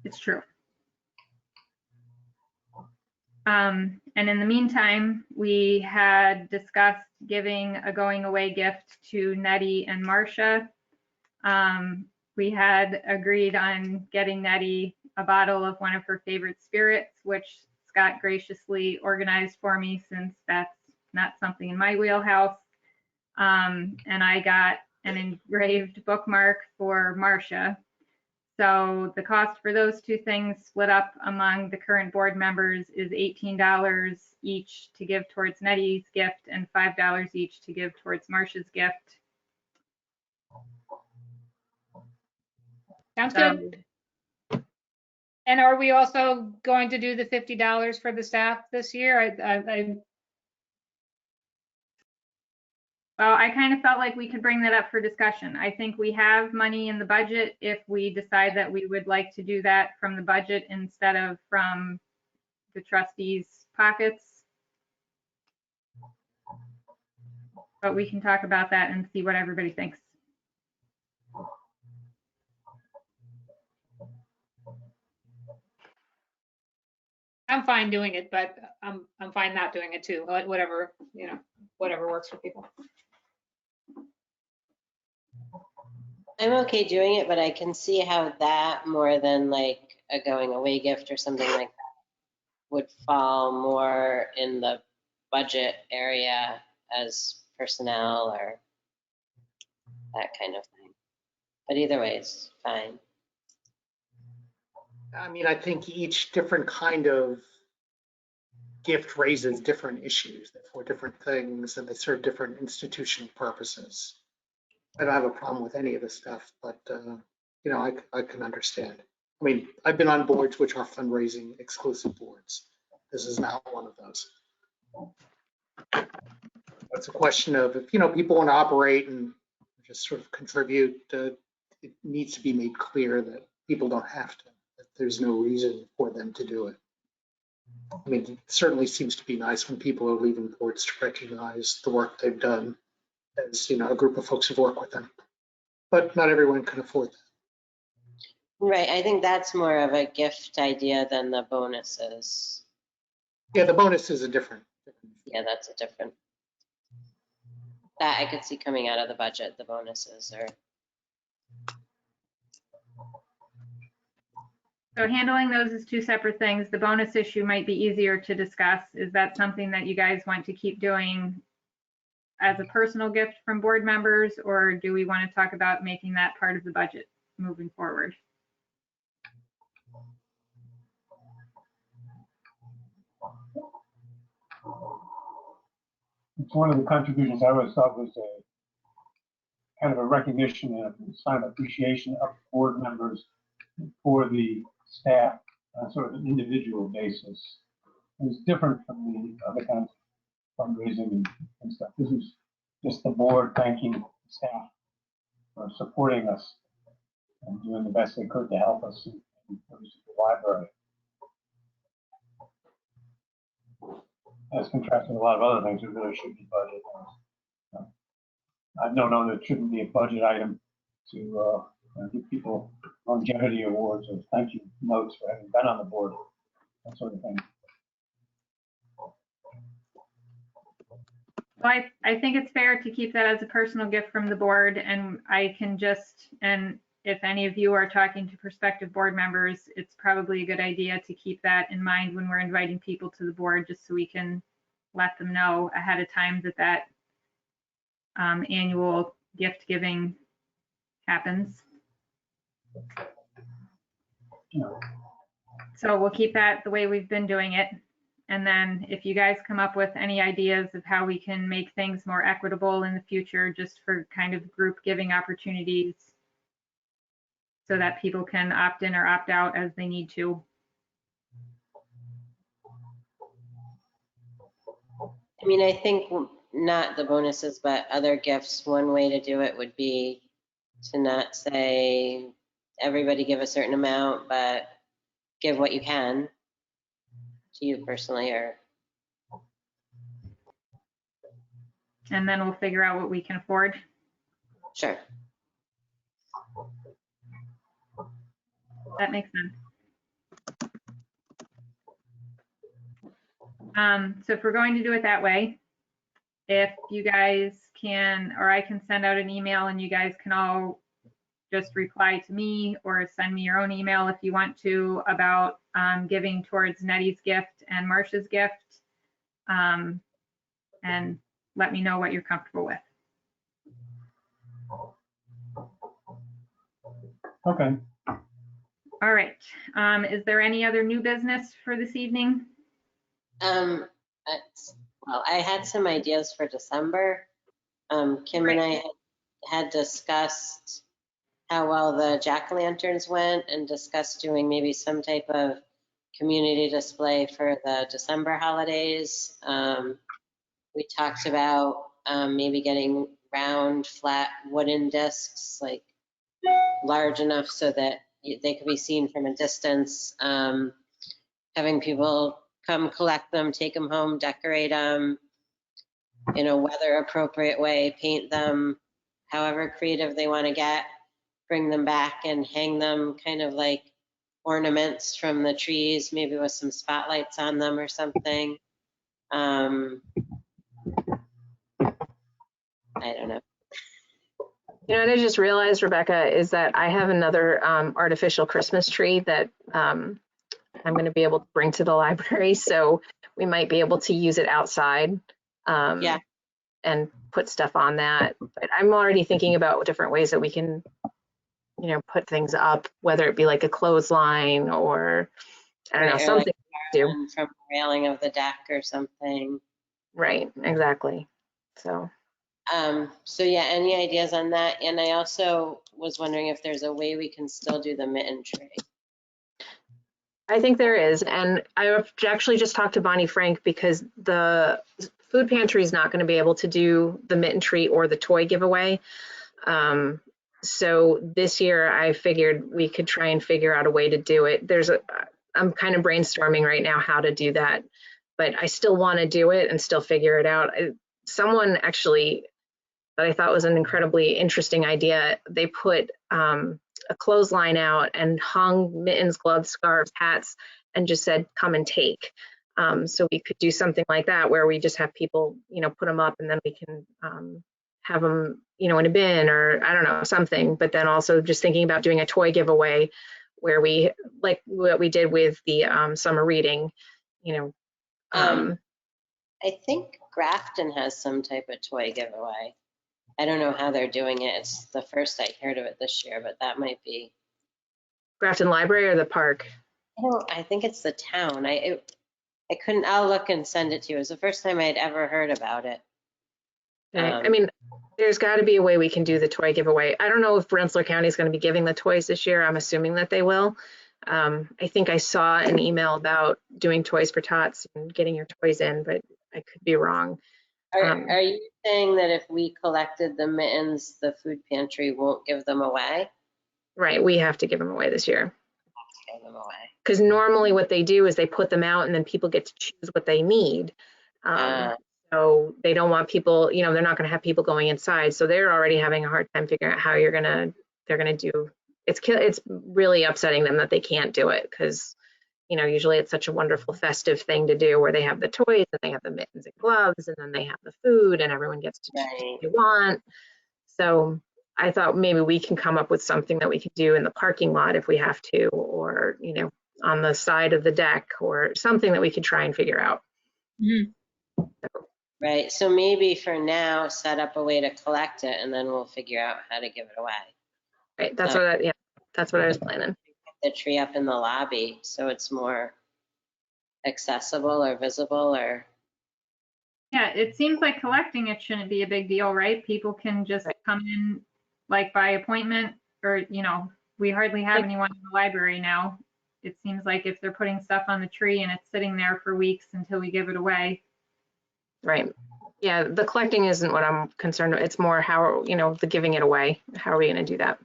It's true. And in the meantime, we had discussed giving a going away gift to Nettie and Marcia. We had agreed on getting Nettie a bottle of one of her favorite spirits, which Scott graciously organized for me since that's not something in my wheelhouse. And I got an engraved bookmark for Marcia. So the cost for those two things split up among the current board members is $18 each to give towards Nettie's gift and $5 each to give towards Marcia's gift. Sounds good. And are we also going to do the $50 for the staff this year? Well, I kind of felt like we could bring that up for discussion. I think we have money in the budget if we decide that we would like to do that from the budget instead of from the trustees' pockets. But we can talk about that and see what everybody thinks. I'm fine doing it, but I'm fine not doing it too. Whatever, you know, whatever works for people. I'm okay doing it, but I can see how that more than like a going away gift or something like that would fall more in the budget area as personnel or that kind of thing. But either way, it's fine. I mean, I think each different kind of gift raises different issues for different things, and they serve different institutional purposes. I don't have a problem with any of this stuff, but you know, I can understand. I mean, I've been on boards which are fundraising exclusive boards. This is not one of those. It's a question of if, you know, people want to operate and just sort of contribute, it needs to be made clear that people don't have to, that there's no reason for them to do it. I mean, it certainly seems to be nice when people are leaving boards to recognize the work they've done as, you know, a group of folks who've worked with them. But not everyone can afford that. Right, I think that's more of a gift idea than the bonuses. Yeah, the bonus is a different. Yeah, that's a different. That I could see coming out of the budget, the bonuses are. So handling those as two separate things. The bonus issue might be easier to discuss. Is that something that you guys want to keep doing as a personal gift from board members, or do we want to talk about making that part of the budget moving forward? It's one of the contributions I always thought was a kind of a recognition and a sign of appreciation of board members for the staff on sort of an individual basis. It's different from the other kinds of fundraising and stuff. This is just the board thanking the staff for supporting us and doing the best they could to help us in the library. As contrasted with a lot of other things that really should be budgeted. I've known that it shouldn't be a budget item to give people longevity awards or thank you notes for having been on the board, that sort of thing. Well, I think it's fair to keep that as a personal gift from the board, and I can just, and if any of you are talking to prospective board members, it's probably a good idea to keep that in mind when we're inviting people to the board, just so we can let them know ahead of time that that annual gift giving happens. Yeah. So we'll keep that the way we've been doing it. And then if you guys come up with any ideas of how we can make things more equitable in the future, just for kind of group giving opportunities so that people can opt in or opt out as they need to. I mean, I think not the bonuses, but other gifts, one way to do it would be to not say everybody give a certain amount, but give what you can to you personally, or. And then we'll figure out what we can afford. Sure. That makes sense. So if we're going to do it that way, if you guys can, or I can send out an email and you guys can all just reply to me or send me your own email if you want to about giving towards Nettie's gift and Marcia's gift, and let me know what you're comfortable with. Okay. All right. Is there any other new business for this evening? Well, I had some ideas for December. Kim and I had discussed how well the jack-o'-lanterns went and discussed doing maybe some type of community display for the December holidays. We talked about maybe getting round, flat wooden discs, like large enough so that they could be seen from a distance. Having people come collect them, take them home, decorate them in a weather appropriate way, paint them however creative they want to get, bring them back and hang them kind of like ornaments from the trees, maybe with some spotlights on them or something. I don't know. You know what I just realized, Rebecca, is that I have another artificial Christmas tree that I'm going to be able to bring to the library, so we might be able to use it outside and put stuff on that. But I'm already thinking about different ways that we can, you know, put things up, whether it be like a clothesline or I don't know, something like from the railing of the deck or something. Right, exactly. So yeah, any ideas on that? And I also was wondering if there's a way we can still do the mitten tree. I think there is, and I actually just talked to Bonnie Frank because the food pantry is not going to be able to do the mitten tree or the toy giveaway. So this year I figured we could try and figure out a way to do it. I'm kind of brainstorming right now how to do that, but I still want to do it and still figure it out. Someone actually that I thought was an incredibly interesting idea, they put a clothesline out and hung mittens, gloves, scarves, hats, and just said, come and take. So we could do something like that where we just have people, you know, put them up and then we can have them, you know, in a bin or I don't know, something. But then also just thinking about doing a toy giveaway where we, like what we did with the summer reading, you know. I think Grafton has some type of toy giveaway. I don't know how they're doing it. It's the first I heard of it this year, but that might be. Grafton Library or the park? I think it's the town. I couldn't, I'll look and send it to you. It was the first time I'd ever heard about it. I mean, there's got to be a way we can do the toy giveaway. I don't know if Rensselaer County is going to be giving the toys this year. I'm assuming that they will. I think I saw an email about doing Toys for Tots and getting your toys in, but I could be wrong. Are you saying that if we collected the mittens, the food pantry won't give them away? Right, we have to give them away this year. Give them away. Because normally what they do is they put them out and then people get to choose what they need. So they don't want people, you know, they're not going to have people going inside. So they're already having a hard time figuring out how they're going to do. It's really upsetting them that they can't do it because, you know, usually it's such a wonderful festive thing to do where they have the toys and they have the mittens and gloves and then they have the food and everyone gets to choose what they want. So I thought maybe we can come up with something that we could do in the parking lot if we have to, or, you know, on the side of the deck or something that we could try and figure out. Mm-hmm. Right. So maybe for now, set up a way to collect it and then we'll figure out how to give it away. Right. That's what I was planning. The tree up in the lobby so it's more accessible or visible or. Yeah, it seems like collecting it shouldn't be a big deal, right? People can just come in like by appointment or, you know, we hardly have anyone in the library now. It seems like if they're putting stuff on the tree and it's sitting there for weeks until we give it away. Right. Yeah, the collecting isn't what I'm concerned with. It's more how, you know, the giving it away. How are we going to do that?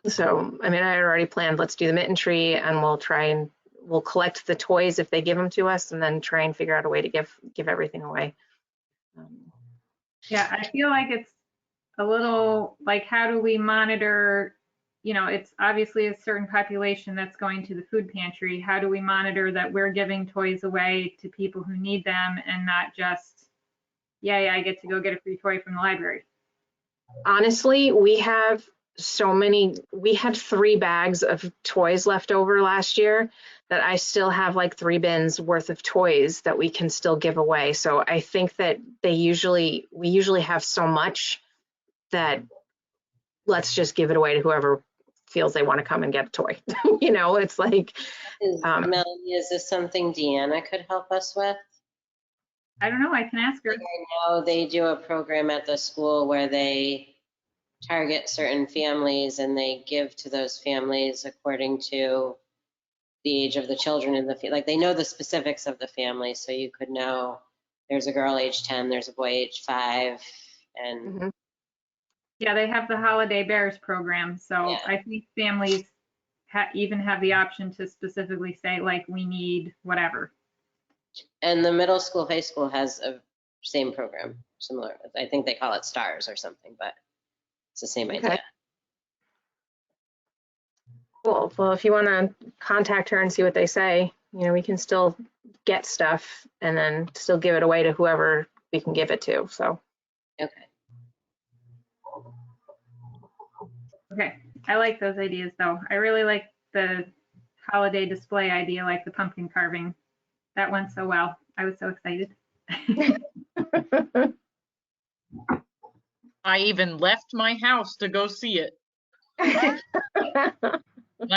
So, I mean, I already planned, let's do the mitten tree and we'll collect the toys if they give them to us and then try and figure out a way to give everything away. Yeah, I feel like it's a little like, how do we monitor, you know, it's obviously a certain population that's going to the food pantry. How do we monitor that we're giving toys away to people who need them and not just, yeah, I get to go get a free toy from the library? Honestly, we have so many, we had 3 bags of toys left over last year that I still have like 3 bins worth of toys that we can still give away. So I think that we usually have so much that let's just give it away to whoever feels they want to come and get a toy. You know, it's like. Melanie, is this something Deanna could help us with? I don't know, I can ask her. I know they do a program at the school where they target certain families and they give to those families according to the age of the children in the, like they know the specifics of the family. So you could know there's a girl age 10, there's a boy age 5 and. Yeah, they have the Holiday Bears program. So yeah. I think families even have the option to specifically say like, we need whatever. And the middle school, high school has a same program, similar. I think they call it STARS or something, but it's the same idea. Cool. Well, if you want to contact her and see what they say, you know, we can still get stuff and then still give it away to whoever we can give it to. So. Okay. Okay. I like those ideas though. I really like the holiday display idea, like the pumpkin carving. That went so well. I was so excited. I even left my house to go see it. I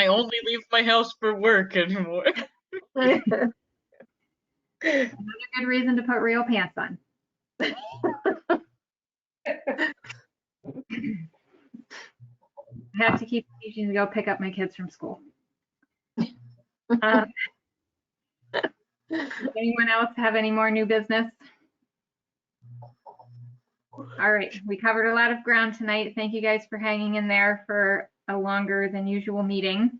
only leave my house for work anymore. Another good reason to put real pants on. I have to keep teaching to go pick up my kids from school. Anyone else have any more new business? All right, we covered a lot of ground tonight. Thank you guys for hanging in there for a longer than usual meeting.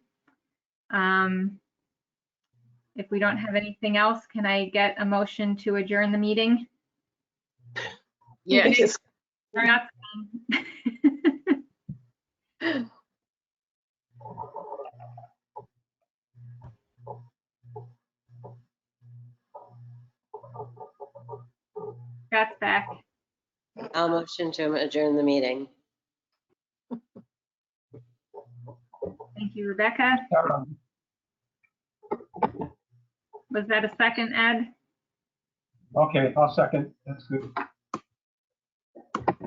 If we don't have anything else, can I get a motion to adjourn the meeting? Yes. We're not. Scott's back. I'll motion to adjourn the meeting. Thank you, Rebecca. Was that a second, Ed? Okay, I'll second. That's good.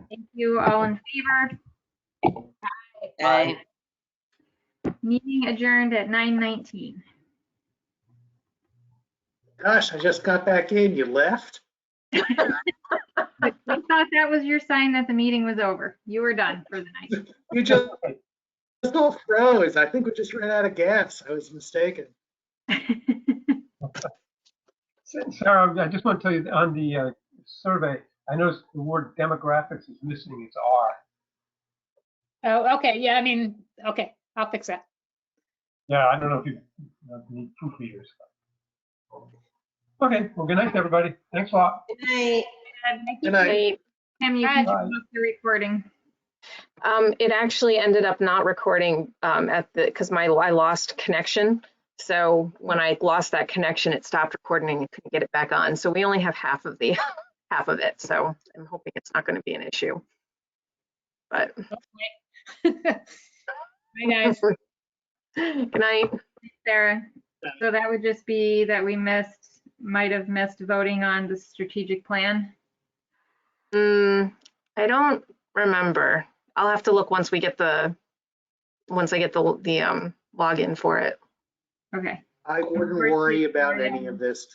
Thank you. All in favor? Aye. Meeting adjourned at 9:19. Gosh, I just got back in. You left? We thought that was your sign that the meeting was over. You were done for the night. You just all froze. I think we just ran out of gas. I was mistaken. Sarah, I just want to tell you on the survey, I noticed the word demographics is missing its R. Oh, okay, yeah, I mean, okay, I'll fix that. Yeah, I don't know if you need proofreaders. Okay, well, good night, everybody. Thanks a lot. Good night. Good night. Tim, you Bye. can turn off the recording. It actually ended up not recording because I lost connection. So when I lost that connection, it stopped recording and you couldn't get it back on. So we only have half of it. So I'm hoping it's not going to be an issue. But Bye, guys. good night. Sarah. So that would just be that we might have missed voting on the strategic plan. I don't remember. I'll have to look once I get the login for it. Okay. I wouldn't worry about any of this.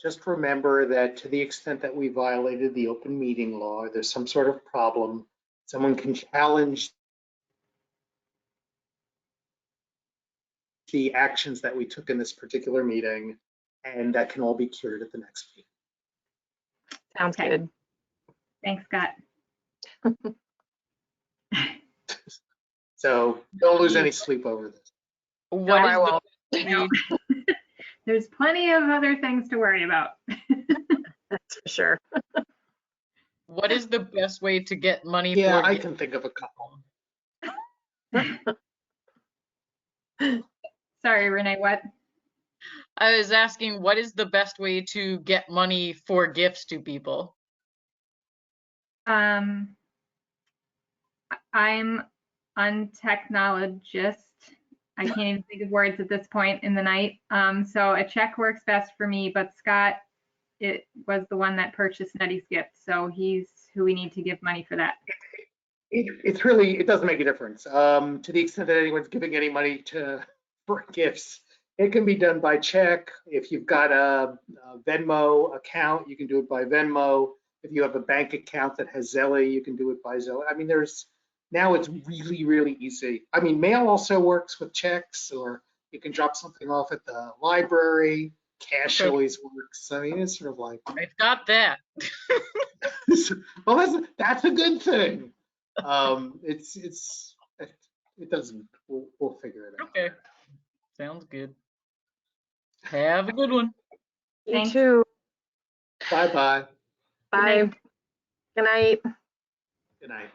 Just remember that to the extent that we violated the open meeting law, there's some sort of problem, someone can challenge the actions that we took in this particular meeting, and that can all be cured at the next meeting. Sounds Okay. good. Thanks, Scott. So don't lose any sleep over this. What I is won't. the best way, There's plenty of other things to worry about. That's for sure. what is the best way to get money Yeah, for I gifts? can think of a couple. Sorry, Renee, what? I was asking, what is the best way to get money for gifts to people? I'm untechnologist. I can't even think of words at this point in the night. So a check works best for me, but Scott, it was the one that purchased Nettie's gift. So he's who we need to give money for that. It doesn't make a difference. To the extent that anyone's giving any money for gifts, it can be done by check. If you've got a Venmo account, you can do it by Venmo. If you have a bank account that has Zelle, you can do it by Zelle. I mean, now it's really, really easy. I mean, mail also works with checks, or you can drop something off at the library. Cash Okay. always works. I mean, it's sort of like, I've got that. well, that's a good thing. It doesn't. We'll figure it out. Okay. Sounds good. Have a good one. You Thanks. too. Bye-bye. Bye. Good night. Good night.